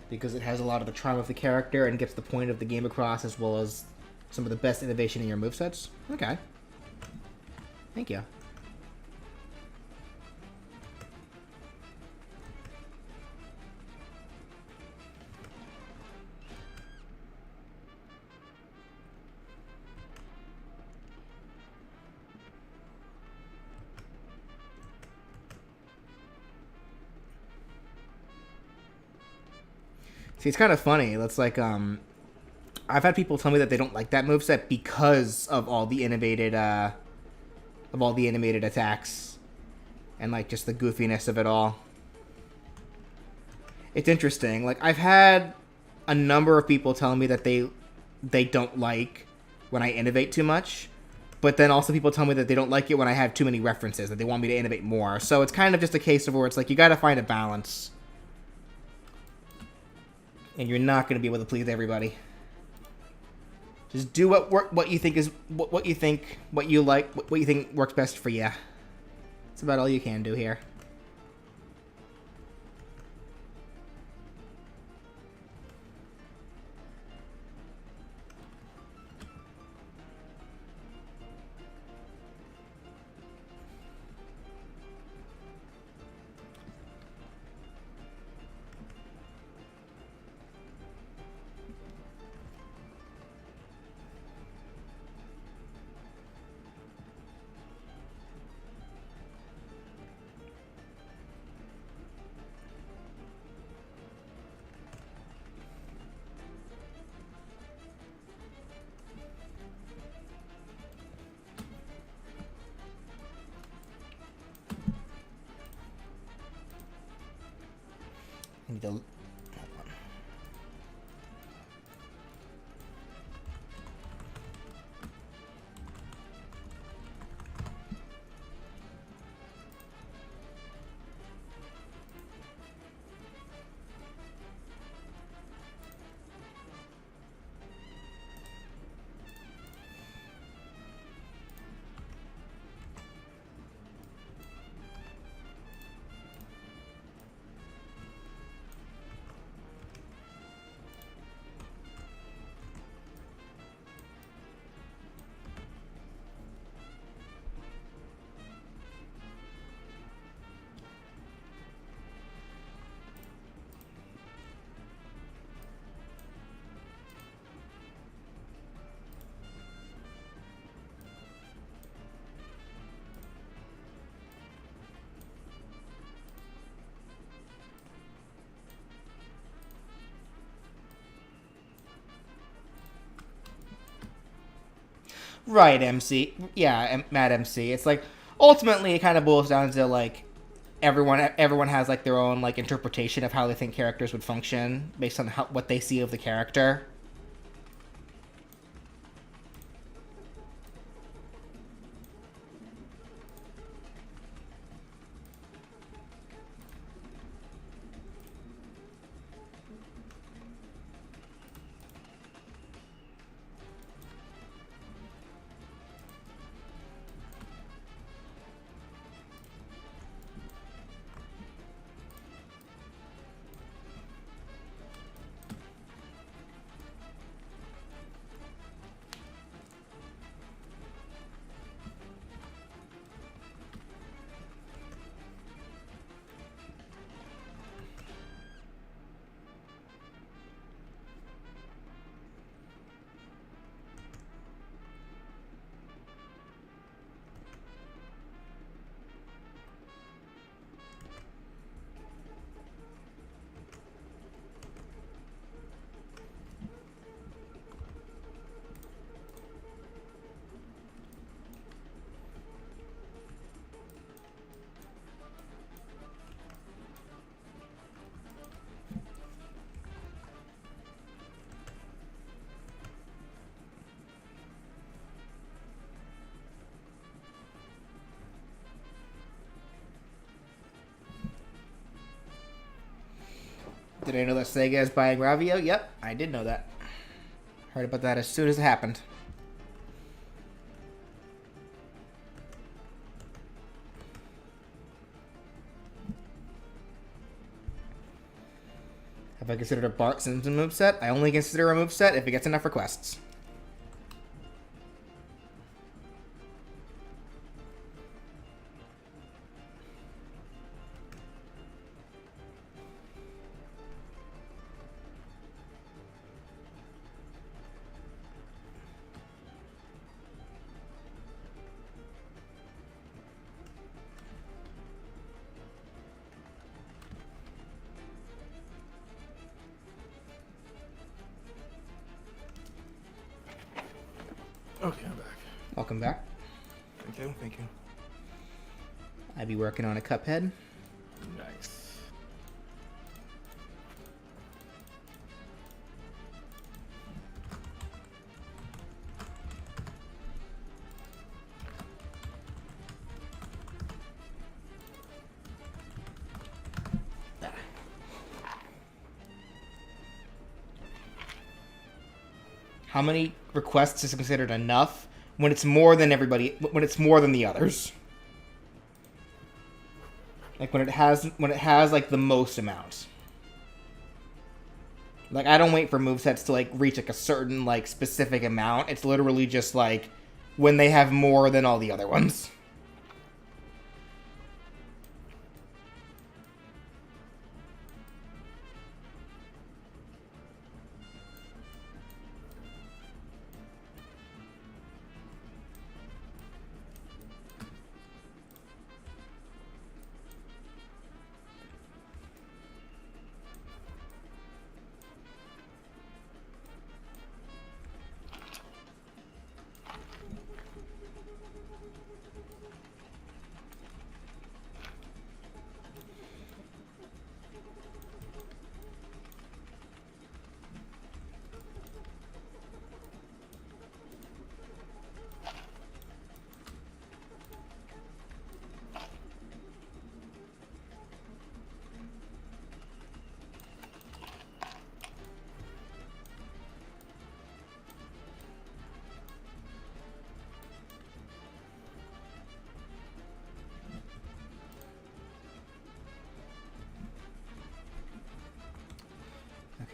because it has a lot of the charm of the character and gets the point of the game across, as well as some of the best innovation in your movesets. Okay. Thank you. See, it's kind of funny. That's like, I've had people tell me that they don't like that moveset because of all the animated attacks, and like just the goofiness of it all. It's interesting. Like, I've had a number of people tell me that they don't like when I innovate too much, but then also people tell me that they don't like it when I have too many references, that they want me to innovate more. So it's kind of just a case of where it's like you got to find a balance. And you're not going to be able to please everybody. Just do what you think is what you think, what you like, what you think works best for you. That's about all you can do here. need to... Right, MC. Yeah, Mad MC. It's like ultimately it kind of boils down to like everyone has like their own like interpretation of how they think characters would function based on what they see of the character. Did I know that Sega is buying Ravio? Yep, I did know that. Heard about that as soon as it happened. Have I considered a Bart Simpson moveset? I only consider a moveset if it gets enough requests. Okay, I'm back. Welcome back. Thank you, thank you. I'd be working on a Cuphead. Nice. How many requests is considered enough when it's more than everybody, when it's more than the others? Like when it has like the most amount. Like I don't wait for movesets to like reach like a certain like specific amount. It's literally just like when they have more than all the other ones.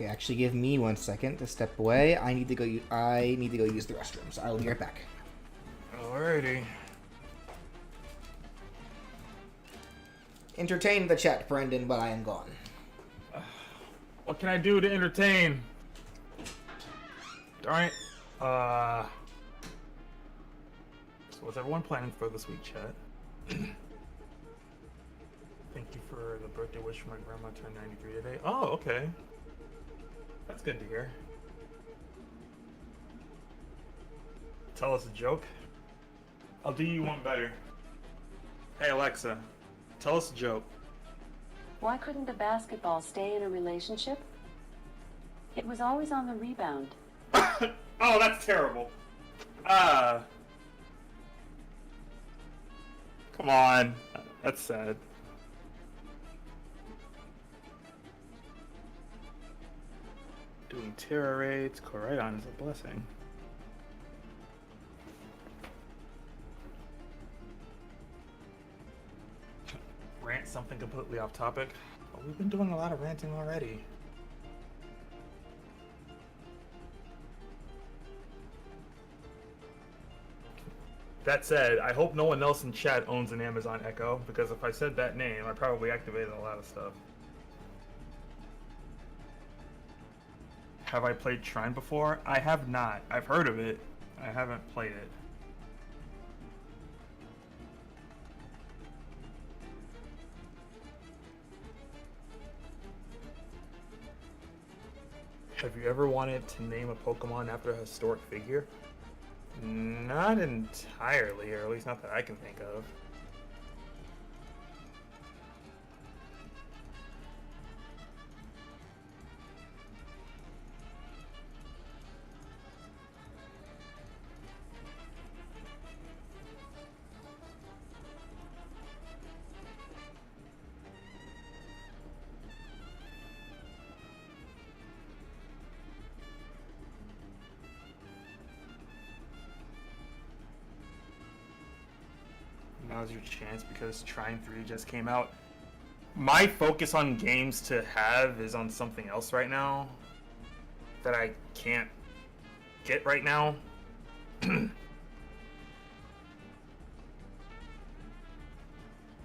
Okay, actually, give me 1 second to step away. I need to go. I need to go use the restroom, so I will be right back. Alrighty. Entertain the chat, Brendan, but I am gone. What can I do to entertain? Darn it. So what's everyone planning for this week, chat? Thank you for the birthday wish from my grandma turned 93 today. Oh, okay. That's good to hear. Tell us a joke. I'll do you one better. Hey Alexa, tell us a joke. Why couldn't a basketball stay in a relationship? It was always on the rebound. Oh, that's terrible. Come on. That's sad. Doing terror raids, Koraidon is a blessing. Rant something completely off topic. Oh, we've been doing a lot of ranting already. That said, I hope no one else in chat owns an Amazon Echo, because if I said that name, I probably activated a lot of stuff. Have I played Shrine before? I have not. I've heard of it. I haven't played it. Have you ever wanted to name a Pokemon after a historic figure? Not entirely, or at least not that I can think of. Now's your chance because Trine 3 just came out. My focus on games to have is on something else right now that I can't get right now.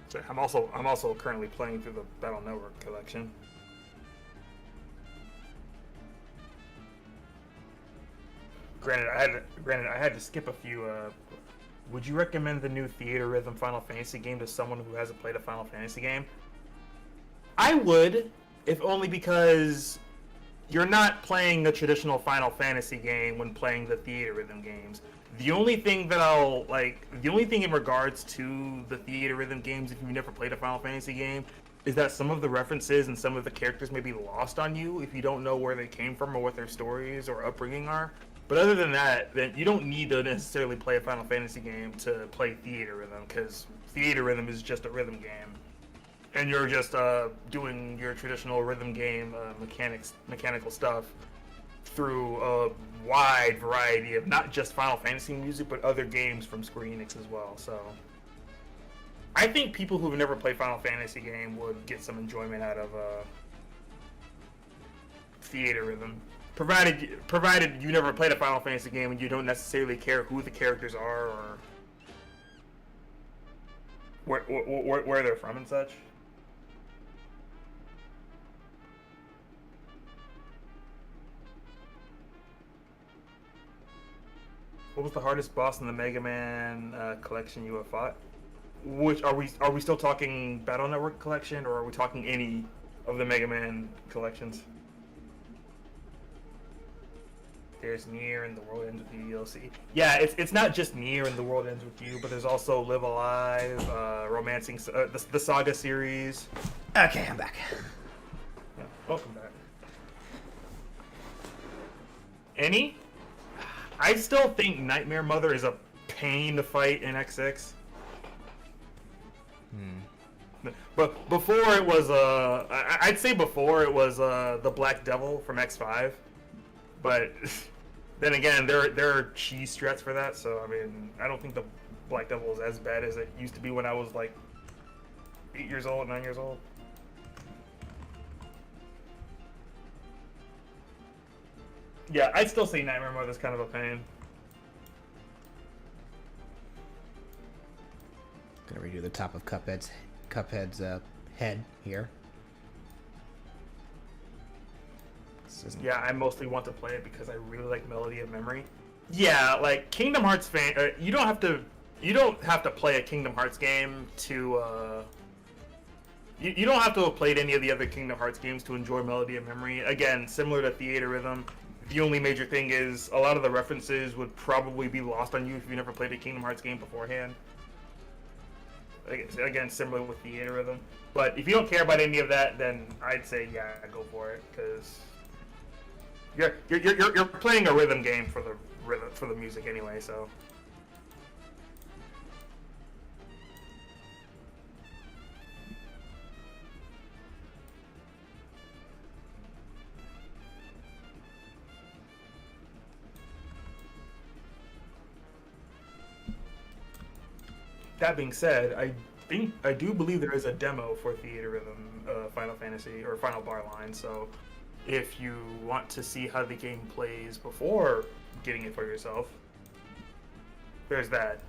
So I'm also currently playing through the Battle Network collection. Granted, I had to skip a few. Would you recommend the new Theater Rhythm Final Fantasy game to someone who hasn't played a Final Fantasy game? I would, if only because you're not playing a traditional Final Fantasy game when playing the Theater Rhythm games. The only thing in regards to the Theater Rhythm games, if you've never played a Final Fantasy game, is that some of the references and some of the characters may be lost on you if you don't know where they came from or what their stories or upbringing are. But other than that, then you don't need to necessarily play a Final Fantasy game to play Theater Rhythm, because Theater Rhythm is just a rhythm game, and you're just doing your traditional rhythm game mechanical stuff through a wide variety of not just Final Fantasy music, but other games from Square Enix as well. So I think people who've never played Final Fantasy game would get some enjoyment out of Theater Rhythm. Provided you never played a Final Fantasy game and you don't necessarily care who the characters are or where they're from and such. What was the hardest boss in the Mega Man collection you have fought? Which are we still talking Battle Network collection, or are we talking any of the Mega Man collections? There's Nier and The World Ends With You DLC. Yeah, it's not just Nier and The World Ends With You, but there's also Live Alive, Romancing, the Saga series. Okay, I'm back. Yeah, welcome back. Any? I still think Nightmare Mother is a pain to fight in X6. But before it was, I'd say before it was the Black Devil from X5. But then again, there are cheese strats for that, so I mean, I don't think the Black Devil is as bad as it used to be when I was like 8 years old, 9 years old. Yeah, I'd still say Nightmare Mode is kind of a pain. Gonna redo the top of Cuphead's head here. This isn't- Yeah, I mostly want to play it because I really like Melody of Memory. Yeah, like Kingdom Hearts fan, you don't have to play a Kingdom Hearts game to you don't have to have played any of the other Kingdom Hearts games to enjoy Melody of Memory. Again, similar to Theater Rhythm, the only major thing is a lot of the references would probably be lost on you if you never played a Kingdom Hearts game beforehand. Again, similar with Theater Rhythm. But if you don't care about any of that, then I'd say yeah, go for it, because you're playing a rhythm game for the music anyway. So. That being said, I do believe there is a demo for Theater Rhythm, Final Fantasy or Final Bar Line. So, if you want to see how the game plays before getting it for yourself, there's that.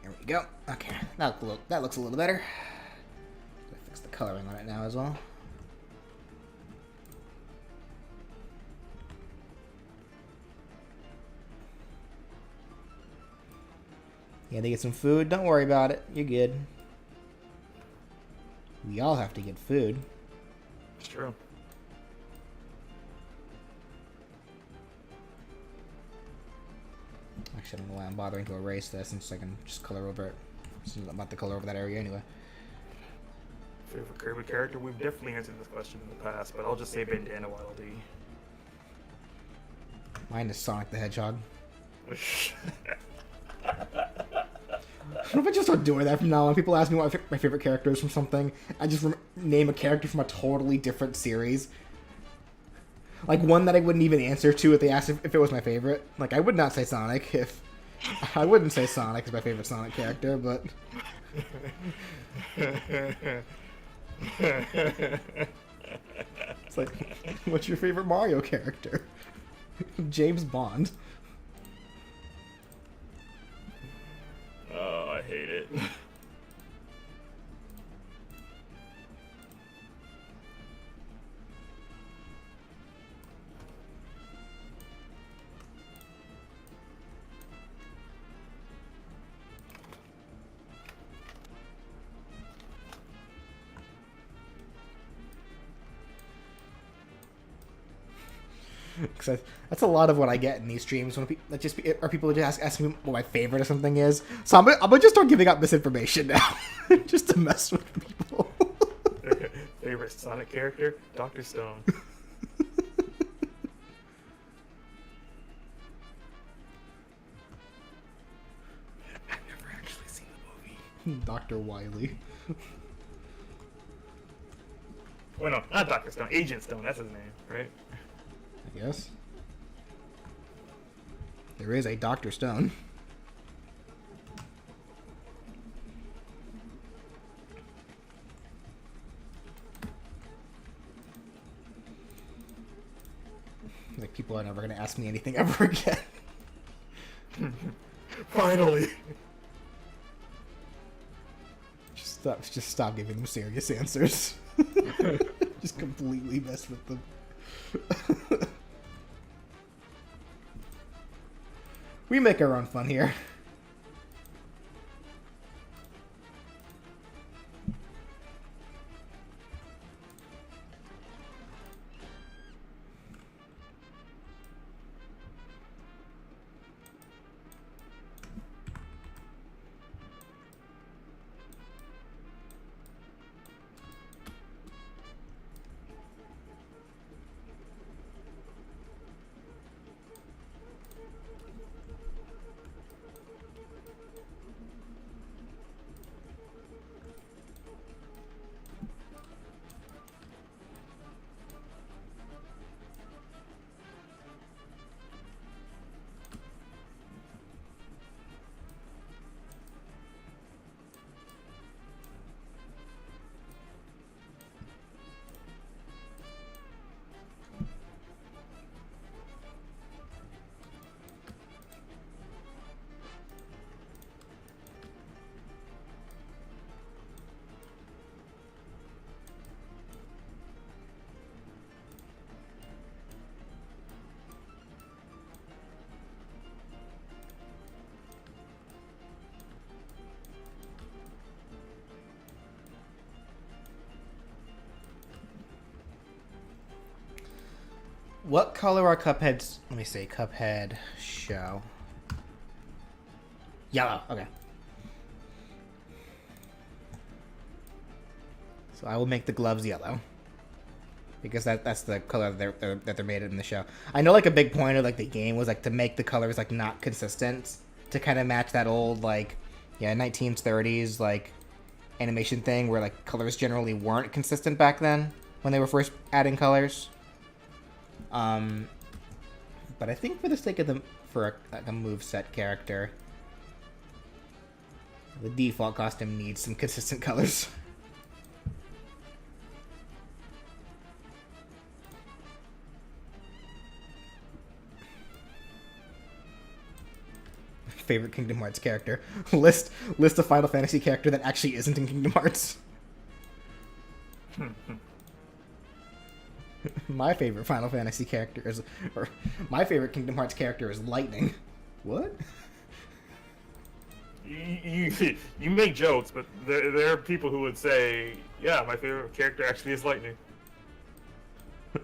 There we go. Okay, that looks a little better. Fix the coloring on it now as well. Yeah, they get some food. Don't worry about it. You're good. We all have to get food. It's true. Actually, I don't know why I'm bothering to erase this, since I can just color over it. Since I'm about to color over that area anyway. Favorite Kirby character? We've definitely answered this question in the past, but I'll just say Bandana Waddle Dee. Mine is Sonic the Hedgehog. What if I just start doing that from now on? People ask me what my favorite character is from something. I just name a character from a totally different series. Like one that I wouldn't even answer to if they asked if it was my favorite. Like I would not say Sonic if... I wouldn't say Sonic is my favorite Sonic character, but... It's like, what's your favorite Mario character? James Bond. Oh, I hate it. Because that's a lot of what I get in these streams when people just asking me what my favorite or something is. So I'm gonna just start giving out misinformation now, just to mess with people. Favorite Sonic character? Dr. Stone. I've never actually seen the movie. Dr. Wily. Well, no, not Dr. Stone. Agent Stone. That's his name, right? I guess. There is a Dr. Stone. Like, people are never going to ask me anything ever again. Finally. Just stop giving them serious answers. Just completely mess with them. We make our own fun here. What color are Cuphead's... Let me see. Cuphead show. Yellow. Okay. So I will make the gloves yellow. Because that's the color that they're made in the show. I know, like, a big point of, like, the game was, like, to make the colors, like, not consistent. To kind of match that old, like, 1930s, like, animation thing where, like, colors generally weren't consistent back then when they were first adding colors. But I think for the sake of a moveset character, the default costume needs some consistent colors. Favorite Kingdom Hearts character. List a Final Fantasy character that actually isn't in Kingdom Hearts. My favorite Final Fantasy character is... Or, my favorite Kingdom Hearts character is Lightning. What? You make jokes, but there are people who would say, yeah, my favorite character actually is Lightning.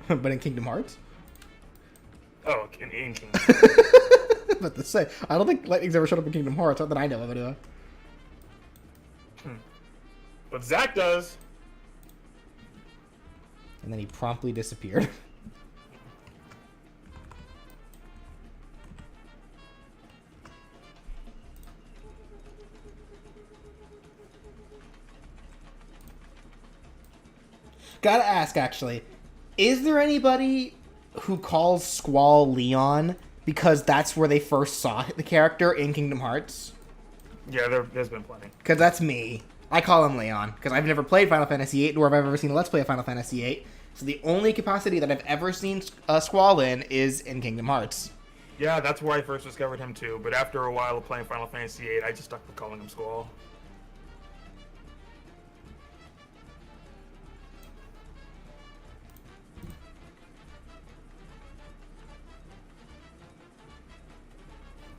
But in Kingdom Hearts? Oh, in Kingdom But to say, I don't think Lightning's ever showed up in Kingdom Hearts, not that I know of anyway. But Zack does. And then he promptly disappeared. Gotta ask, actually, is there anybody who calls Squall Leon because that's where they first saw the character in Kingdom Hearts? Yeah, there's been plenty. Because that's me. I call him Leon, because I've never played Final Fantasy VIII, nor have I ever seen a Let's Play of Final Fantasy VIII. So the only capacity that I've ever seen Squall in is in Kingdom Hearts. Yeah, that's where I first discovered him too, but after a while of playing Final Fantasy VIII, I just stuck with calling him Squall.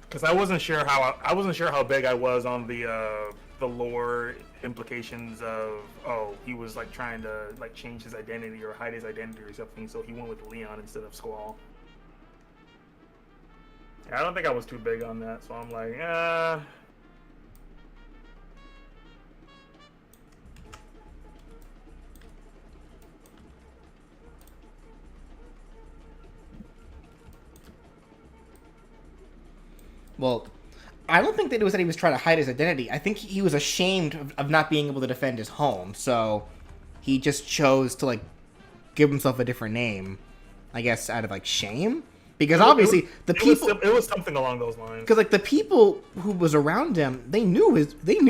Because I wasn't sure how big I was on the lore implications of, oh, he was like trying to like change his identity or hide his identity or something, so he went with Leon instead of Squall. Yeah, I don't think I was too big on that, so I'm like, Well, I don't think that it was that he was trying to hide his identity. I think he was ashamed of not being able to defend his home, so he just chose to like give himself a different name. I guess out of like shame, because obviously the people. It was something along those lines. Because like the people who was around him, they knew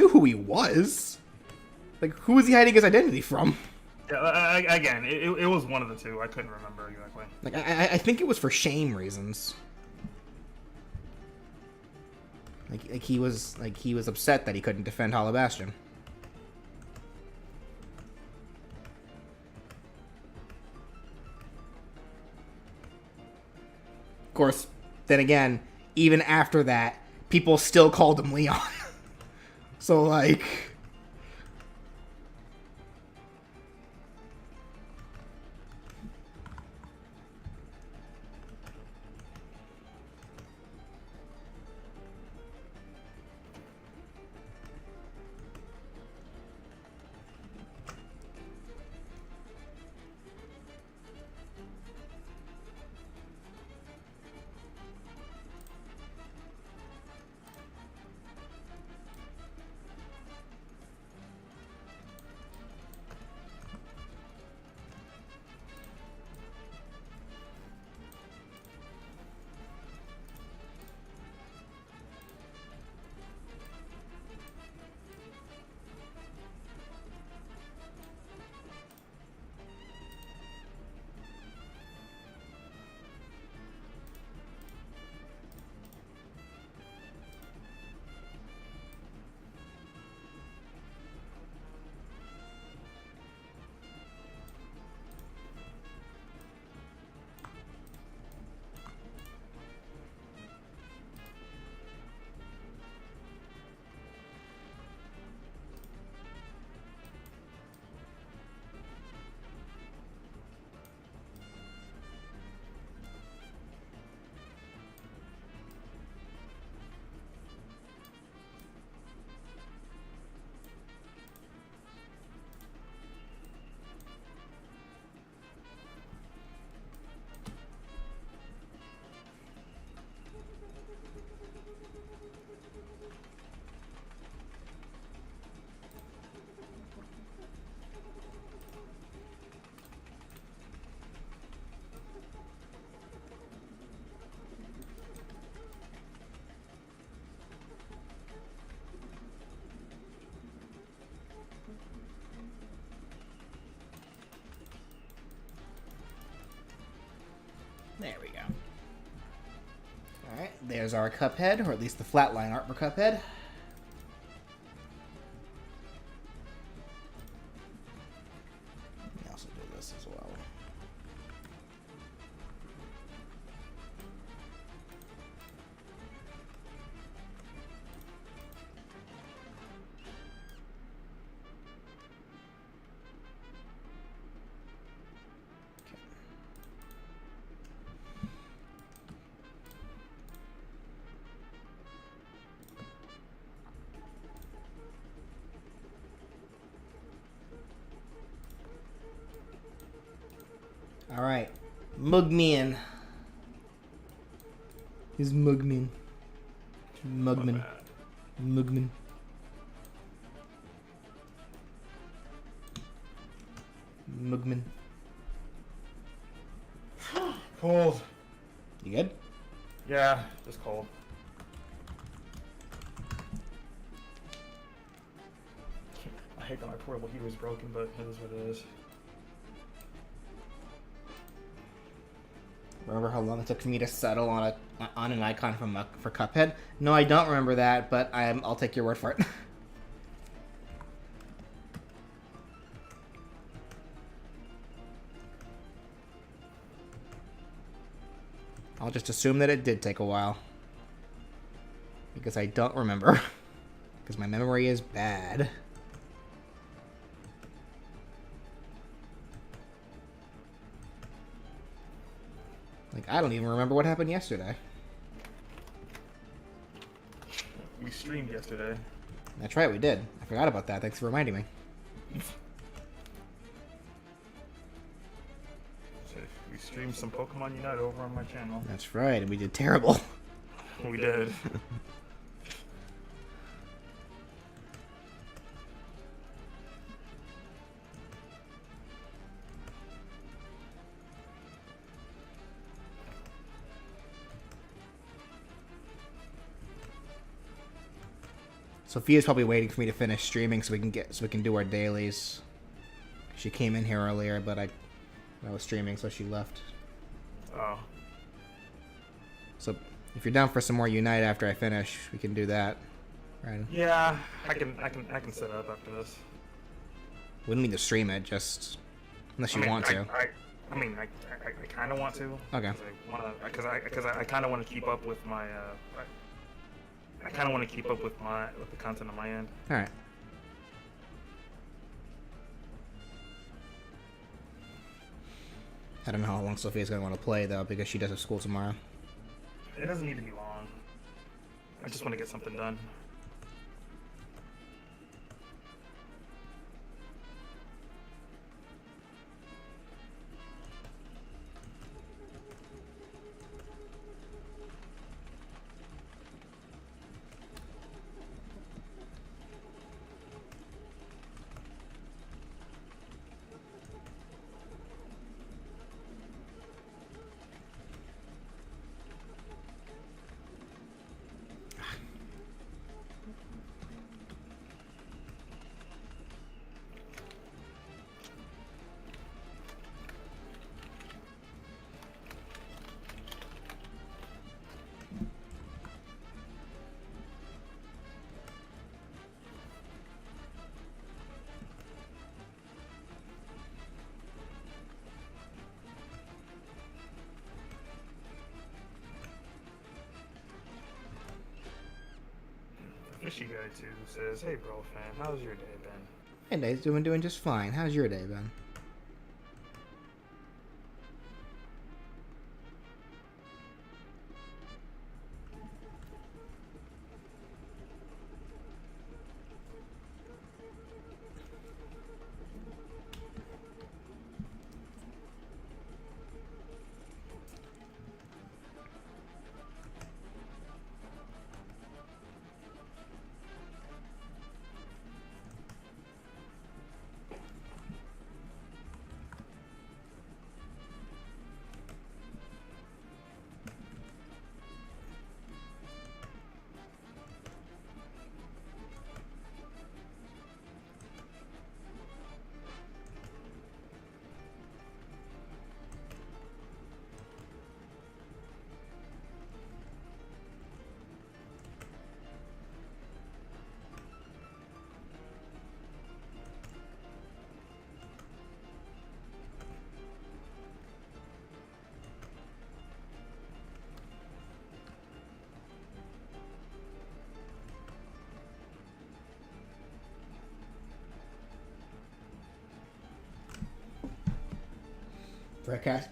who he was. Like, who was he hiding his identity from? Yeah, again, it was one of the two. I couldn't remember exactly. Like, I think it was for shame reasons. Like he was upset that he couldn't defend Hollow Bastion. Of course, then again, even after that, people still called him Leon. So like. There we go. Alright, there's our Cuphead, or at least the flatline art for Cuphead. Let me also do this as well. Alright. Mugman. He's Mugman. Mugman. Mugman. Mugman. Cold. You good? Yeah, just cold. I hate that my portable heater is broken, but it is what it is. Remember how long it took for me to settle on an icon for Cuphead? No, I don't remember that, but I'll take your word for it. I'll just assume that it did take a while. Because I don't remember. Because my memory is bad. Like, I don't even remember what happened yesterday. streamed yesterday. That's right, we did. I forgot about that. Thanks for reminding me. So we streamed some Pokemon Unite over on my channel. That's right, and we did terrible. We did. Sophia's probably waiting for me to finish streaming so we can do our dailies. She came in here earlier, but I was streaming, so she left. Oh. So if you're down for some more Unite after I finish, we can do that. Right? Yeah, I can set up after this. We don't need to stream it, just unless you want to. I kind of want to. Okay. Because I kind of want to keep up with my. I kind of want to keep up with the content on my end. All right. I don't know how long Sophia's gonna want to play though, because she does have school tomorrow. It doesn't need to be long. I just want to get something done. Fishy Guy 2 says, "Hey bro fan, how's your day been?" Hey, day's doing just fine. How's your day been?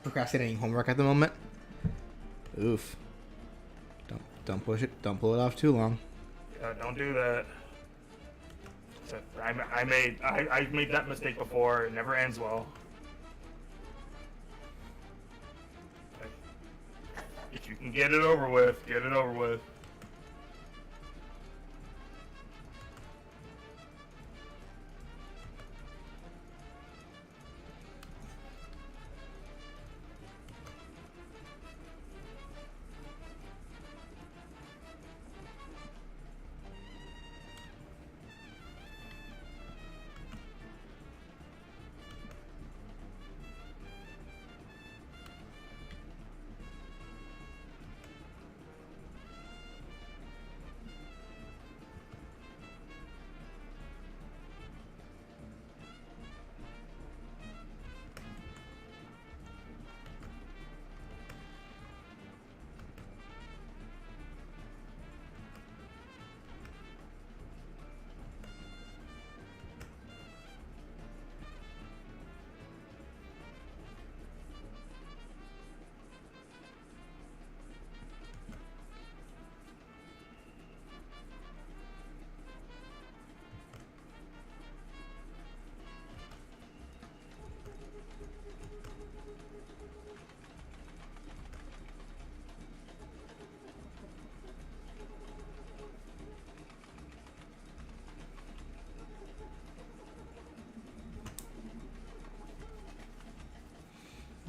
Procrastinating homework at the moment. Oof. Don't push it. Don't pull it off too long. Don't do that. So, I made that mistake before. It never ends well. If you can get it over with, get it over with.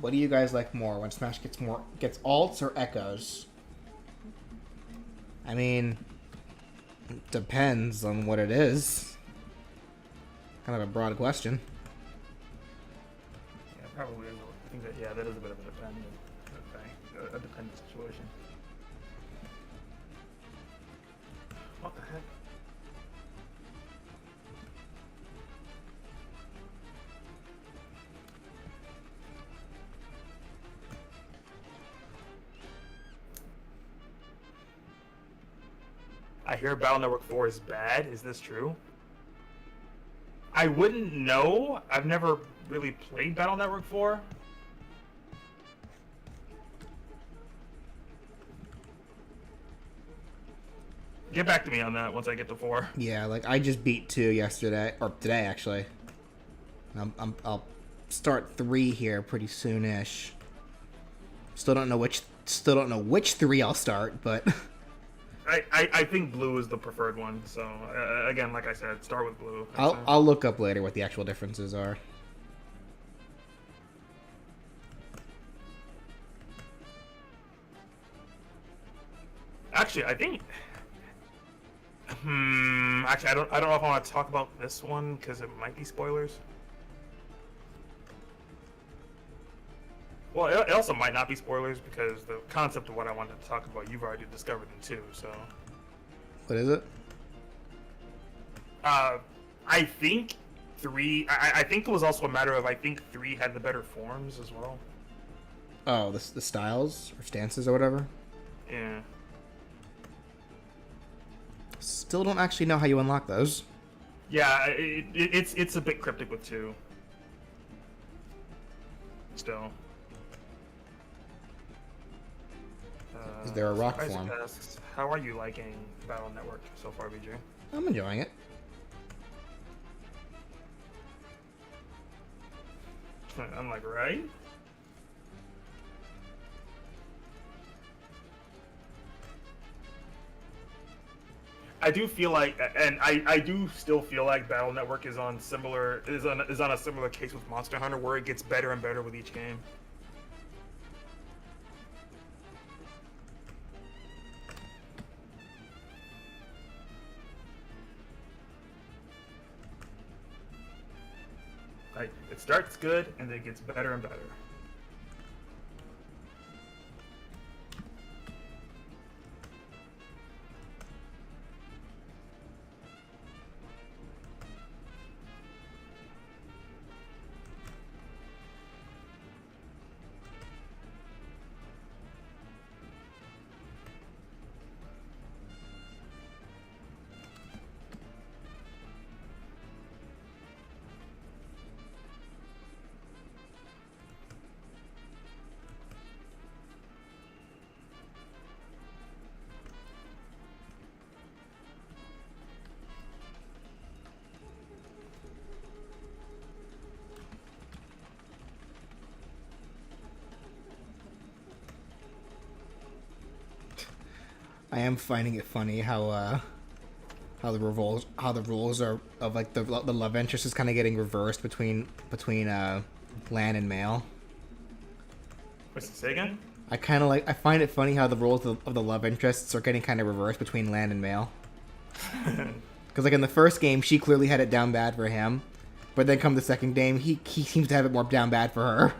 What do you guys like more when Smash gets alts or echoes? I mean, it depends on what it is. Kind of a broad question. Yeah, probably is. I think that, yeah, that is a bit of a dependent thing, a dependent situation. What the heck? I hear Battle Network 4 is bad. Is this true? I wouldn't know. I've never really played Battle Network 4. Get back to me on that once I get to 4. Yeah, like I just beat 2 yesterday or today actually. I'll start 3 here pretty soonish. Still don't know which 3 I'll start, but I think blue is the preferred one. So again, like I said, start with blue. I'll look up later what the actual differences are. Actually, I think. Actually, I don't know if I want to talk about this one because it might be spoilers. Well, it also might not be spoilers because the concept of what I wanted to talk about, you've already discovered in 2. So. What is it? I think 3. I think it was also a matter of I think 3 had the better forms as well. Oh, the styles or stances or whatever. Yeah. Still don't actually know how you unlock those. Yeah, it's a bit cryptic with 2. Still. Is there a rock Isaac form? asks, how are you liking Battle Network so far, BJ? I'm enjoying it. I'm like, right? I do feel like, and I do still feel like Battle Network is on a similar case with Monster Hunter, where it gets better and better with each game. Like, it starts good and it gets better and better. I am finding it funny how the rules are of like the love interest is kind of getting reversed between land and male. What's it say again? I find it funny how the rules of the love interests are getting kind of reversed between land and male. Because like in the first game, she clearly had it down bad for him, but then come the second game, he seems to have it more down bad for her.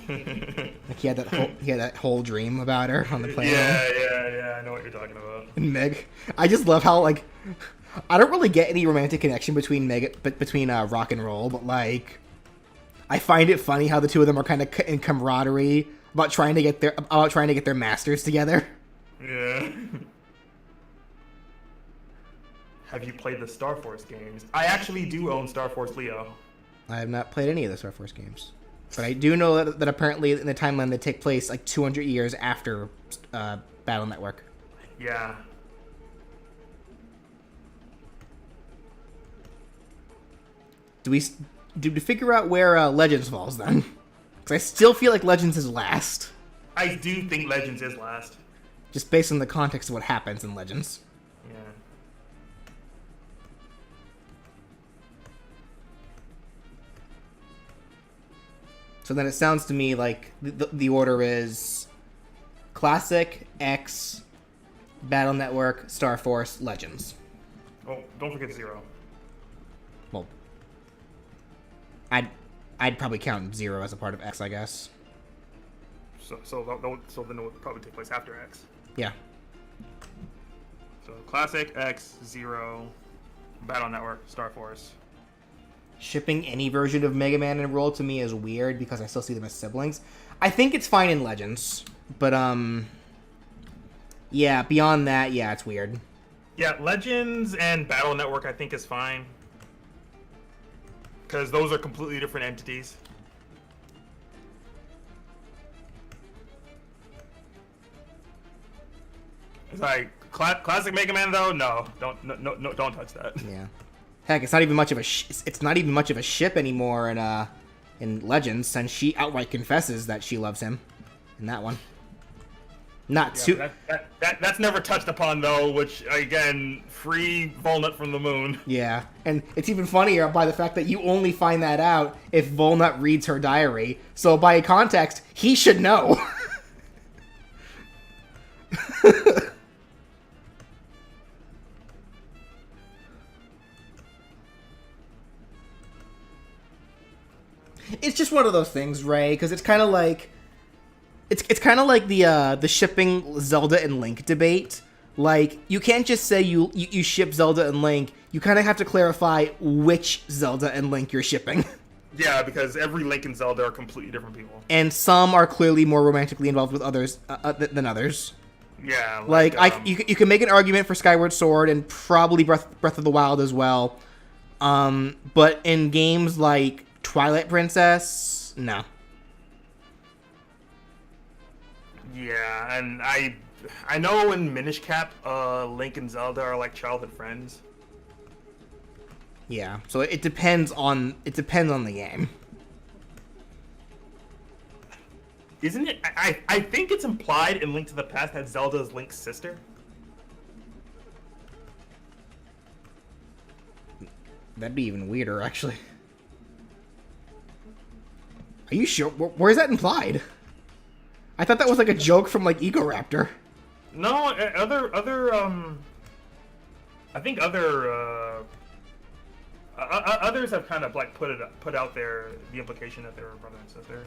Like he had that whole dream about her on the plane. Yeah, I know what you're talking about. And Meg, I just love how like I don't really get any romantic connection between rock and roll, but like I find it funny how the two of them are kind of in camaraderie about trying to get their masters together. Yeah. Have you played the Star Force games? I actually do own Star Force Leo. I have not played any of the Star Force games, but I do know that apparently in the timeline they take place like 200 years after Battle Network. Yeah. To figure out where Legends falls then? Because I still feel like Legends is last, I do think Legends is last. just based on the context of what happens in Legends. Yeah. So then it sounds to me like the order is Classic, X, Battle Network, Star Force, Legends. Oh, don't forget 0. Well, I'd probably count 0 as a part of X, I guess. So then it would probably take place after X. Yeah. So Classic, X, 0, Battle Network, Star Force. Shipping any version of Mega Man and Roll to me is weird because I still see them as siblings. I think it's fine in Legends, but yeah, beyond that, yeah, it's weird. Yeah, Legends and Battle Network I think is fine. Because those are completely different entities. It's like classic Mega Man though. No, don't touch that. Yeah. Heck, it's not even much of a it's not even much of a ship anymore in Legends, since she outright confesses that she loves him in that one. Not Yeah, too. that's never touched upon though, which again, free Volnut from the moon. Yeah, and it's even funnier by the fact that you only find that out if Volnut reads her diary. So by context, he should know. It's just one of those things, Ray, because it's kind of like it's kind of like the shipping Zelda and Link debate. Like, you can't just say you ship Zelda and Link. You kind of have to clarify which Zelda and Link you're shipping. Yeah, because every Link and Zelda are completely different people. And some are clearly more romantically involved with others than others. Yeah, Like you can make an argument for Skyward Sword and probably Breath of the Wild as well. But in games like Twilight Princess, no. Yeah, and I know in Minish Cap, Link and Zelda are like childhood friends. Yeah, so it depends on the game. Isn't it? I think it's implied in Link to the Past that Zelda is Link's sister. That'd be even weirder, actually. Are you sure? Where's that implied? I thought that was like a joke from like Egoraptor. No, I think others have kind of like put out there the implication that they were brother and sister.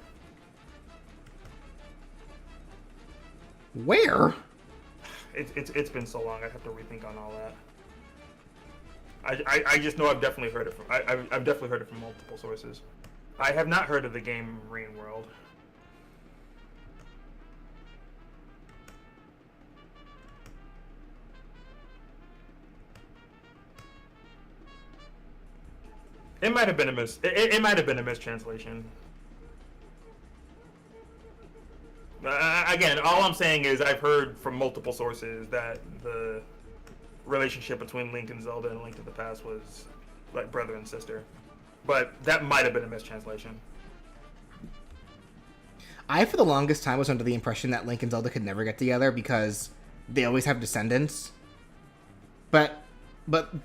Where? It's been so long. I have to rethink on all that. I just know I've definitely heard it from I've definitely heard it from multiple sources. I have not heard of the game Marine World. It might have been it might have been a mistranslation. Again, all I'm saying is I've heard from multiple sources that the relationship between Link and Zelda and Link to the Past was like brother and sister. But that might have been a mistranslation. I, for the longest time, was under the impression that Link and Zelda could never get together because they always have descendants. But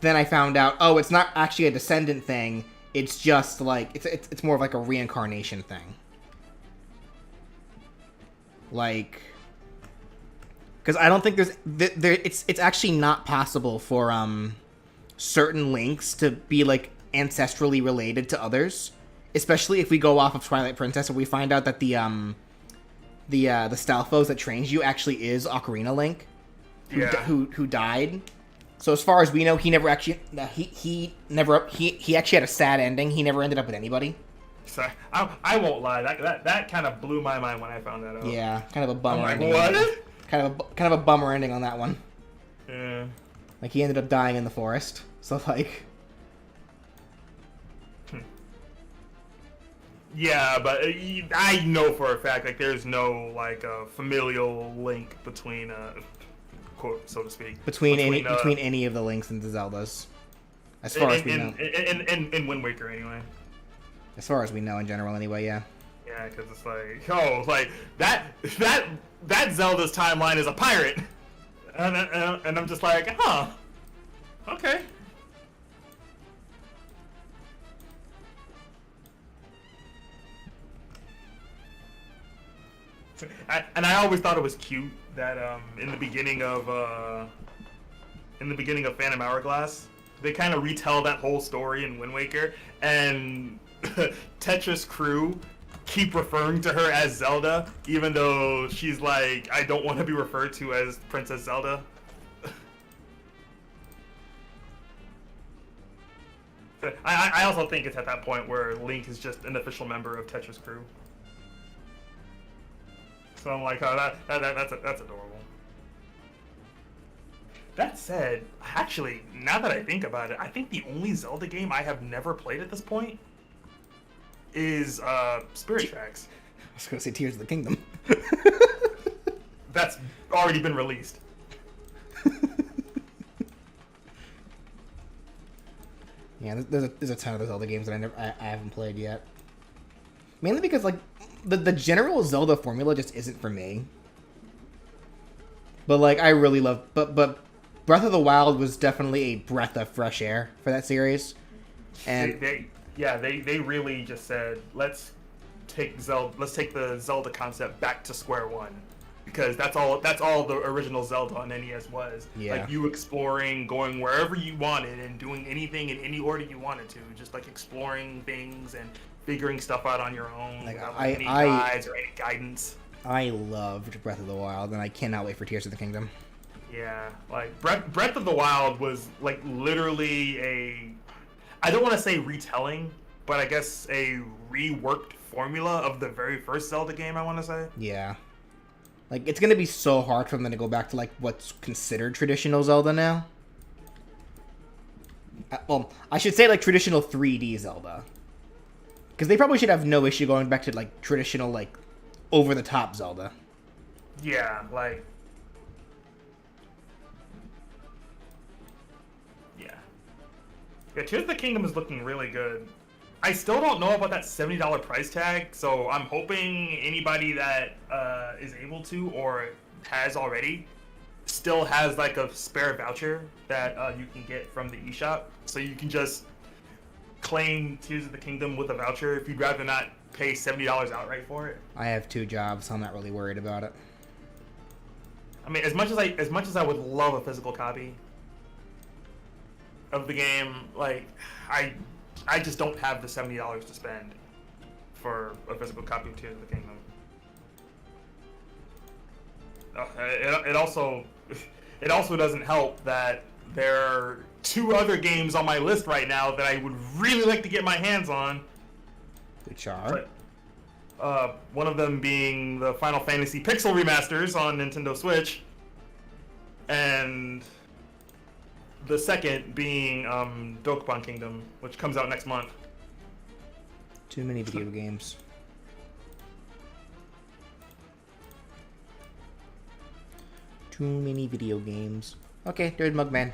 then I found out, oh, it's not actually a descendant thing. It's just like it's more of like a reincarnation thing. Like, because I don't think it's actually not possible for certain Links to be like ancestrally related to others, especially if we go off of Twilight Princess and we find out that the Stalfos that trains you actually is Ocarina Link, who died. So as far as we know, he never actually he actually had a sad ending. He never ended up with anybody. So I won't lie, that kind of blew my mind when I found that out. Yeah, kind of a bummer. I'm ending. like, what? Kind of a bummer ending on that one. Yeah. Like, he ended up dying in the forest. So like. Yeah, but I know for a fact, like, there's no, like, familial link between, quote, so to speak. Between any of the Links and the Zeldas. As far as we know. In Wind Waker, anyway. As far as we know in general, anyway, yeah. Yeah, because it's like, oh, like, that Zelda's timeline is a pirate! And I'm just like, huh. Okay. And I always thought it was cute that in the beginning of Phantom Hourglass, they kind of retell that whole story in Wind Waker, and Tetris crew keep referring to her as Zelda, even though she's like, I don't want to be referred to as Princess Zelda. I also think it's at that point where Link is just an official member of Tetris crew. So I'm like, oh, that's adorable. That said, actually, now that I think about it, I think the only Zelda game I have never played at this point is Spirit Tracks. I was gonna say Tears of the Kingdom. That's already been released. Yeah, there's a ton of those Zelda games that I haven't played yet. Mainly because like the general Zelda formula just isn't for me. But like I really love but Breath of the Wild was definitely a breath of fresh air for that series. And they really just said let's take the Zelda concept back to square one. Because that's all the original Zelda on NES was. Yeah. Like you exploring, going wherever you wanted and doing anything in any order you wanted to. Just like exploring things and figuring stuff out on your own like, without any guides or any guidance. I loved Breath of the Wild and I cannot wait for Tears of the Kingdom. Yeah, like Breath of the Wild was like literally I don't want to say retelling, but I guess a reworked formula of the very first Zelda game, I want to say. Yeah. Like, it's gonna be so hard for them to go back to, like, what's considered traditional Zelda now. Well, I should say, like, traditional 3D Zelda. Because they probably should have no issue going back to, like, traditional, like, over-the-top Zelda. Yeah, like... Yeah. Yeah, Tears of the Kingdom is looking really good. I still don't know about that $70 price tag, so I'm hoping anybody that is able to or has already still has like a spare voucher that you can get from the eShop, so you can just claim Tears of the Kingdom with a voucher if you'd rather not pay $70 outright for it. I have 2 jobs, so I'm not really worried about it. I mean, as much as I would love a physical copy of the game, like I just don't have the $70 to spend for a physical copy of Tears of the Kingdom. It also doesn't help that there are 2 other games on my list right now that I would really like to get my hands on. Which are? But, one of them being the Final Fantasy Pixel remasters on Nintendo Switch, and the second being Dokapon Kingdom, which comes out next month. Too many video games. Too many video games. Okay, there's Mugman.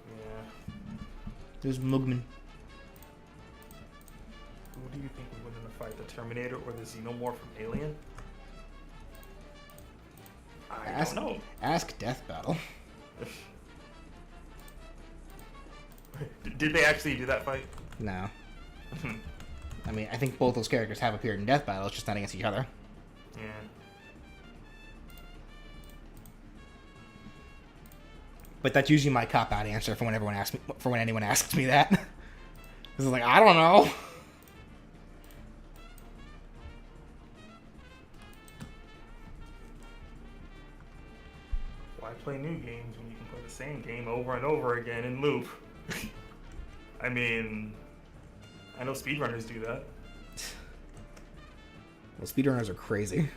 Yeah. There's Mugman. Who do you think would win in a fight, the Terminator or the Xenomorph from Alien? I don't know. Ask Death Battle. Did they actually do that fight? No. I mean, I think both those characters have appeared in Death Battle, it's just not against each other. Yeah. But that's usually my cop-out answer for when anyone asks me that. This is like, I don't know. Why play new games when you can play the same game over and over again in loop? I mean, I know speedrunners do that. Well, speedrunners are crazy.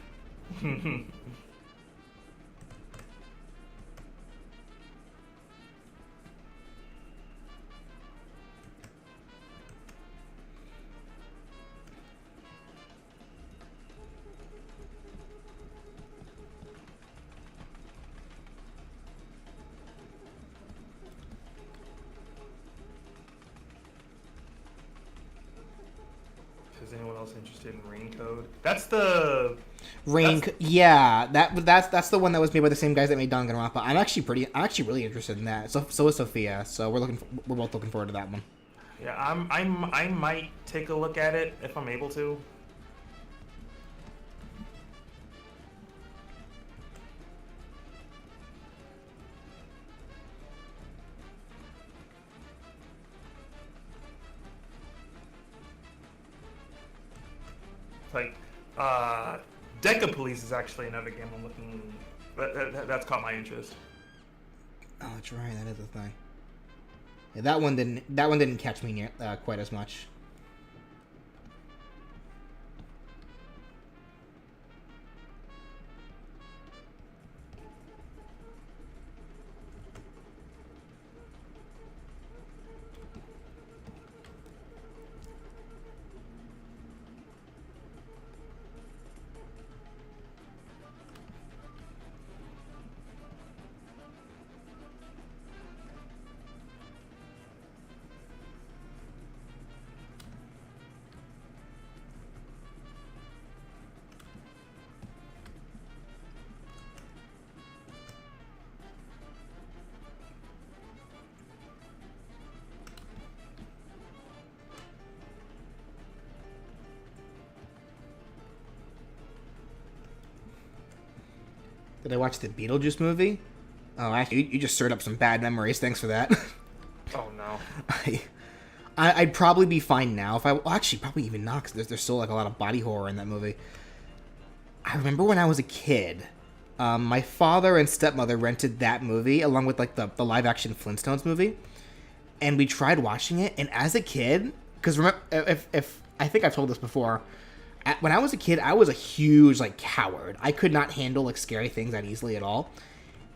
Is anyone else interested in Rain Code? That's the Yeah, that's the one that was made by the same guys that made Danganronpa. I'm actually really interested in that. So is Sophia. So we're both looking forward to that one. Yeah, I might take a look at it if I'm able to. Like, Deca Police is actually another game I'm looking. That's caught my interest. Oh, that's right. That is a thing. Yeah, that one didn't catch me near, quite as much. Did I watch the Beetlejuice movie? Oh, actually, you just stirred up some bad memories. Thanks for that. Oh no. I'd probably be fine now if I... Well, actually, probably even not, because there's still, like, a lot of body horror in that movie. I remember when I was a kid, my father and stepmother rented that movie, along with, like, the live-action Flintstones movie, and we tried watching it, and as a kid... Because remember, if I think I've told this before... When I was a kid, I was a huge, like, coward. I could not handle, like, scary things that easily at all.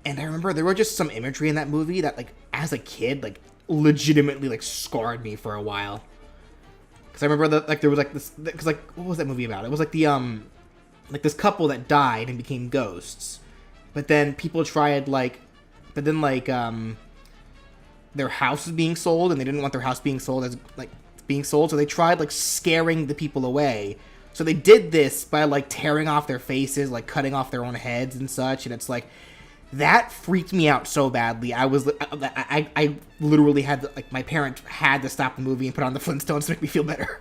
And I remember there were just some imagery in that movie that, like, as a kid, like, legitimately, like, scarred me for a while. Because I remember that, like, there was, like, this... Because, like, what was that movie about? It was, like, the, like, this couple that died and became ghosts. But then people tried, like... But then, like, their house was being sold, and they didn't want their house being sold as, like, being sold. So they tried, like, scaring the people away. So they did this by, like, tearing off their faces, like, cutting off their own heads and such, and it's like, that freaked me out so badly. I literally had to, like, my parents had to stop the movie and put on the Flintstones to make me feel better.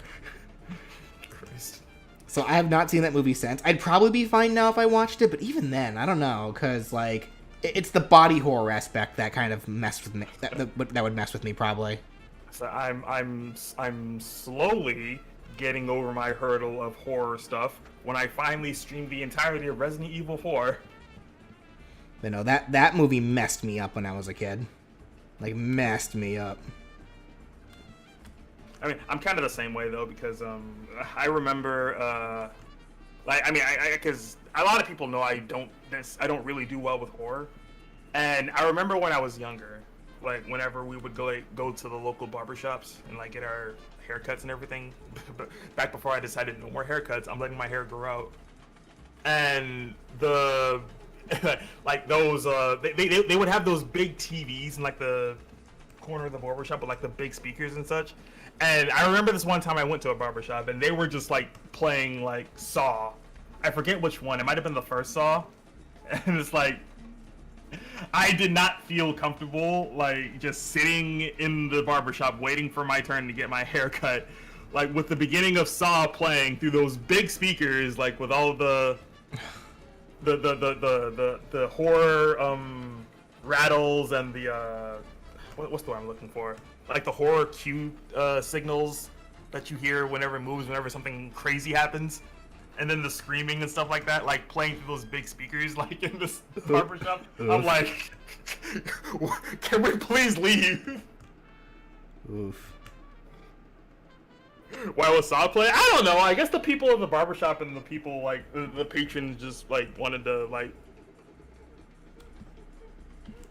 Christ. So I have not seen that movie since. I'd probably be fine now if I watched it, but even then, I don't know, because, like, it's the body horror aspect that kind of messed with me, that would mess with me, probably. So I'm slowly getting over my hurdle of horror stuff when I finally streamed the entirety of Resident Evil 4. But no, that movie messed me up when I was a kid. Like, messed me up. I mean, I'm kind of the same way though, because I remember because a lot of people know I don't really do well with horror, and I remember when I was younger, like whenever we would go to the local barbershops and like get our haircuts and everything. Back before I decided no more haircuts, I'm letting my hair grow out, and the like those they would have those big TVs in like the corner of the barbershop with like the big speakers and such. And I remember this one time I went to a barbershop and they were just like playing like Saw. I forget which one. It might have been the first Saw. And it's like, I did not feel comfortable like just sitting in the barbershop waiting for my turn to get my hair cut, like with the beginning of Saw playing through those big speakers, like with all the horror rattles and the what's the word I'm looking for? Like the horror cue signals that you hear whenever it moves, whenever something crazy happens, and then the screaming and stuff like that, like playing through those big speakers, like in this barbershop. I'm like, can we please leave? Oof. Why was Saw playing? I don't know. I guess the people in the barbershop and the people like the patrons just like wanted to like.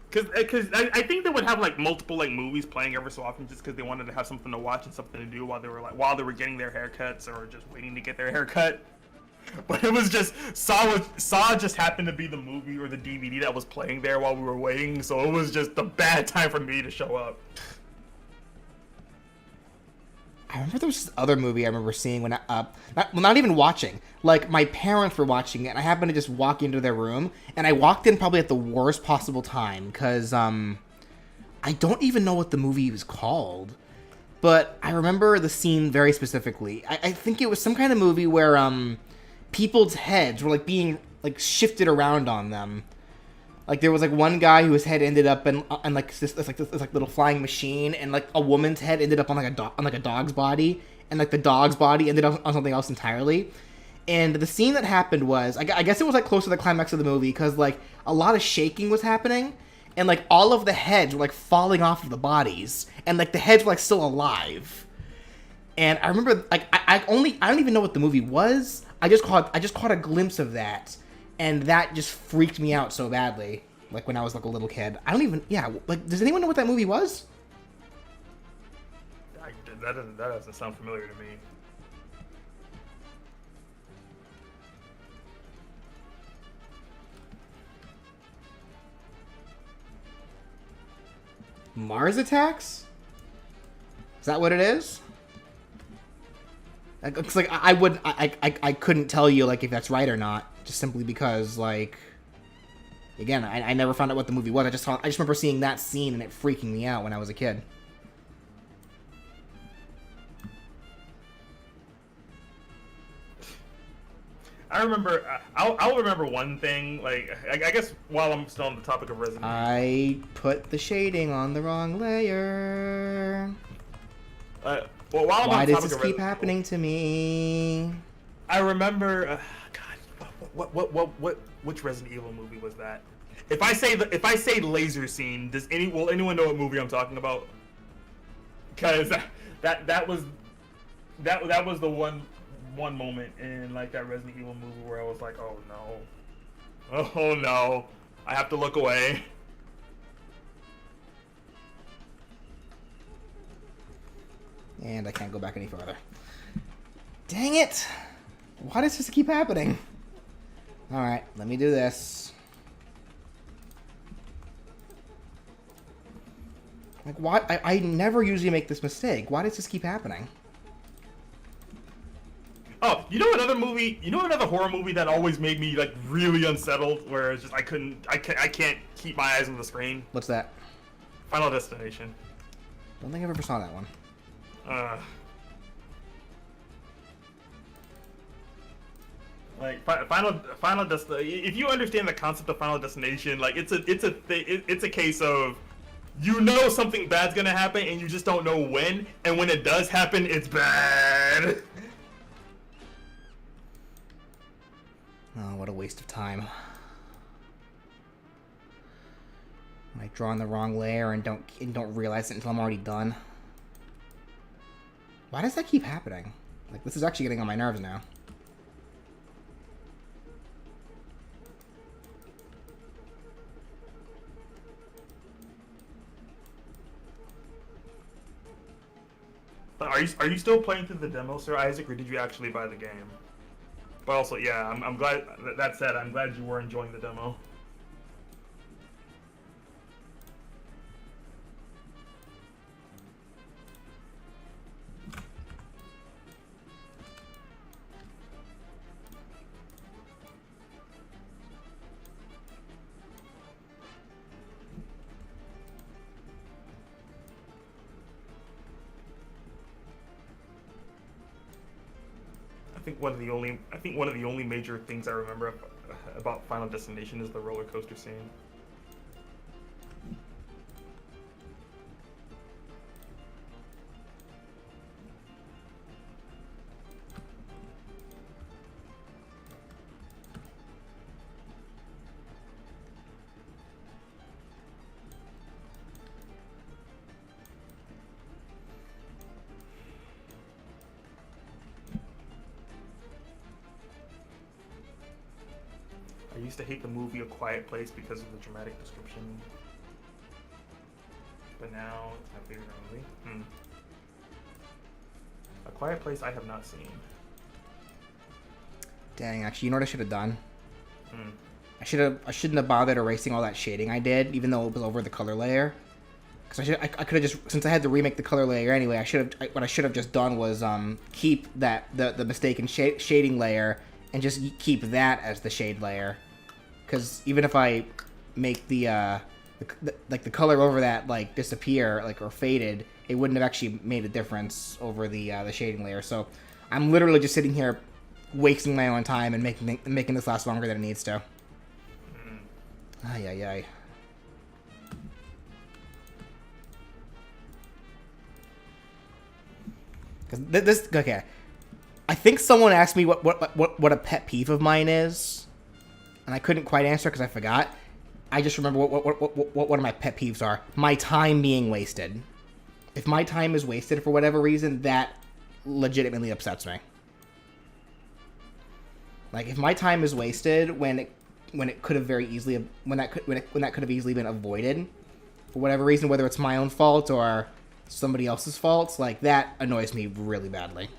Because I think they would have like multiple like movies playing every so often just because they wanted to have something to watch and something to do while they were getting their haircuts or just waiting to get their haircut. But it was just Saw just happened to be the movie or the DVD that was playing there while we were waiting, so it was just a bad time for me to show up. I remember there was this other movie I remember seeing when not even watching. Like, my parents were watching it, and I happened to just walk into their room, and I walked in probably at the worst possible time, because, I don't even know what the movie was called, but I remember the scene very specifically. I think it was some kind of movie where, people's heads were, like, being, like, shifted around on them. Like, there was, like, one guy whose head ended up in like, this little flying machine, and, like, a woman's head ended up on, like, a dog's body, and, like, the dog's body ended up on something else entirely. And the scene that happened was, I guess it was like close to the climax of the movie, because like a lot of shaking was happening, and like all of the heads were like falling off of the bodies, and like the heads were like still alive. And I remember, like, I don't even know what the movie was. I just caught a glimpse of that, and that just freaked me out so badly. Like when I was like a little kid. I don't even, yeah. Like, does anyone know what that movie was? That doesn't sound familiar to me. Mars Attacks? Is that what it is? It's like I couldn't tell you like if that's right or not, just simply because like, again, I never found out what the movie was. I just remember seeing that scene and it freaking me out when I was a kid. I remember. I'll remember one thing. Like, I guess while I'm still on the topic of Resident Evil. I put the shading on the wrong layer. Well, while I'm Why on the does topic this of keep Resident happening Evil, to me? I remember. God, which Resident Evil movie was that? If I say laser scene, will anyone know what movie I'm talking about? Because that was the one moment in like that Resident Evil movie where I was like, oh no, I have to look away. And I can't go back any further. Dang it! Why does this keep happening? Alright, let me do this. Like, why? I never usually make this mistake. Why does this keep happening? Oh, you know another movie? You know another horror movie that always made me like really unsettled, where it's just I can't keep my eyes on the screen. What's that? Final Destination. Don't think I ever saw that one. Like Final Destination. If you understand the concept of Final Destination, like it's a case of you know something bad's gonna happen and you just don't know when, and when it does happen, it's bad. Oh, what a waste of time. I draw on the wrong layer and don't realize it until I'm already done. Why does that keep happening? Like, this is actually getting on my nerves now. Are you still playing through the demo, Sir Isaac, or did you actually buy the game? But also, yeah, I'm glad. That said, I'm glad you were enjoying the demo. I think one of the only major things I remember about Final Destination is the roller coaster scene. I used to hate the movie A Quiet Place because of the dramatic description, but now it's my favorite movie. A Quiet Place I have not seen. Dang, actually, you know what I should have done? I shouldn't have bothered erasing all that shading I did, even though it was over the color layer. Because I could have just, since I had to remake the color layer anyway, what I should have just done was keep the mistaken shading layer and just keep that as the shade layer. Because even if I make the color over that like disappear like or faded, it wouldn't have actually made a difference over the shading layer. So I'm literally just sitting here wasting my own time and making this last longer than it needs to. Ay ay ay. Because this okay. I think someone asked me what a pet peeve of mine is, and I couldn't quite answer because I forgot. I just remember what one of my pet peeves are. My time being wasted. If my time is wasted for whatever reason, that legitimately upsets me. Like, if my time is wasted when it could have very easily when that could have easily been avoided for whatever reason, whether it's my own fault or somebody else's faults, like, that annoys me really badly.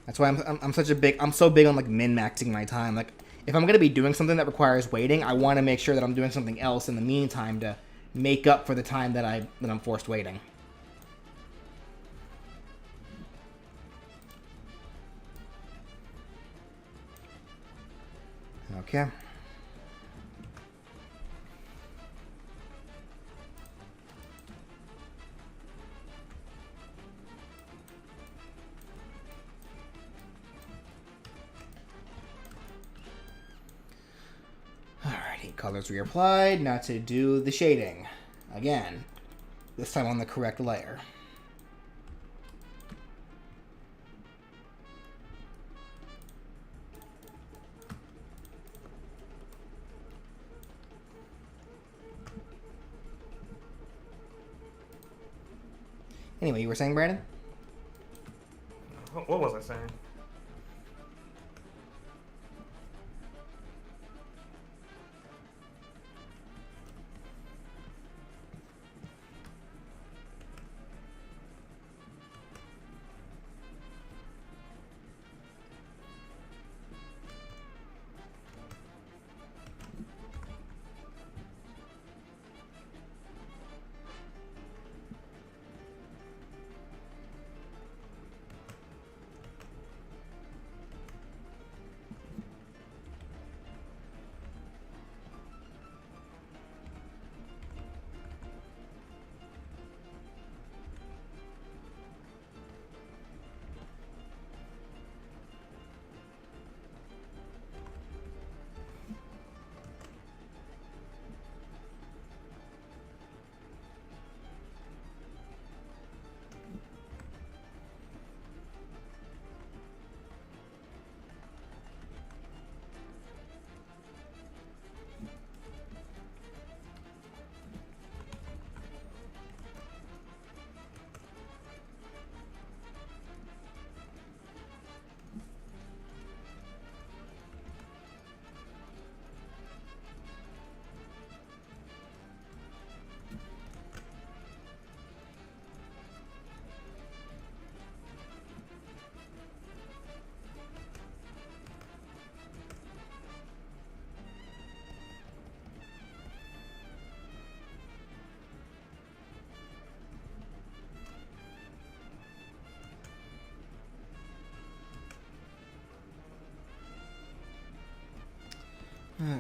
That's why I'm so big on, like, min-maxing my time. Like, if I'm gonna be doing something that requires waiting, I want to make sure that I'm doing something else in the meantime to make up for the time that I'm forced waiting. Okay. Alrighty, colors reapplied. Now to do the shading. Again, this time on the correct layer. Anyway, you were saying, Brandon? What was I saying?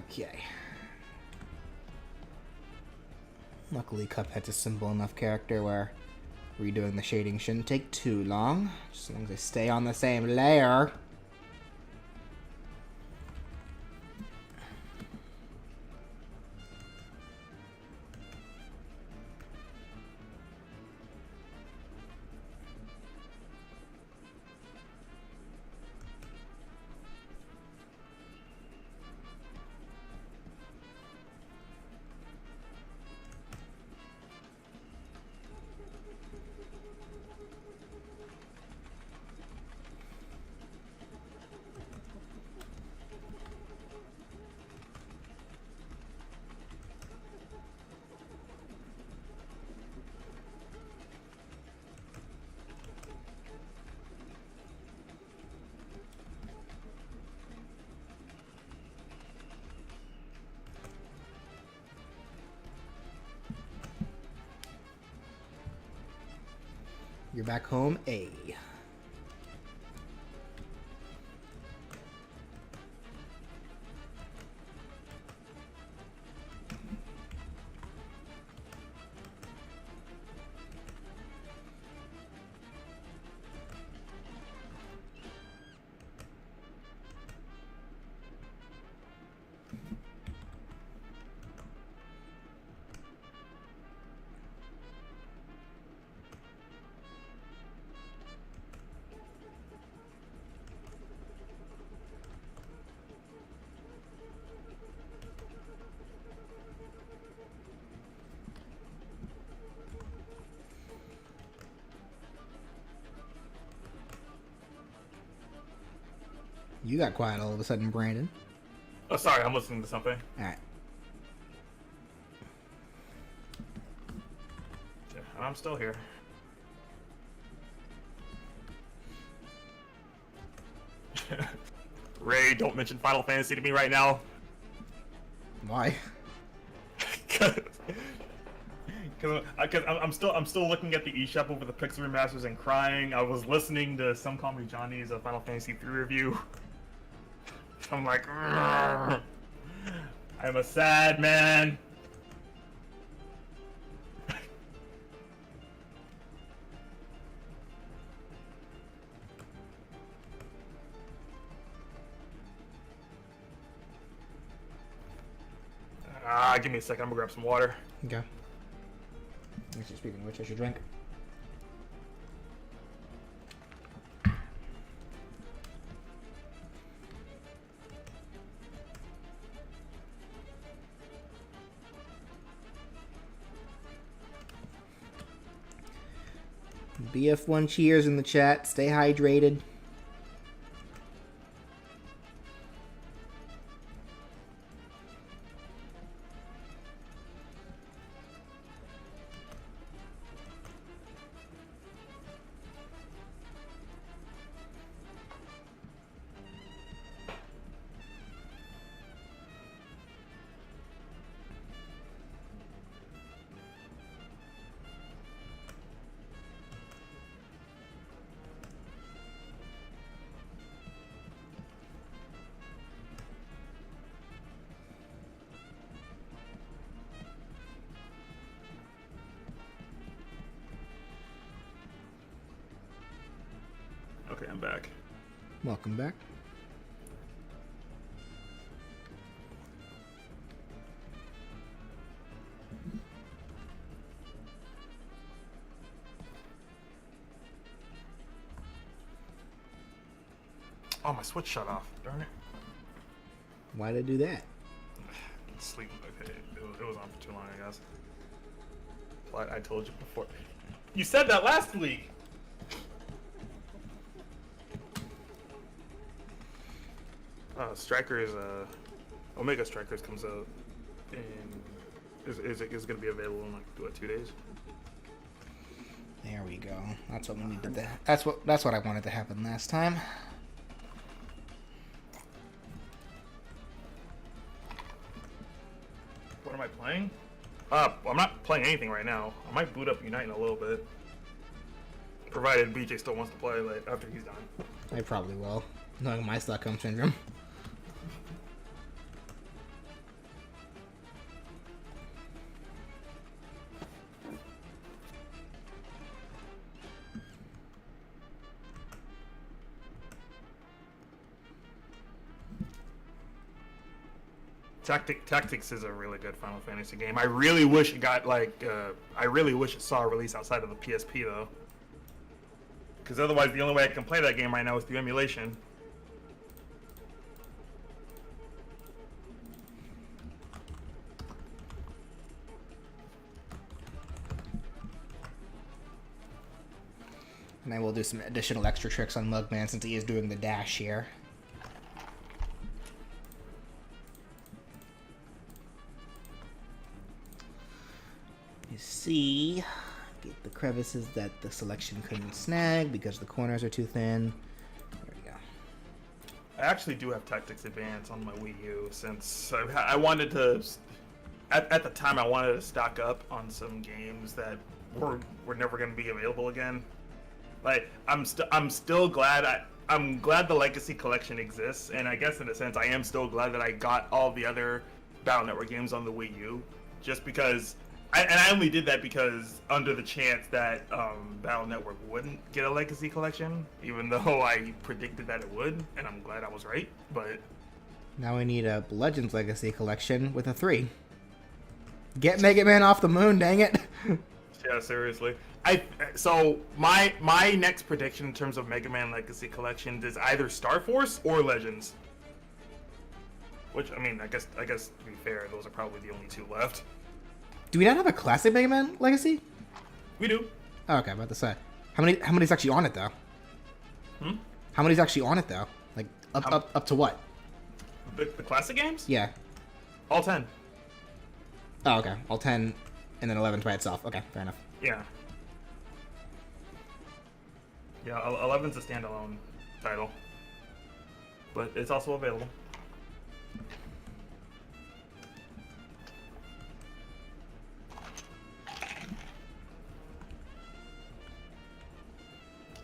Okay. Luckily, Cuphead's a simple enough character where redoing the shading shouldn't take too long, just as long as they stay on the same layer. You're back home, A. You got quiet all of a sudden, Brandon. Oh, sorry, I'm listening to something. All right. Yeah, I'm still here. Ray, don't mention Final Fantasy to me right now. Why? Because I'm still looking at the eShop over the Pixel remasters and crying. I was listening to Some Call Me Johnny's Final Fantasy 3 review. I'm like, "Grr. I'm a sad man. Give me a second. I'm gonna grab some water. Okay. Actually, speaking of which, I should drink. BF1 cheers in the chat. Stay hydrated. Okay, I'm back. Welcome back. Oh, my Switch shut off. Darn it. Why'd I do that? Sleep. Okay, it was on for too long, I guess. But I told you before. You said that last week. Strikers, Omega Strikers comes out in is going to be available in like 2 days. There we go. That's what we needed. That's what I wanted to happen last time. What am I playing? I'm not playing anything right now. I might boot up Unite in a little bit, provided BJ still wants to play like after he's done. I probably will, knowing my Stockholm syndrome. Tactics is a really good Final Fantasy game. I really wish it got like, I really wish it saw a release outside of the PSP though. Because otherwise, the only way I can play that game right now is through emulation. And I will do some additional extra tricks on Mugman since he is doing the dash here. You see, get the crevices that the selection couldn't snag because the corners are too thin. There we go. I actually do have Tactics Advance on my Wii U since I wanted to. At the time, I wanted to stock up on some games that were never going to be available again. Like I'm still glad I'm glad the Legacy Collection exists, and I guess in a sense I am still glad that I got all the other Battle Network games on the Wii U, just because. I only did that because under the chance that Battle Network wouldn't get a Legacy Collection, even though I predicted that it would, and I'm glad I was right. But now we need a Legends Legacy Collection with a 3. Get Mega Man off the moon, dang it! Yeah, seriously. So my next prediction in terms of Mega Man Legacy Collections is either Star Force or Legends. Which I mean, I guess to be fair, those are probably the only two left. Do we not have a classic Mega Man Legacy? We do. Oh, okay, I'm about to say. How many's actually on it though? Hmm? How many's actually on it though? Like Up to what? The classic games? Yeah. All 10. Oh, okay. All 10, and then 11 by itself. Okay, fair enough. Yeah. Yeah, 11's a standalone title. But it's also available.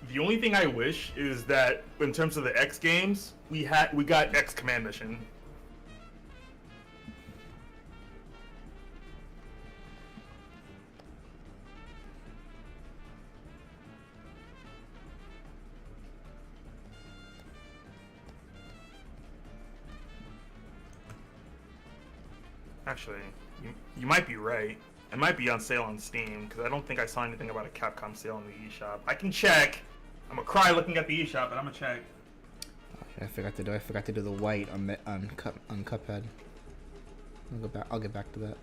The only thing I wish is that in terms of the X games, we got X Command Mission. Actually, you might be right. It might be on sale on Steam, because I don't think I saw anything about a Capcom sale in the eShop. I can check. I'm gonna cry looking at the eShop, but I'm gonna check. I forgot to do the white on Cuphead. I'll get back to that.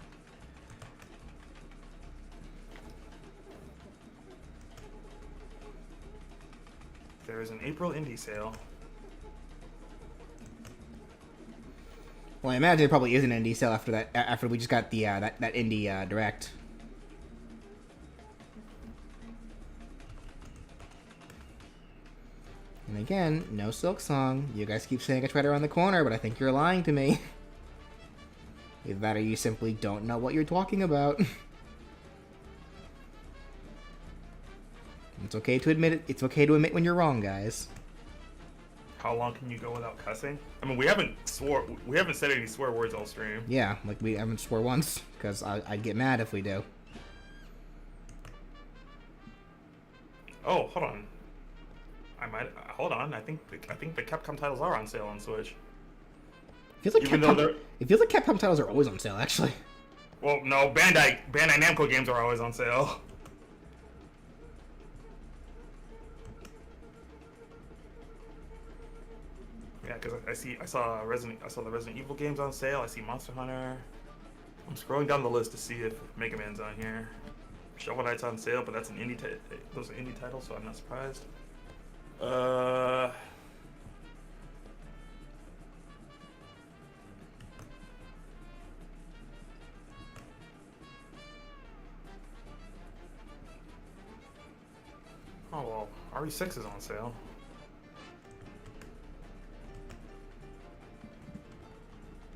There is an April indie sale. Well, I imagine it probably is an indie sale after that. After we just got the that indie direct. And again, no Silk Song. You guys keep saying it's right around the corner, but I think you're lying to me. Either that or you simply don't know what you're talking about. It's okay to admit it. It's okay to admit when you're wrong, guys. How long can you go without cussing? I mean, we haven't said any swear words all stream. Yeah, like we haven't swore once, because I'd get mad if we do. Oh, hold on. Hold on. I think the Capcom titles are on sale on Switch. Feels like Even though it feels like Capcom titles are always on sale, actually. Well, no, Bandai Namco games are always on sale. Yeah, because I saw the Resident Evil games on sale. I see Monster Hunter. I'm scrolling down the list to see if Mega Man's on here. Shovel Knight's on sale, but that's an indie those are indie titles, so I'm not surprised. Oh well, RE6 is on sale.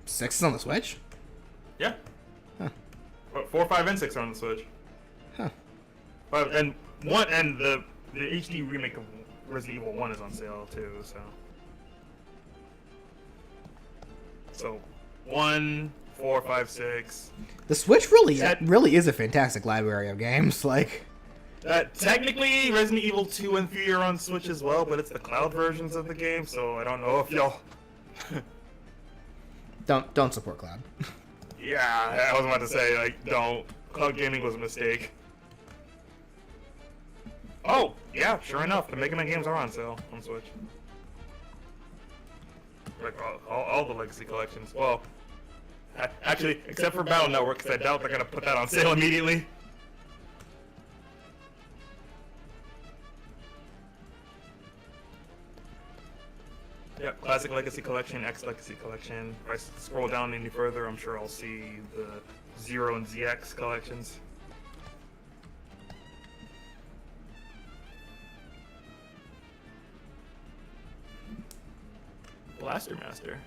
Six is on the Switch? Yeah. Huh. 4, 5, and 6 are on the Switch. Huh. And the HD remake of Resident Evil 1 is on sale too. So 1, 4, 5, 6. The Switch really is a fantastic library of games. Like, technically, Resident Evil 2 and 3 are on Switch as well, but it's the cloud versions of the game, so I don't know if y'all. don't support cloud. Yeah, I was about to say, like, don't. Cloud gaming was a mistake. Oh, yeah, sure enough, the Mega Man games are on sale on Switch. Like, all the Legacy collections. Well, actually, except for Battle Network, because I doubt they're going to put that on sale immediately. Yeah, Classic Legacy Collection, X Legacy Collection. If I scroll down any further, I'm sure I'll see the Zero and ZX collections. Blaster Master.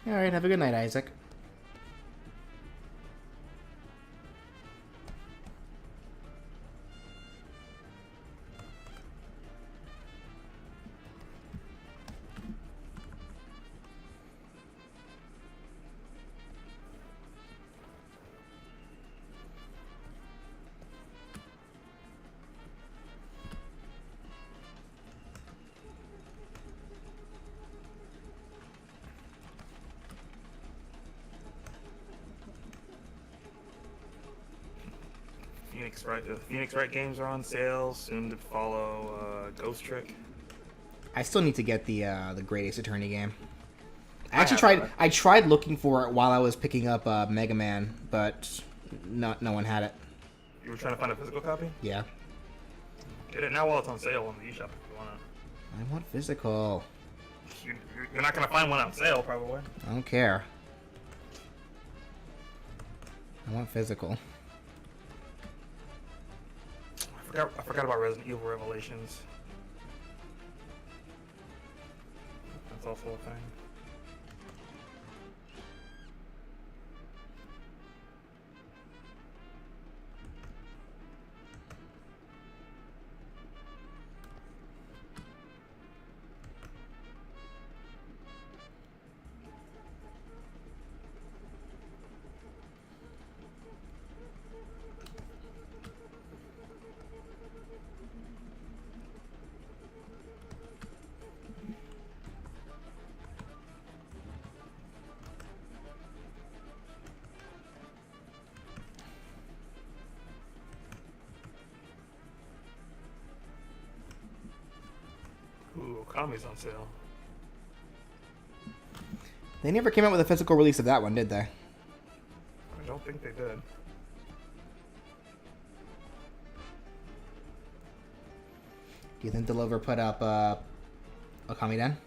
Alright, have a good night, Isaac. The Phoenix Wright games are on sale. Soon to follow Ghost Trick. I still need to get the Great Ace Attorney game. I I actually have tried. that. I tried looking for it while I was picking up Mega Man, but no one had it. You were trying to find a physical copy? Yeah, Get it now while it's on sale on the eShop if you wanna. I want physical. You're not gonna find one on sale, probably. I don't care. I want physical. I forgot about Resident Evil Revelations. That's also a thing. Ooh, Okami's on sale. They never came out with a physical release of that one, did they? I don't think they did. Do you think they'll ever put up Okami Den?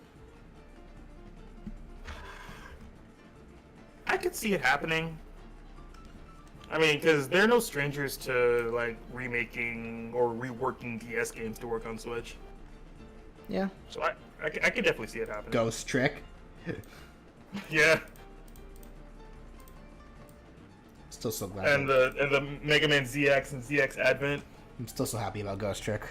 I could see it happening. I mean, because they're no strangers to like remaking or reworking DS games to work on Switch. Yeah. So I could definitely see it happening. Ghost Trick. Yeah, Still so glad. and the Mega Man ZX and ZX Advent. I'm still so happy about Ghost Trick.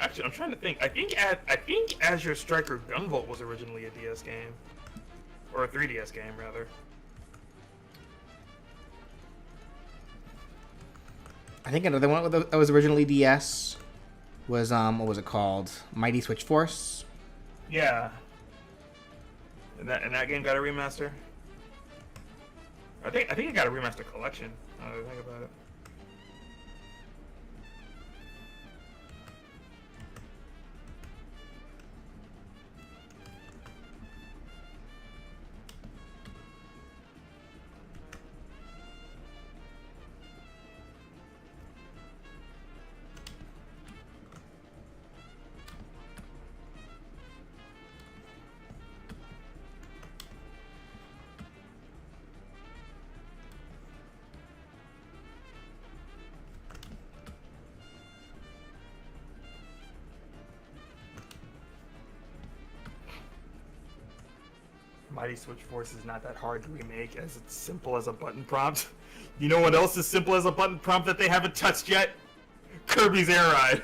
Actually, I'm trying to think. I think Azure Striker Gunvolt was originally a DS game, or a 3DS game rather. I think another one that was originally DS was what was it called? Mighty Switch Force. Yeah. And that game got a remaster. I think it got a remaster collection. Now that I think about it. Mighty Switch Force is not that hard to remake, as it's simple as a button prompt. You know what else is simple as a button prompt that they haven't touched yet? Kirby's Air Ride.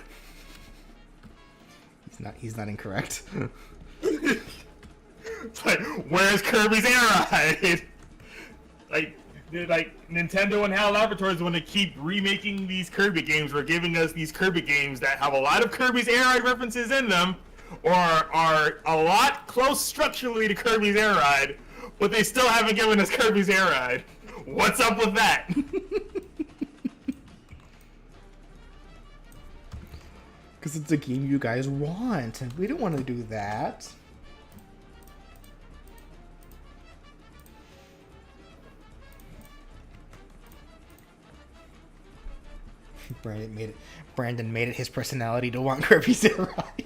He's not incorrect. It's like, where's Kirby's Air Ride? like Nintendo and HAL Laboratories want to keep remaking these Kirby games, or giving us these Kirby games that have a lot of Kirby's Air Ride references in them, or are a lot close structurally to Kirby's Air Ride, but they still haven't given us Kirby's Air Ride. What's up with that? Because it's a game you guys want, and we don't want to do that. Brandon made it his personality to want Kirby's Air Ride.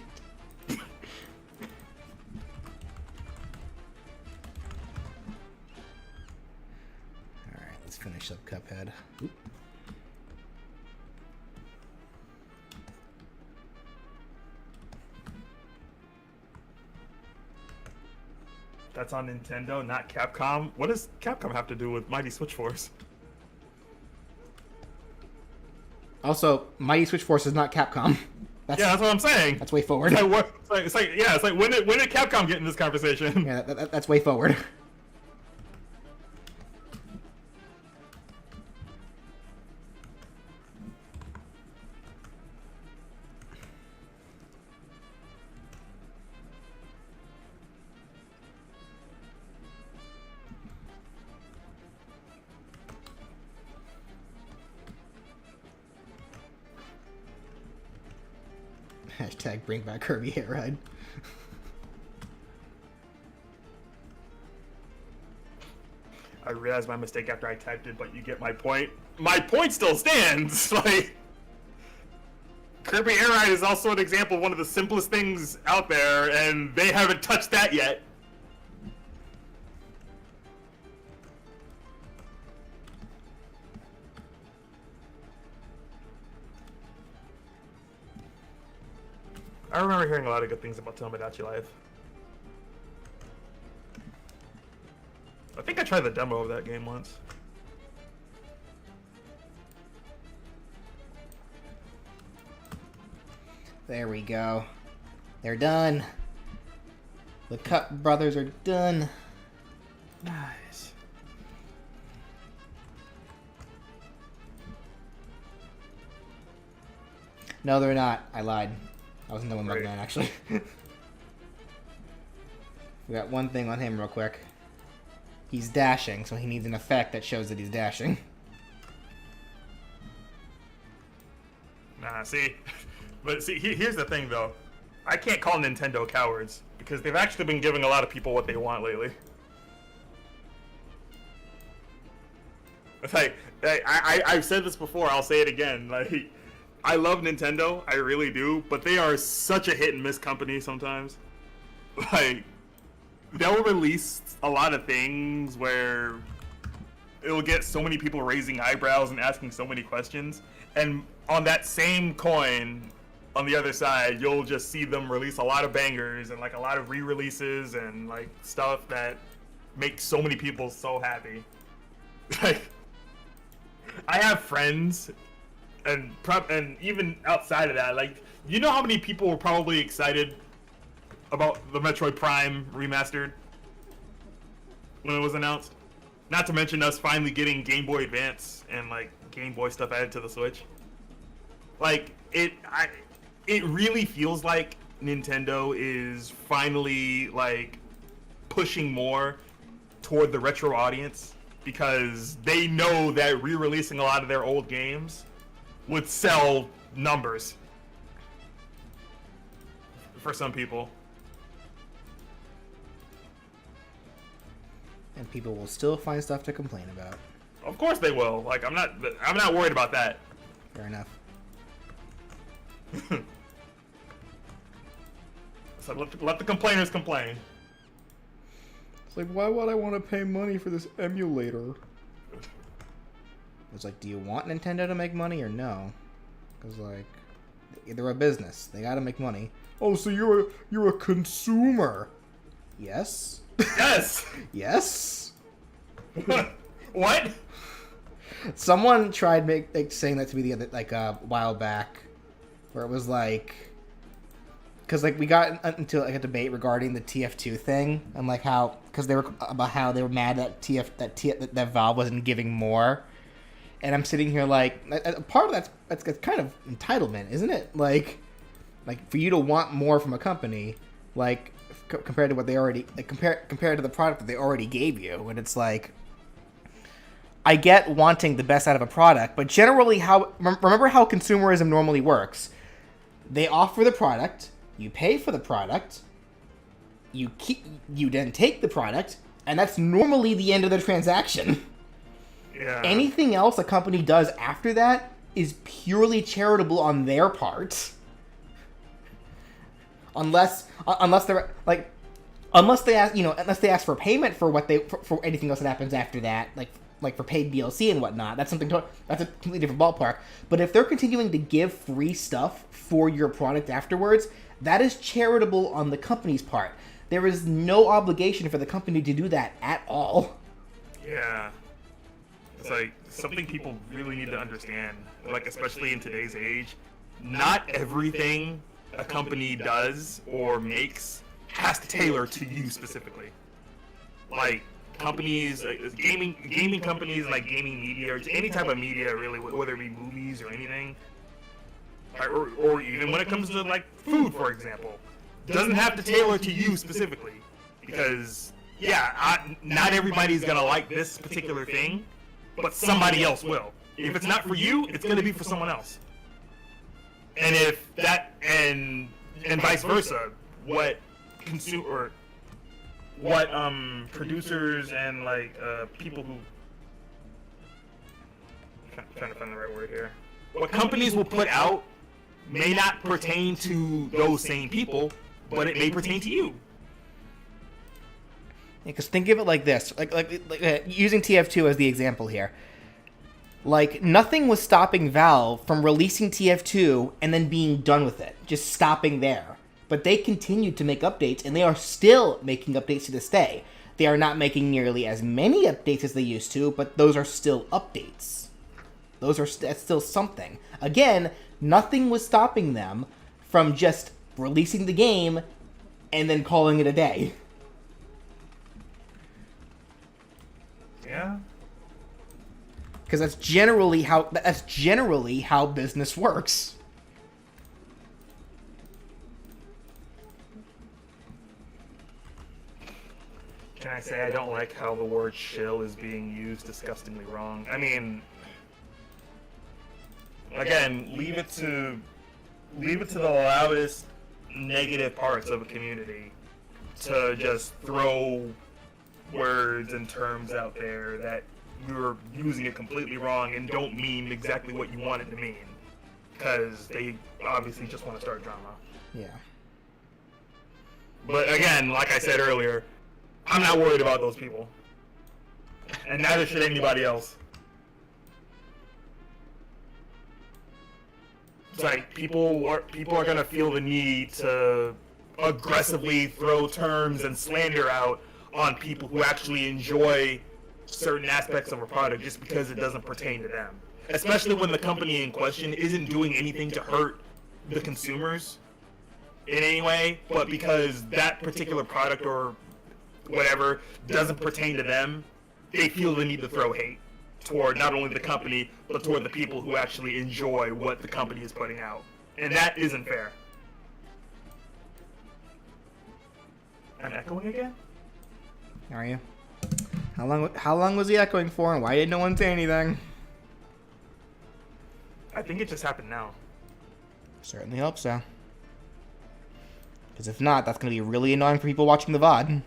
Alright, let's finish up Cuphead. Oop. That's on Nintendo, not Capcom. What does Capcom have to do with Mighty Switch Force? Also, Mighty Switch Force is not Capcom. That's what I'm saying. That's way forward. It's like when did Capcom get in this conversation? Yeah, that's way forward. Hashtag bring back Kirby Air Ride. I realized my mistake after I typed it, but you get my point. My point still stands. Like, Kirby Air Ride is also an example of one of the simplest things out there, and they haven't touched that yet. I remember hearing a lot of good things about Tomodachi Life. I think I tried the demo of that game once. There we go. They're done. The Cup brothers are done. Nice. No, they're not. I lied. I wasn't the one Great. Mugman, actually. We got one thing on him real quick. He's dashing, so he needs an effect that shows that he's dashing. Nah, see? But see, here's the thing, though. I can't call Nintendo cowards, because they've actually been giving a lot of people what they want lately. It's like, I've said this before, I'll say it again. Like, I love Nintendo, I really do, but they are such a hit and miss company sometimes. Like, they'll release a lot of things where it'll get so many people raising eyebrows and asking so many questions, and on that same coin, on the other side, you'll just see them release a lot of bangers and like a lot of re-releases and like stuff that makes so many people so happy. Like, I have friends, and even outside of that, like, you know how many people were probably excited about the Metroid Prime remastered when it was announced? Not to mention us finally getting Game Boy Advance and like Game Boy stuff added to the Switch. Like, it really feels like Nintendo is finally like pushing more toward the retro audience, because they know that re-releasing a lot of their old games would sell numbers for some people. And people will still find stuff to complain about. Of course they will. Like, I'm not worried about that. Fair enough. So let the complainers complain. It's like, why would I want to pay money for this emulator? It's like, do you want Nintendo to make money or no? Because, like, they're a business. They gotta make money. Oh, so you're a consumer. Yes. Yes! Yes. What? Someone tried saying that to me the other, like, a while back, where it was like, because like we got into like a debate regarding the TF2 thing, and like how, because they were mad that that Valve wasn't giving more, and I'm sitting here like, part of that's kind of entitlement, isn't it? Like for you to want more from a company, like compared to what they already, like compared to the product that they already gave you, and it's like, I get wanting the best out of a product, but generally remember how consumerism normally works. They offer the product, you pay for the product, you then take the product, and that's normally the end of the transaction. Yeah. Anything else a company does after that is purely charitable on their part. Unless they're like, unless they ask for payment for for anything else that happens after that, like for paid DLC and whatnot. That's a completely different ballpark. But if they're continuing to give free stuff for your product afterwards, that is charitable on the company's part. There is no obligation for the company to do that at all. Yeah. It's like something people really need to understand, like especially in today's age. Not everything a company does or makes has to tailor to you specifically. Like companies, gaming companies, like gaming media, or any type of media really, whether it be movies or anything, or even when it comes to like food, for example, doesn't have to tailor to you specifically, because not everybody's gonna like this particular thing, but somebody else will. If it's not for you, it's gonna be for someone else. And if that and vice versa, what producers and like people who trying to find the right word here. What companies will put out may not pertain to those same people, but it may pertain to you. Because think of it like this, like using TF2 as the example here. Like, nothing was stopping Valve from releasing TF2 and then being done with it, just stopping there. But they continued to make updates, and they are still making updates to this day. They are not making nearly as many updates as they used to, but those are still updates. That's still something. Again, nothing was stopping them from just releasing the game and then calling it a day. Yeah. Because that's generally how business works. Can I say I don't like how the word shill is being used disgustingly wrong? I mean, again, leave it to the loudest negative parts of a community to just throw words and terms out there that you're using it completely wrong and don't mean exactly what you want it to mean, because they obviously just want to start drama. Yeah. But again, like I said earlier, I'm not worried about those people, and neither should anybody else. It's like people are gonna feel the need to aggressively throw terms and slander out on people who actually enjoy certain aspects of a product just because it doesn't pertain to them. Especially when the company in question isn't doing anything to hurt the consumers in any way, but because that particular product or whatever doesn't pertain to them, they feel the need to throw hate toward not only the company, but toward the people who actually enjoy what the company is putting out. And that isn't fair. I'm echoing again? Are you? How long was he echoing for, and why did no one say anything? I think it just happened now. Certainly hope so. Because if not, that's going to be really annoying for people watching the VOD.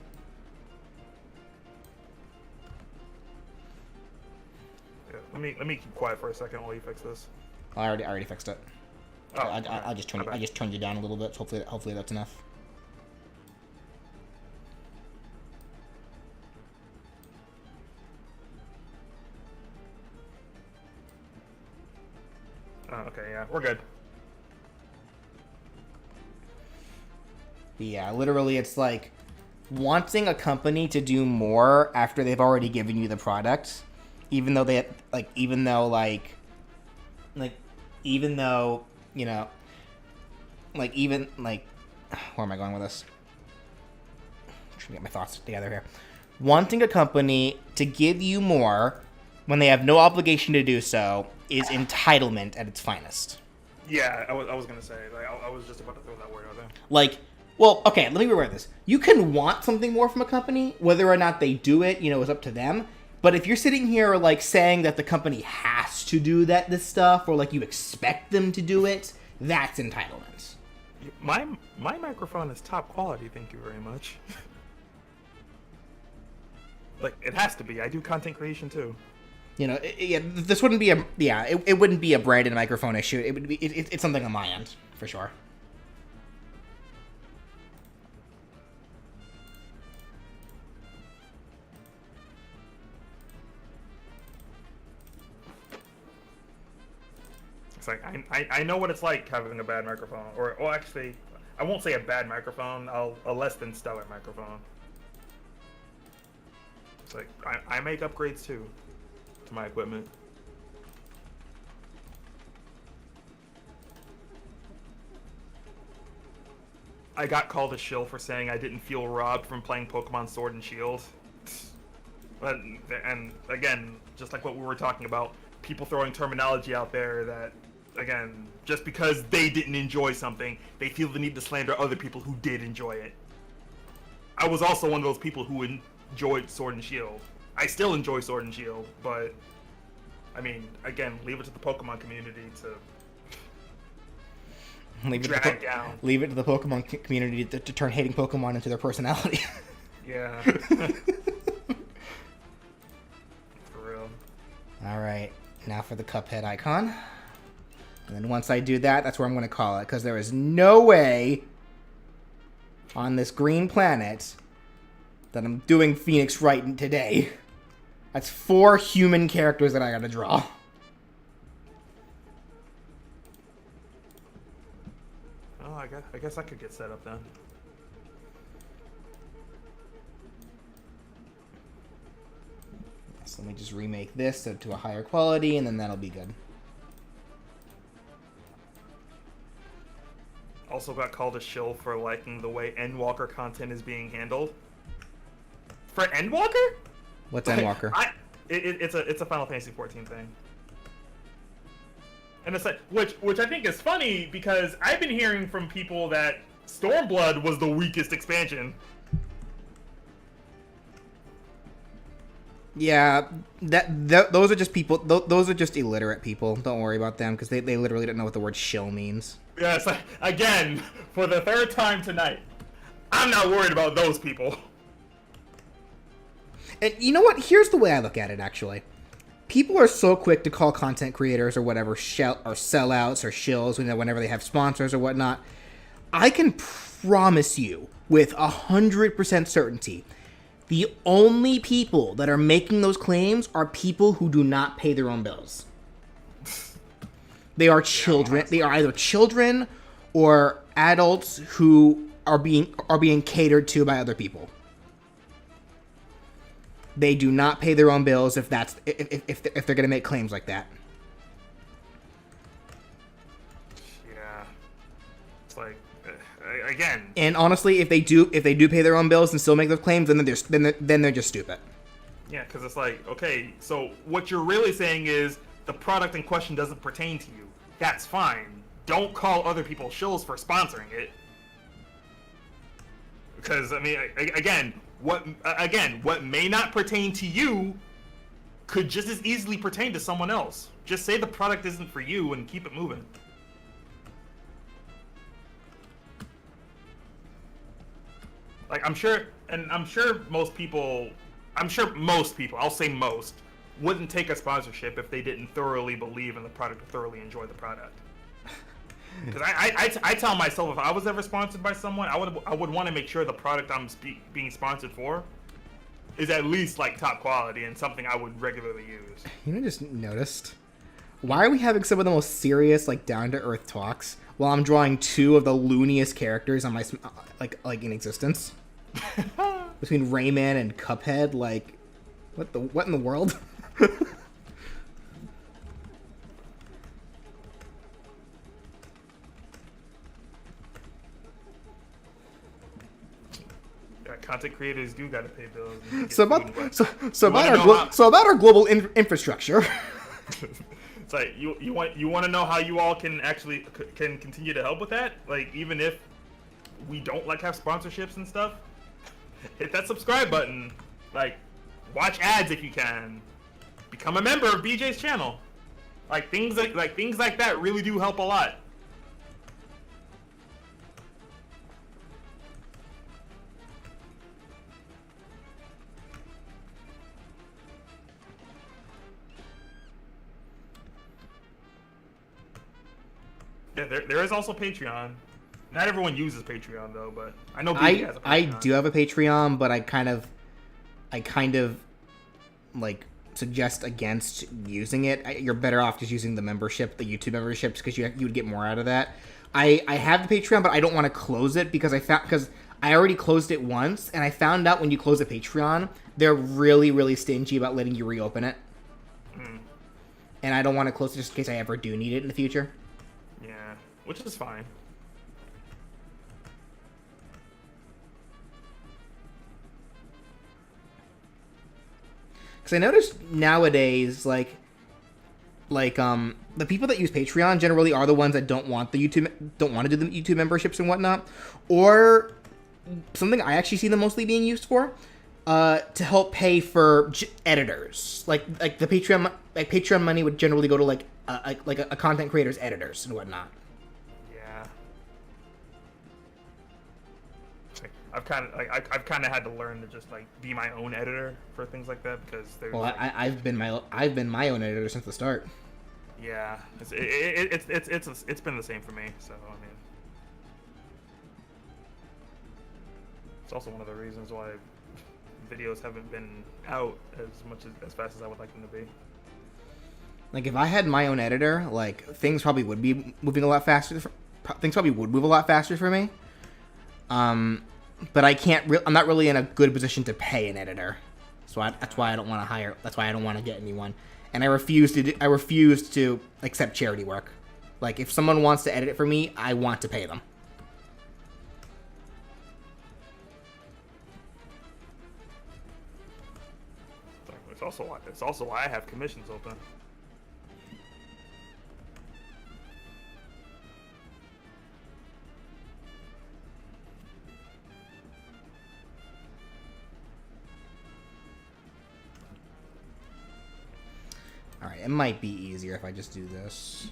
Yeah, let me keep quiet for a second while you fix this. I already fixed it. Oh, I just turned you down a little bit. So hopefully that's enough. Okay, yeah, we're good. Yeah, literally, it's like wanting a company to do more after they've already given you the product, even though you know, where am I going with this? I'm trying to get my thoughts together here. Wanting a company to give you more when they have no obligation to do so is entitlement at its finest. Yeah, I was gonna say, like, I was just about to throw that word out there. Like, well, okay, let me reword this. You can want something more from a company, whether or not they do it, is up to them. But if you're sitting here, like, saying that the company has to do this stuff, or, like, you expect them to do it, that's entitlement. My microphone is top quality, thank you very much. Like, it has to be. I do content creation, too. This wouldn't be it wouldn't be a branded microphone issue. It would be it's something on my end for sure. It's like I know what it's like having a bad microphone, or actually, I won't say a bad microphone. A less than stellar microphone. It's like I make upgrades too to my equipment. I got called a shill for saying I didn't feel robbed from playing Pokemon Sword and Shield. And again, just like what we were talking about, people throwing terminology out there that, again, just because they didn't enjoy something, they feel the need to slander other people who did enjoy it. I was also one of those people who enjoyed Sword and Shield. I still enjoy Sword and Shield, but I mean, again, leave it to the Pokemon community to Leave it, dragged down. leave it to the Pokemon community to turn hating Pokemon into their personality. Yeah. For real. Alright, now for the Cuphead icon. And then once I do that, that's where I'm going to call it, because there is no way on this green planet that I'm doing Phoenix right today. That's 4 human characters that I gotta draw. Oh, I guess I could get set up then. So let me just remake this to a higher quality, and then that'll be good. Also got called a shill for liking the way Endwalker content is being handled. For Endwalker? What's Endwalker? It's a Final Fantasy 14 thing. And it's like, which I think is funny because I've been hearing from people that Stormblood was the weakest expansion. Yeah, those are just people. Those are just illiterate people. Don't worry about them because they literally don't know what the word shill means. Yeah, it's like, again, for the 3rd time tonight, I'm not worried about those people. And you know what? Here's the way I look at it, actually. People are so quick to call content creators or whatever sellouts or shills, whenever they have sponsors or whatnot. I can promise you with 100% certainty, the only people that are making those claims are people who do not pay their own bills. They are children. They are either children or adults who are being catered to by other people. They do not pay their own bills if they're going to make claims like that. Yeah, it's like again. And honestly, if they do pay their own bills and still make those claims, then they're just stupid. Yeah, because it's like, okay, so what you're really saying is the product in question doesn't pertain to you. That's fine. Don't call other people shills for sponsoring it. Because I mean, again, what may not pertain to you could just as easily pertain to someone else. Just say the product isn't for you and keep it moving. Like I'm sure most people, I'll say most, wouldn't take a sponsorship if they didn't thoroughly believe in the product or thoroughly enjoy the product. Because I tell myself if I was ever sponsored by someone, I would want to make sure the product I'm being sponsored for is at least like top quality and something I would regularly use. You know, I just noticed. Why are we having some of the most serious, like down to earth talks while I'm drawing 2 of the looniest characters on my like in existence? Between Rayman and Cuphead, like what in the world? Content creators do gotta pay bills. So about our global infrastructure. It's like you want to know how you all can actually can continue to help with that. Like even if we don't like have sponsorships and stuff, hit that subscribe button. Like watch ads if you can. Become a member of BJ's channel. Like things like that really do help a lot. Yeah, there is also Patreon. Not everyone uses Patreon though, but I know BJ has a Patreon. I do have a Patreon, but I kind of like suggest against using it. You're better off just using the membership, the YouTube memberships, because you would get more out of that. I have the Patreon, but I don't want to close it because I already closed it once, and I found out when you close a Patreon, they're really, really stingy about letting you reopen it. And I don't want to close it just in case I ever do need it in the future. Yeah, which is fine. Because I noticed nowadays, like the people that use Patreon generally are the ones that don't want to do the YouTube memberships and whatnot, or something I actually see them mostly being used for, to help pay for editors. Like the Patreon money would generally go to like a content creator's editors and whatnot. Yeah, I've kind of had to learn to just like be my own editor for things like that because there's. Well, like, I've been my own editor since the start. yeah, it's been the same for me. So I mean, it's also one of the reasons why videos haven't been out as fast as I would like them to be. Like, if I had my own editor, like, things probably would be moving a lot faster. Things probably would move a lot faster for me. But I can't. I'm not really in a good position to pay an editor, so that's why I don't want to hire. That's why I don't want to get anyone. And I refuse to accept charity work. Like, if someone wants to edit it for me, I want to pay them. It's also why I have commissions open. Alright, it might be easier if I just do this.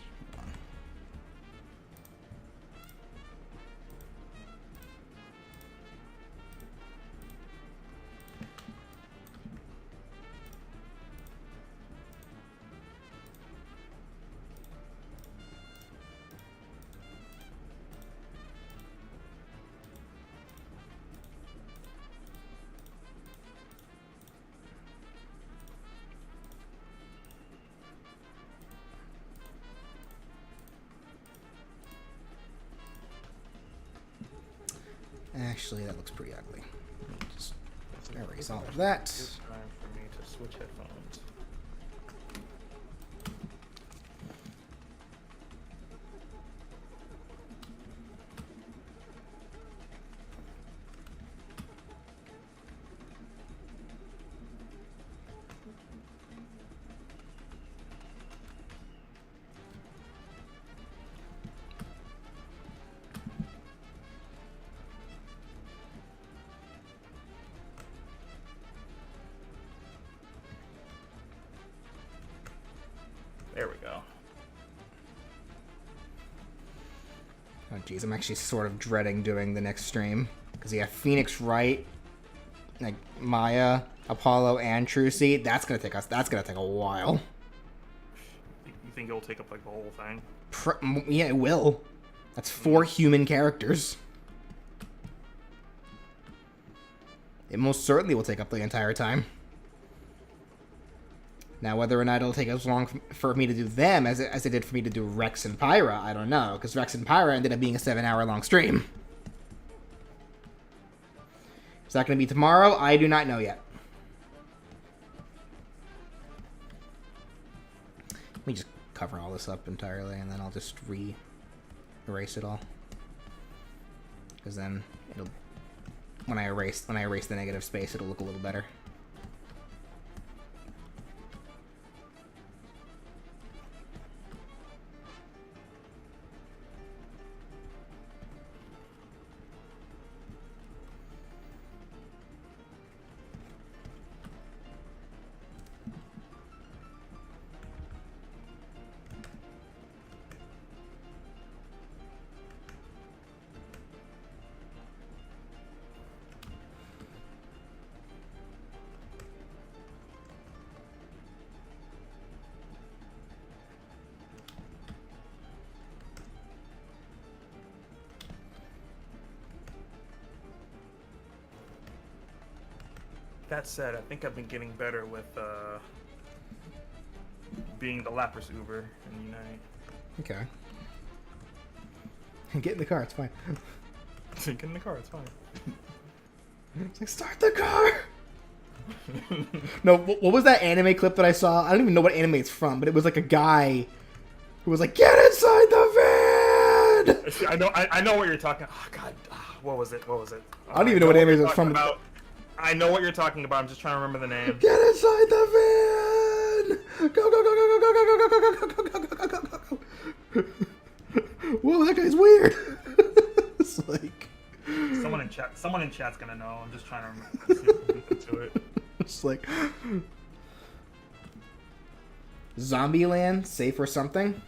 Actually, that looks pretty ugly. Let me just erase all of that. It's time for me to switch headphones. There we go. Oh jeez, I'm actually sort of dreading doing the next stream because you have Phoenix Wright, like Maya, Apollo, and Trucy. That's gonna take a while. You think it'll take up like the whole thing? Yeah, it will. That's 4 human characters. It most certainly will take up the entire time. Now, whether or not it'll take as long for me to do them as it did for me to do Rex and Pyra, I don't know, because Rex and Pyra ended up being a 7-hour-long stream. Is that going to be tomorrow? I do not know yet. Let me just cover all this up entirely, and then I'll just erase it all. Because then it'll, when I erase the negative space, it'll look a little better. That said, I think I've been getting better with being the Lapras Uber in Unite. Okay. Get in the car, it's fine. Get in the car, it's fine. It's like, start the car! No, what was that anime clip that I saw? I don't even know what anime it's from, but it was like a guy who was like, get inside the van! I know what you're talking. Oh God, what was it? I don't even know what anime it's from. I know what you're talking about. I'm just trying to remember the name. Get inside the van! Go, go, go, go, go, go, go, go, go, go, go, go, go, go, go. Whoa, that guy's weird. It's like someone in chat's gonna know. I'm just trying to remember to it. It's like Zombieland, safe or something.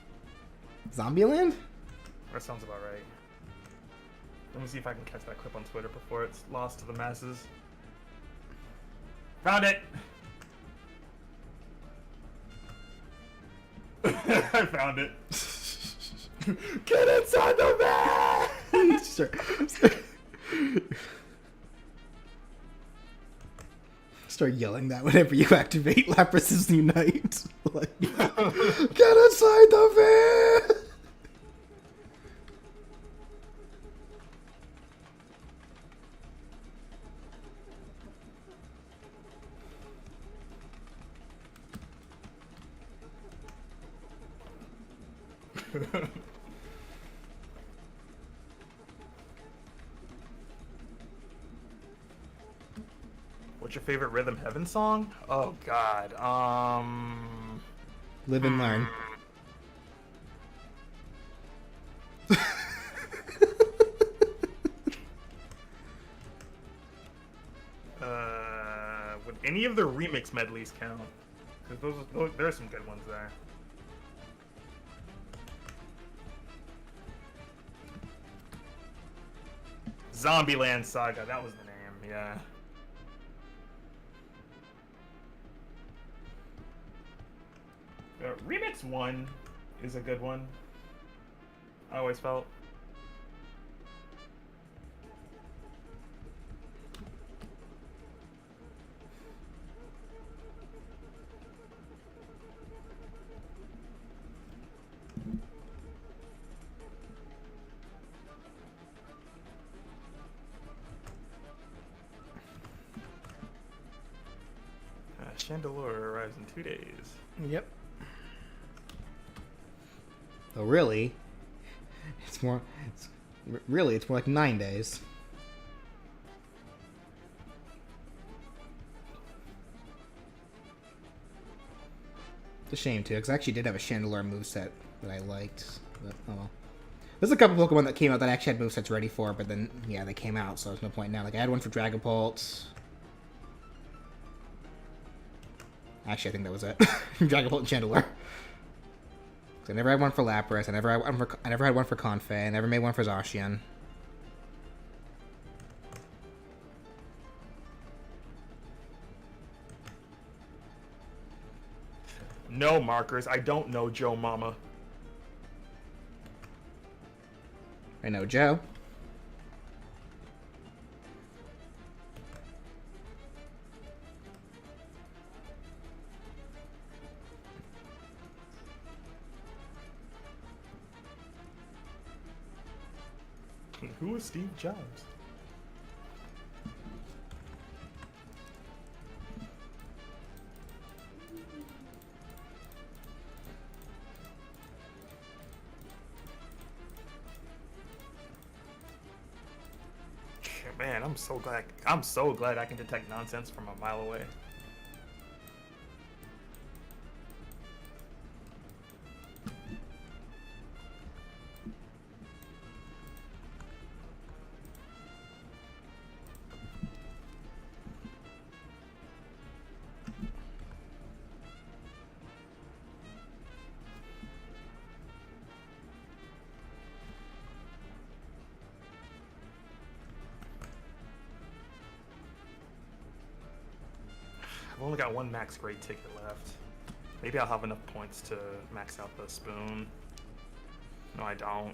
Zombieland? That sounds about right. Let me see if I can catch that clip on Twitter before it's lost to the masses. Found it! I found it. Get inside the van! Start yelling that whenever you activate Lapras's Unite. Like, get inside the van! What's your favorite Rhythm Heaven song? Oh God. Live and learn. Would any of the remix medleys count? Because those there are some good ones there. Zombieland Saga, that was the name, yeah. Remix 1 is a good one. I always felt. Chandelure arrives in 2 days. Yep. Oh, really? It's more like 9 days. It's a shame, too, because I actually did have a Chandelure moveset that I liked. But, oh well. There's a couple Pokemon that came out that I actually had movesets ready for, but then, yeah, they came out, so there's no point now. Like, I had one for Dragapult. Actually, I think that was it. Dragapult and Chandelure. I never had one for Lapras. I never had one for Confe. I never made one for Zacian. No markers. I don't know Joe Mama. I know Joe. Who is Steve Jobs? Man, I'm so glad I can detect nonsense from a mile away. I've only got one max grade ticket left. Maybe I'll have enough points to max out the spoon. No, I don't.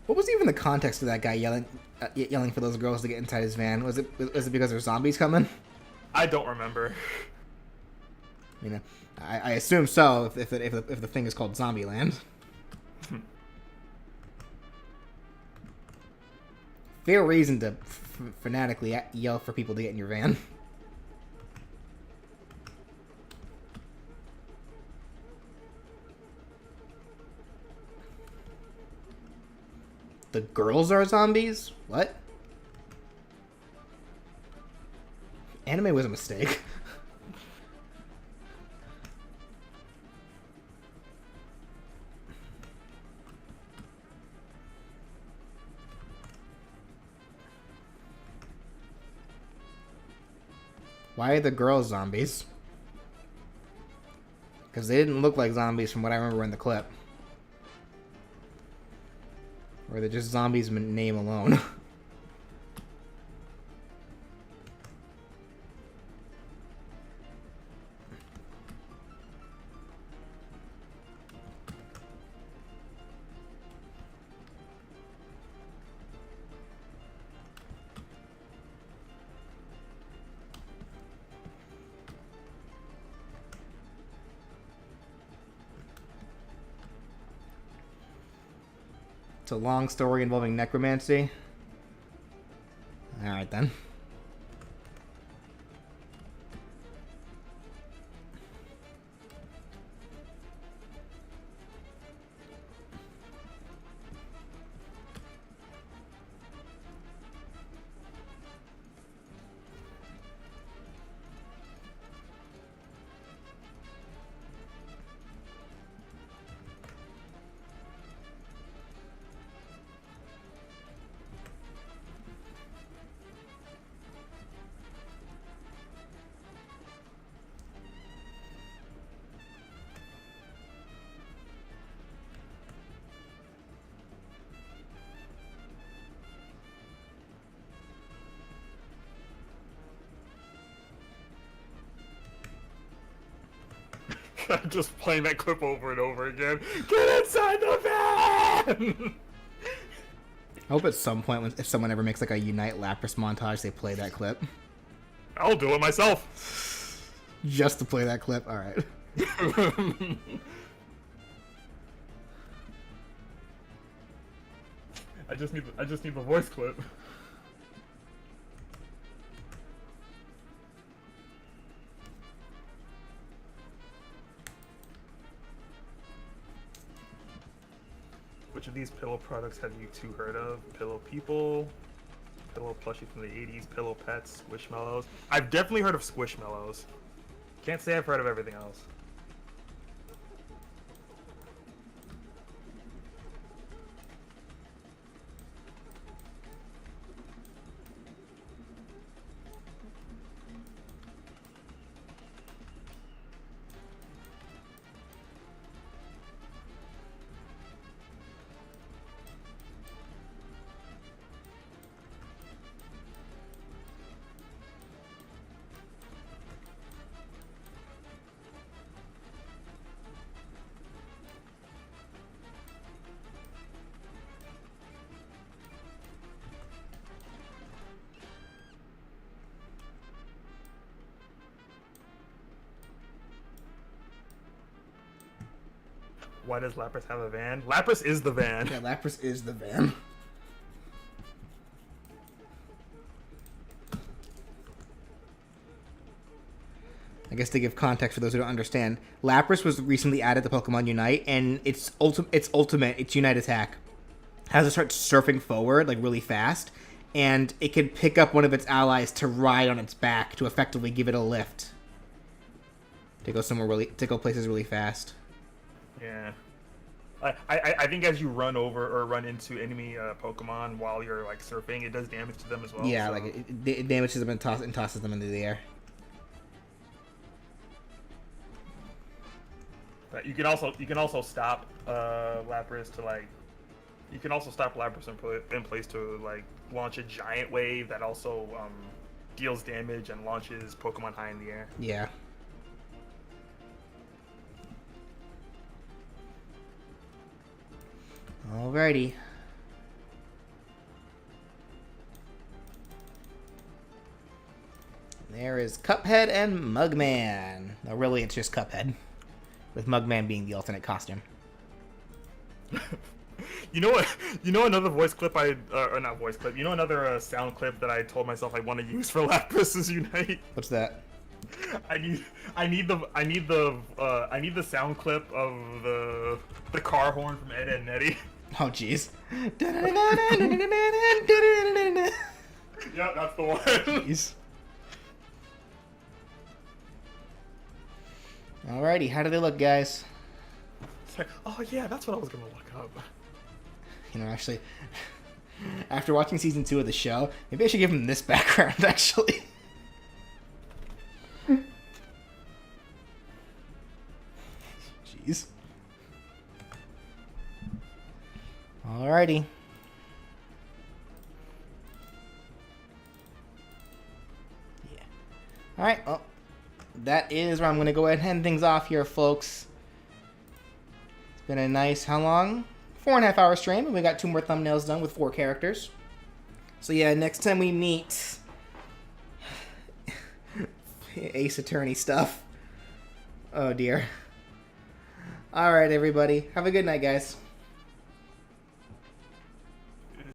What was even the context of that guy yelling for those girls to get inside his van? Was it because there's zombies coming? I don't remember. You know, I assume so. If the thing is called Zombieland. Fair reason to fanatically yell for people to get in your van. The girls are zombies? What? Anime was a mistake. Why are the girls zombies? Because they didn't look like zombies from what I remember in the clip. Or they're just zombies in name alone. It's a long story involving necromancy. Alright then. Just playing that clip over and over again. Get inside the van! I hope at some point, if someone ever makes like a Unite Lapras montage, they play that clip. I'll do it myself. Just to play that clip? Alright. I just need the voice clip. Which of these pillow products have you two heard of? Pillow People, Pillow Plushie from the 80s, Pillow Pets, Squishmallows. I've definitely heard of Squishmallows. Can't say I've heard of everything else. Why does Lapras have a van? Lapras is the van. Yeah, Lapras is the van. I guess to give context for those who don't understand, Lapras was recently added to Pokemon Unite, and its Unite attack has to start surfing forward like really fast, and it can pick up one of its allies to ride on its back to effectively give it a lift to go places really fast. Yeah. I think as you run over or run into enemy Pokemon while you're like surfing, it does damage to them as well. Yeah, so. like it damages them and tosses them into the air. But you can also stop Lapras to like. You can also stop Lapras in place to like launch a giant wave that also deals damage and launches Pokemon high in the air. Yeah. Alrighty. There is Cuphead and Mugman. No, really, it's just Cuphead, with Mugman being the alternate costume. You know what? You know another voice clip or not voice clip. You know another sound clip that I told myself I want to use for Laugh Versus Unite. What's that? I need the sound clip of the car horn from Ed, Edd n Eddy. Oh, jeez. Yep, that's the one. Jeez. Alrighty, how do they look, guys? It's like, oh yeah, that's what I was gonna look up. You know, actually, after watching season 2 of the show, maybe I should give him this background, actually. Jeez. Alrighty. Yeah. Alright, well, that is where I'm going to go ahead and end things off here, folks. It's been a nice, how long? 4.5 hour stream, and we got 2 more thumbnails done with 4 characters. So yeah, next time we meet Ace Attorney stuff. Oh dear. Alright, everybody. Have a good night, guys.